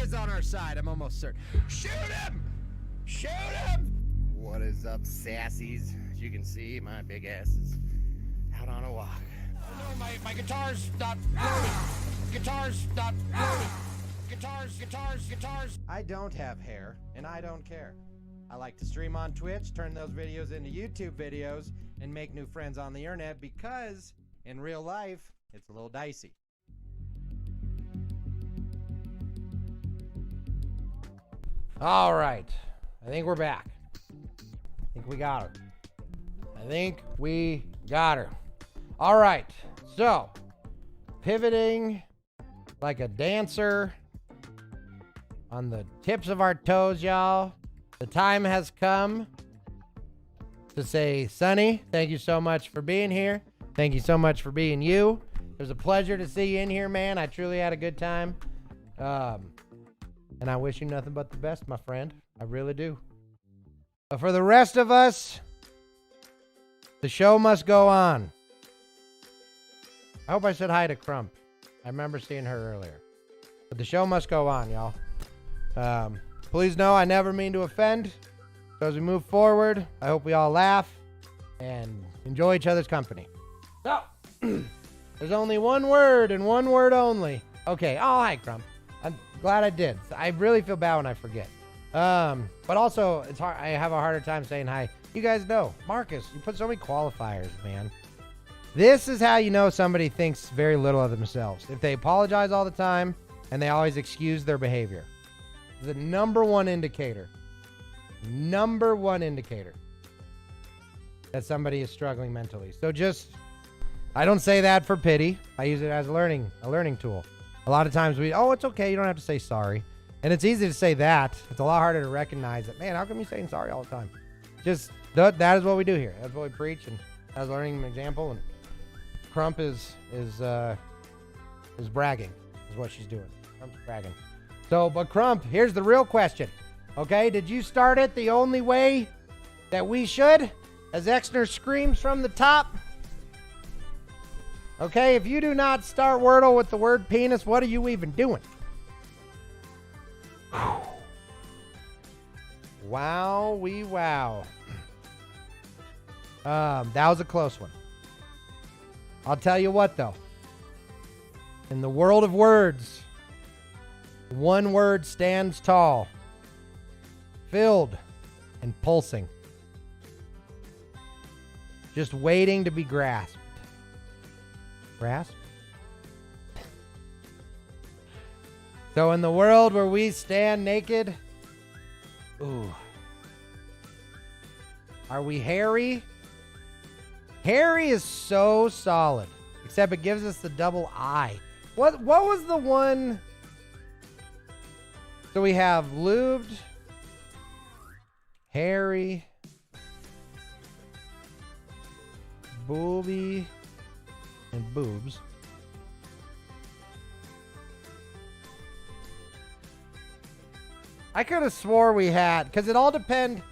Is on our side, I'm almost certain. Shoot him! Shoot him! What is up, sassies? As you can see, my big ass is out on a walk. Oh no, my guitar's not loading. Guitar's not loading. Guitars. I don't have hair, and I don't care. I like to stream on Twitch, turn those videos into YouTube videos, and make new friends on the internet because, in real life, it's a little dicey. All right. I think we're back. I think we got her. I think we got her. All right. So, pivoting like a dancer on the tips of our toes, y'all. The time has come to say, Sonny, thank you so much for being here. Thank you so much for being you. It was a pleasure to see you in here, man. I truly had a good time. And I wish you nothing but the best, my friend. I really do. But for the rest of us, the show must go on. I hope I said hi to Crump. I remember seeing her earlier. But the show must go on, y'all. Please know I never mean to offend. So as we move forward, I hope we all laugh and enjoy each other's company. So, there's only one word and one word only. Okay. Oh, hi, Crump. I'm glad I did. I really feel bad when I forget. But also, it's hard. I have a harder time saying hi. You guys know, Marcus, you put so many qualifiers, man. This is how you know somebody thinks very little of themselves. If they apologize all the time and they always excuse their behavior. The number one indicator that somebody is struggling mentally. So I don't say that for pity. I use it as a learning tool. A lot of times it's okay. You don't have to say sorry. And it's easy to say that. It's a lot harder to recognize that, man, how come you saying sorry all the time? Just that is what we do here. That's what we preach. And as learning an example, and Crump is bragging is what she's doing. Crump's bragging. So, but Crump, here's the real question. Okay, did you start it the only way that we should? As Exner screams from the top. Okay, if you do not start Wordle with the word penis, what are you even doing? Wow-wee wow. That was a close one. I'll tell you what, though. In the world of words, one word stands tall, filled and pulsing, just waiting to be grasped. Grasp? So in the world where we stand naked, ooh, are we hairy? Hairy is so solid, except it gives us the double I. What was the one? So we have lubed, hairy, booby, and boobs. I could have swore we had, because it all depends.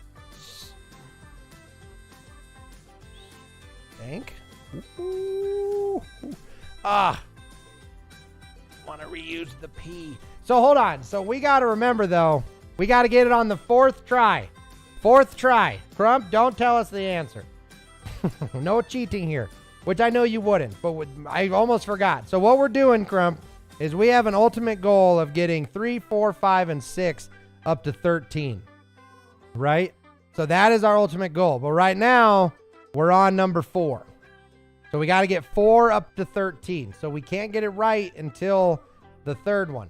Think. Want to reuse the P. So hold on. So we got to remember, though, we got to get it on the fourth try. Fourth try. Crump, don't tell us the answer. No cheating here, which I know you wouldn't, but I almost forgot. So what we're doing, Crump, is we have an ultimate goal of getting 3, 4, 5, and 6 up to 13. Right? So that is our ultimate goal. But right now, we're on number 4. So we got to get 4 up to 13. So we can't get it right until the third one.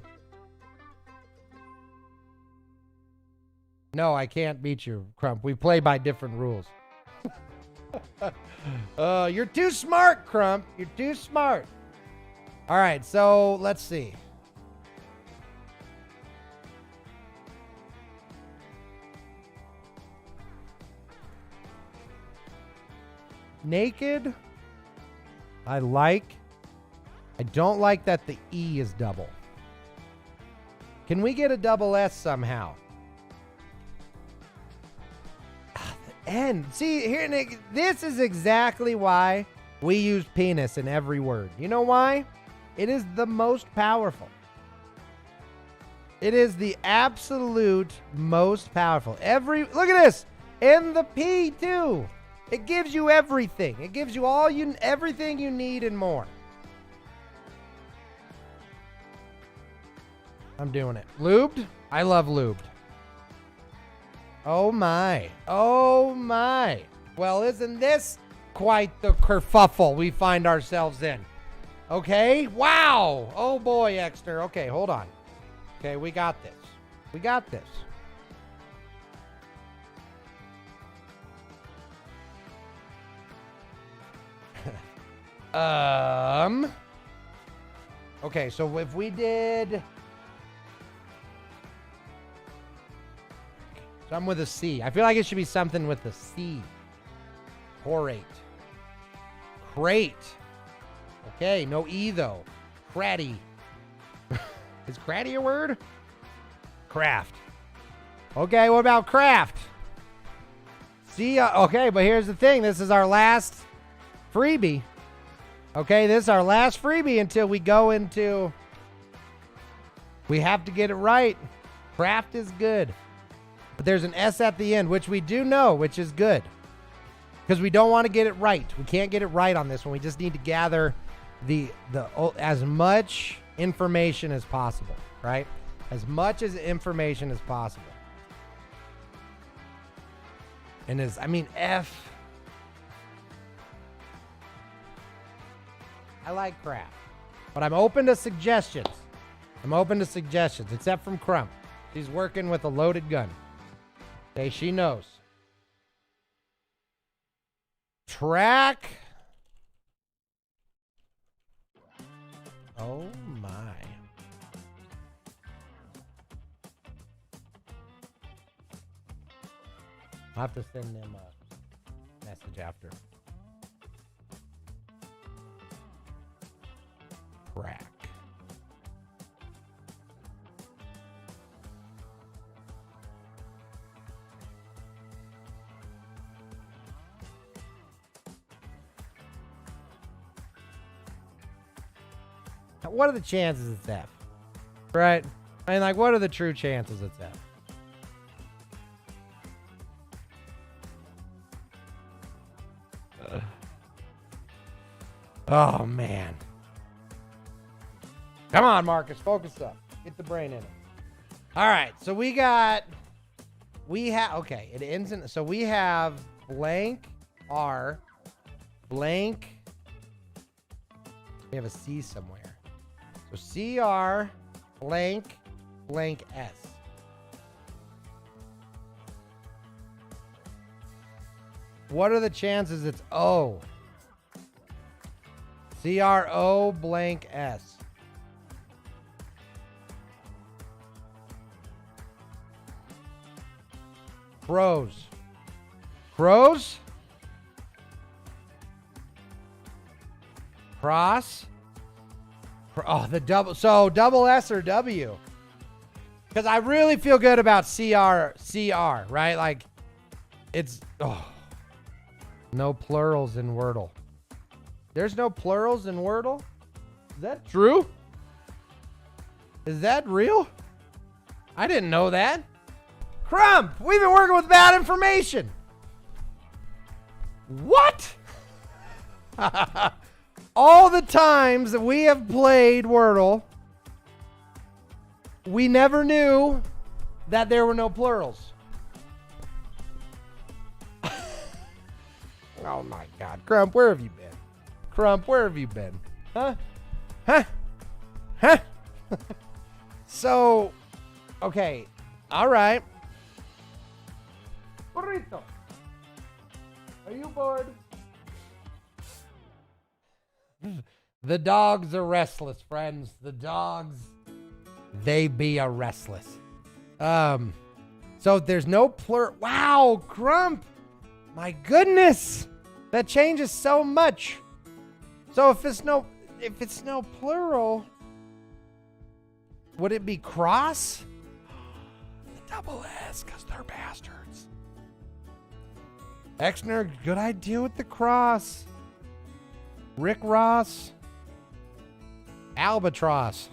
No, I can't beat you, Crump. We play by different rules. You're too smart, Crump. You're too smart. All right, so let's see. Naked, I like. I don't like that the E is double. Can we get a double S somehow? The N. See, here, Nick, this is exactly why we use penis in every word. You know why? It is the most powerful. It is the absolute most powerful. Look at this. In the P, too. It gives you everything. It gives you everything you need and more. I'm doing it. Lubed? I love lubed. Oh my. Oh my. Well, isn't this quite the kerfuffle we find ourselves in? Okay. Wow. Oh boy, Exner. Okay, hold on. Okay, we got this. We got this. Okay, so if we did... So I'm with a C. I feel like it should be something with a C. Horate. Crate. Okay, no E though. Cratty. Is cratty a word? Craft. Okay, what about craft? See, okay, but here's the thing. This is our last freebie. Okay, this is our last freebie until we go into... We have to get it right. Craft is good. But there's an S at the end, which we do know, which is good. Because we don't want to get it right. We can't get it right on this one. We just need to gather the as much information as possible, right? As much as information as possible. And F. I like craft. But I'm open to suggestions. Except from Crump. She's working with a loaded gun. Okay, she knows. Track. Oh my. I'll have to send them a message after. Track. What are the chances it's F? Right? What are the true chances it's F? Oh, man. Come on, Marcus. Focus up. Get the brain in it. All right. So okay. It ends in, so we have blank R, blank. We have a C somewhere. So CR blank blank S. What are the chances it's O? CRO blank S. Crows. Crows? Cross? Oh, the double. So double S or W? Because I really feel good about CR, right? It's no plurals in Wordle. There's no plurals in Wordle? Is that true? Is that real? I didn't know that. Crump, we've been working with bad information. What? All the times that we have played Wordle, we never knew that there were no plurals. Oh my God. Crump, where have you been? Crump, where have you been? Huh? So, okay. All right. Burrito. Are you bored? The dogs are restless, friends. The dogs, they be a restless. So there's no Wow, Crump. My goodness. That changes so much. So if it's no plural, would it be cross? The double S, because they're bastards. Exner, good idea with the cross. Rick Ross. Albatross.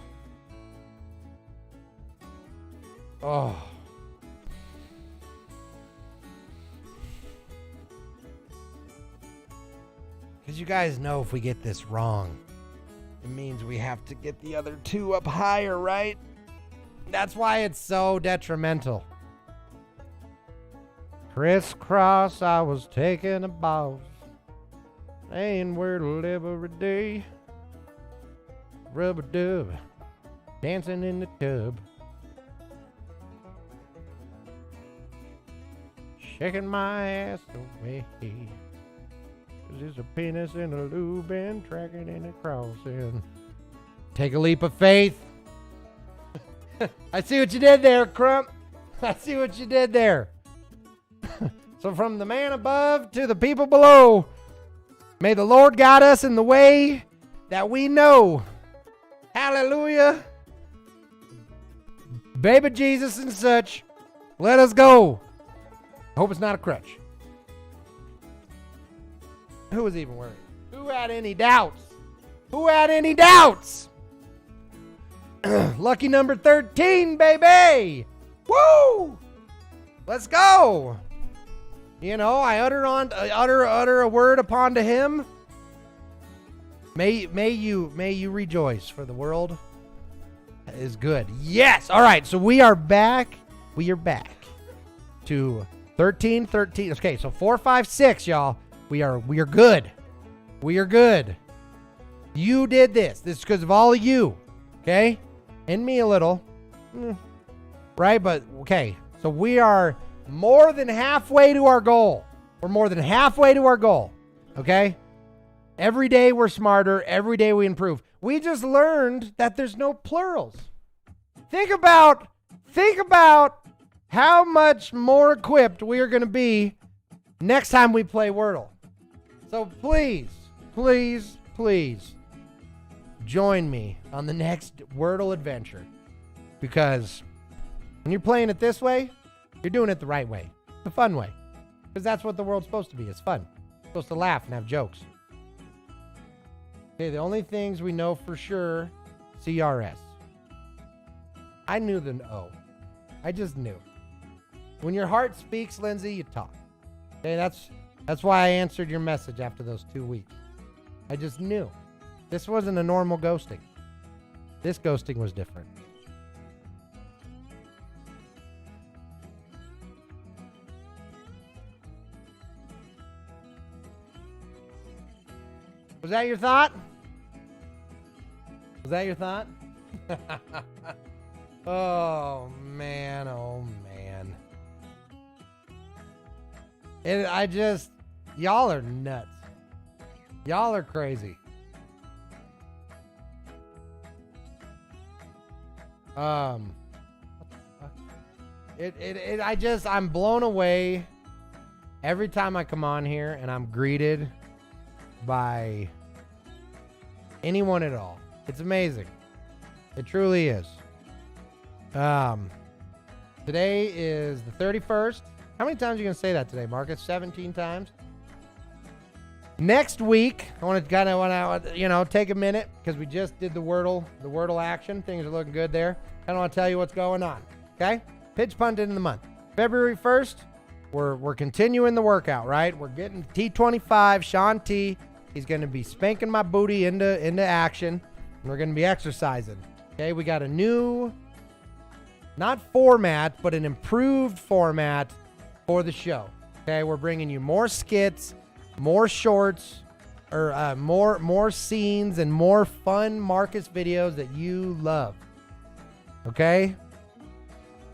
Oh. Because you guys know if we get this wrong, it means we have to get the other two up higher, right? That's why it's so detrimental. Crisscross, I was taking a bath. Ain't where to live every day. Rubber dub. Dancing in the tub. Shaking my ass away. 'Cause it's a penis and a lube and tracking and a crossing. Take a leap of faith. I see what you did there, Crump. I see what you did there. So from the man above to the people below, may the Lord guide us in the way that we know. Hallelujah. Baby Jesus and such, let us go. Hope it's not a crutch. Who was even worried? Who had any doubts? Who had any doubts? Lucky number 13, baby. Woo! Let's go. You know, I utter a word upon to him. May you rejoice, for the world is good. Yes. All right. So we are back. We are back to 13. Okay. So 4, 5, 6, y'all. We are good. We are good. You did this. This is because of all of you. Okay. And me a little. Right. But okay. So we are more than halfway to our goal. We're more than halfway to our goal. Okay. Every day we're smarter. Every day we improve. We just learned that there's no plurals. Think about how much more equipped we are going to be next time we play Wordle. So please, please, please join me on the next Wordle adventure. Because when you're playing it this way, you're doing it the right way. The fun way. Because that's what the world's supposed to be. It's fun. It's supposed to laugh and have jokes. Okay, the only things we know for sure, CRS. I knew the O. I just knew. When your heart speaks, Lindsay, you talk. Okay, that's why I answered your message after those 2 weeks. I just knew. This wasn't a normal ghosting. This ghosting was different. Was that your thought? Was that your thought? Oh, man. Oh, man. Y'all are nuts. Y'all are crazy. I'm blown away every time I come on here and I'm greeted by anyone at all. It's amazing. It truly is. Today is the 31st. How many times are you going to say that today, Marcus? 17 times? Next week, I want to take a minute because we just did the Wordle action. Things are looking good there. I don't want to tell you what's going on. Okay? Pitch punt into the month. February 1st, we're continuing the workout, right? We're getting T25, Sean T. He's going to be spanking my booty into action. And we're going to be exercising. Okay? We got a new, not format, but an improved format for the show. Okay? We're bringing you more skits, more shorts, or more scenes and more fun Marcus videos that you love. Okay?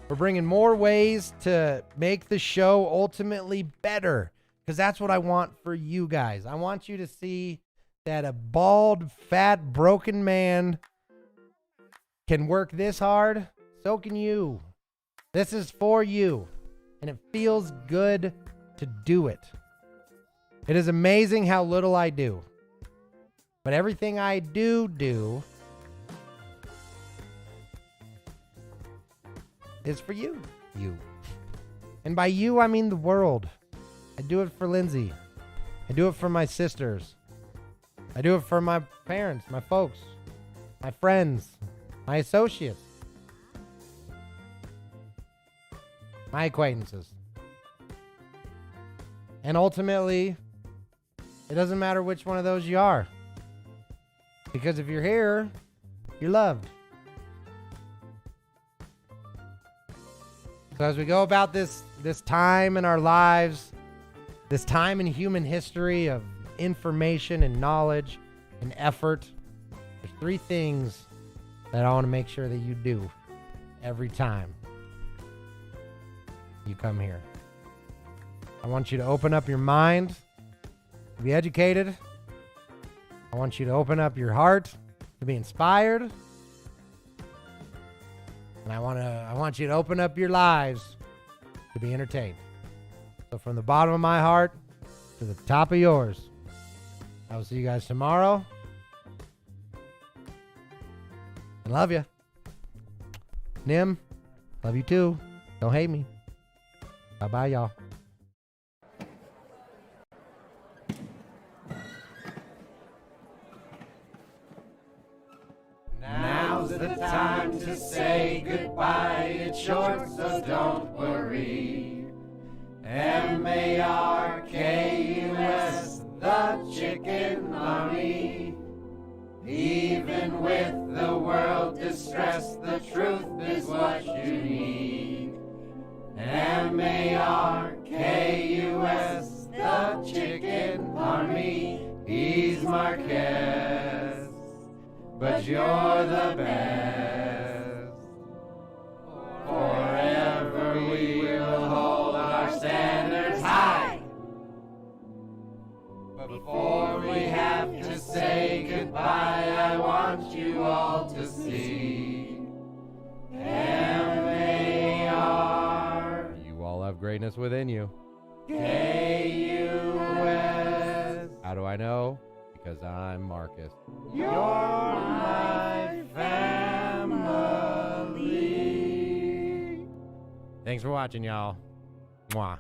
We're bringing more ways to make the show ultimately better, because that's what I want for you guys. I want you to see that a bald, fat, broken man can work this hard. So can you. This is for you, and it feels good to do it. It is amazing how little I do. But everything I do is for you. You. And by you, I mean the world. I do it for Lindsay. I do it for my sisters. I do it for my parents, my folks, my friends, my associates, my acquaintances. And ultimately, it doesn't matter which one of those you are. Because if you're here, you're loved. So as we go about this time in our lives, this time in human history of information and knowledge and effort, there's 3 things that I want to make sure that you do every time you come here. I want you to open up your mind. to be educated. I want you to open up your heart to be inspired. And I want you to open up your lives to be entertained. So from the bottom of my heart to the top of yours, I will see you guys tomorrow. I love you. Nim, love you too. Don't hate me. Bye-bye, y'all. Now's the time to say goodbye. It's short, so don't worry. MARKUS, the chicken army. Even with the world distressed, the truth is what you need. MARKUS, the chicken army. He's Marquez, but you're the best. Forever we will hold our standards high. But before we have to say goodbye, I want you all to see MAR. You all have greatness within you. KUS. How do I know? Because I'm Marcus. You're my family. Thanks for watching, y'all. Mwah.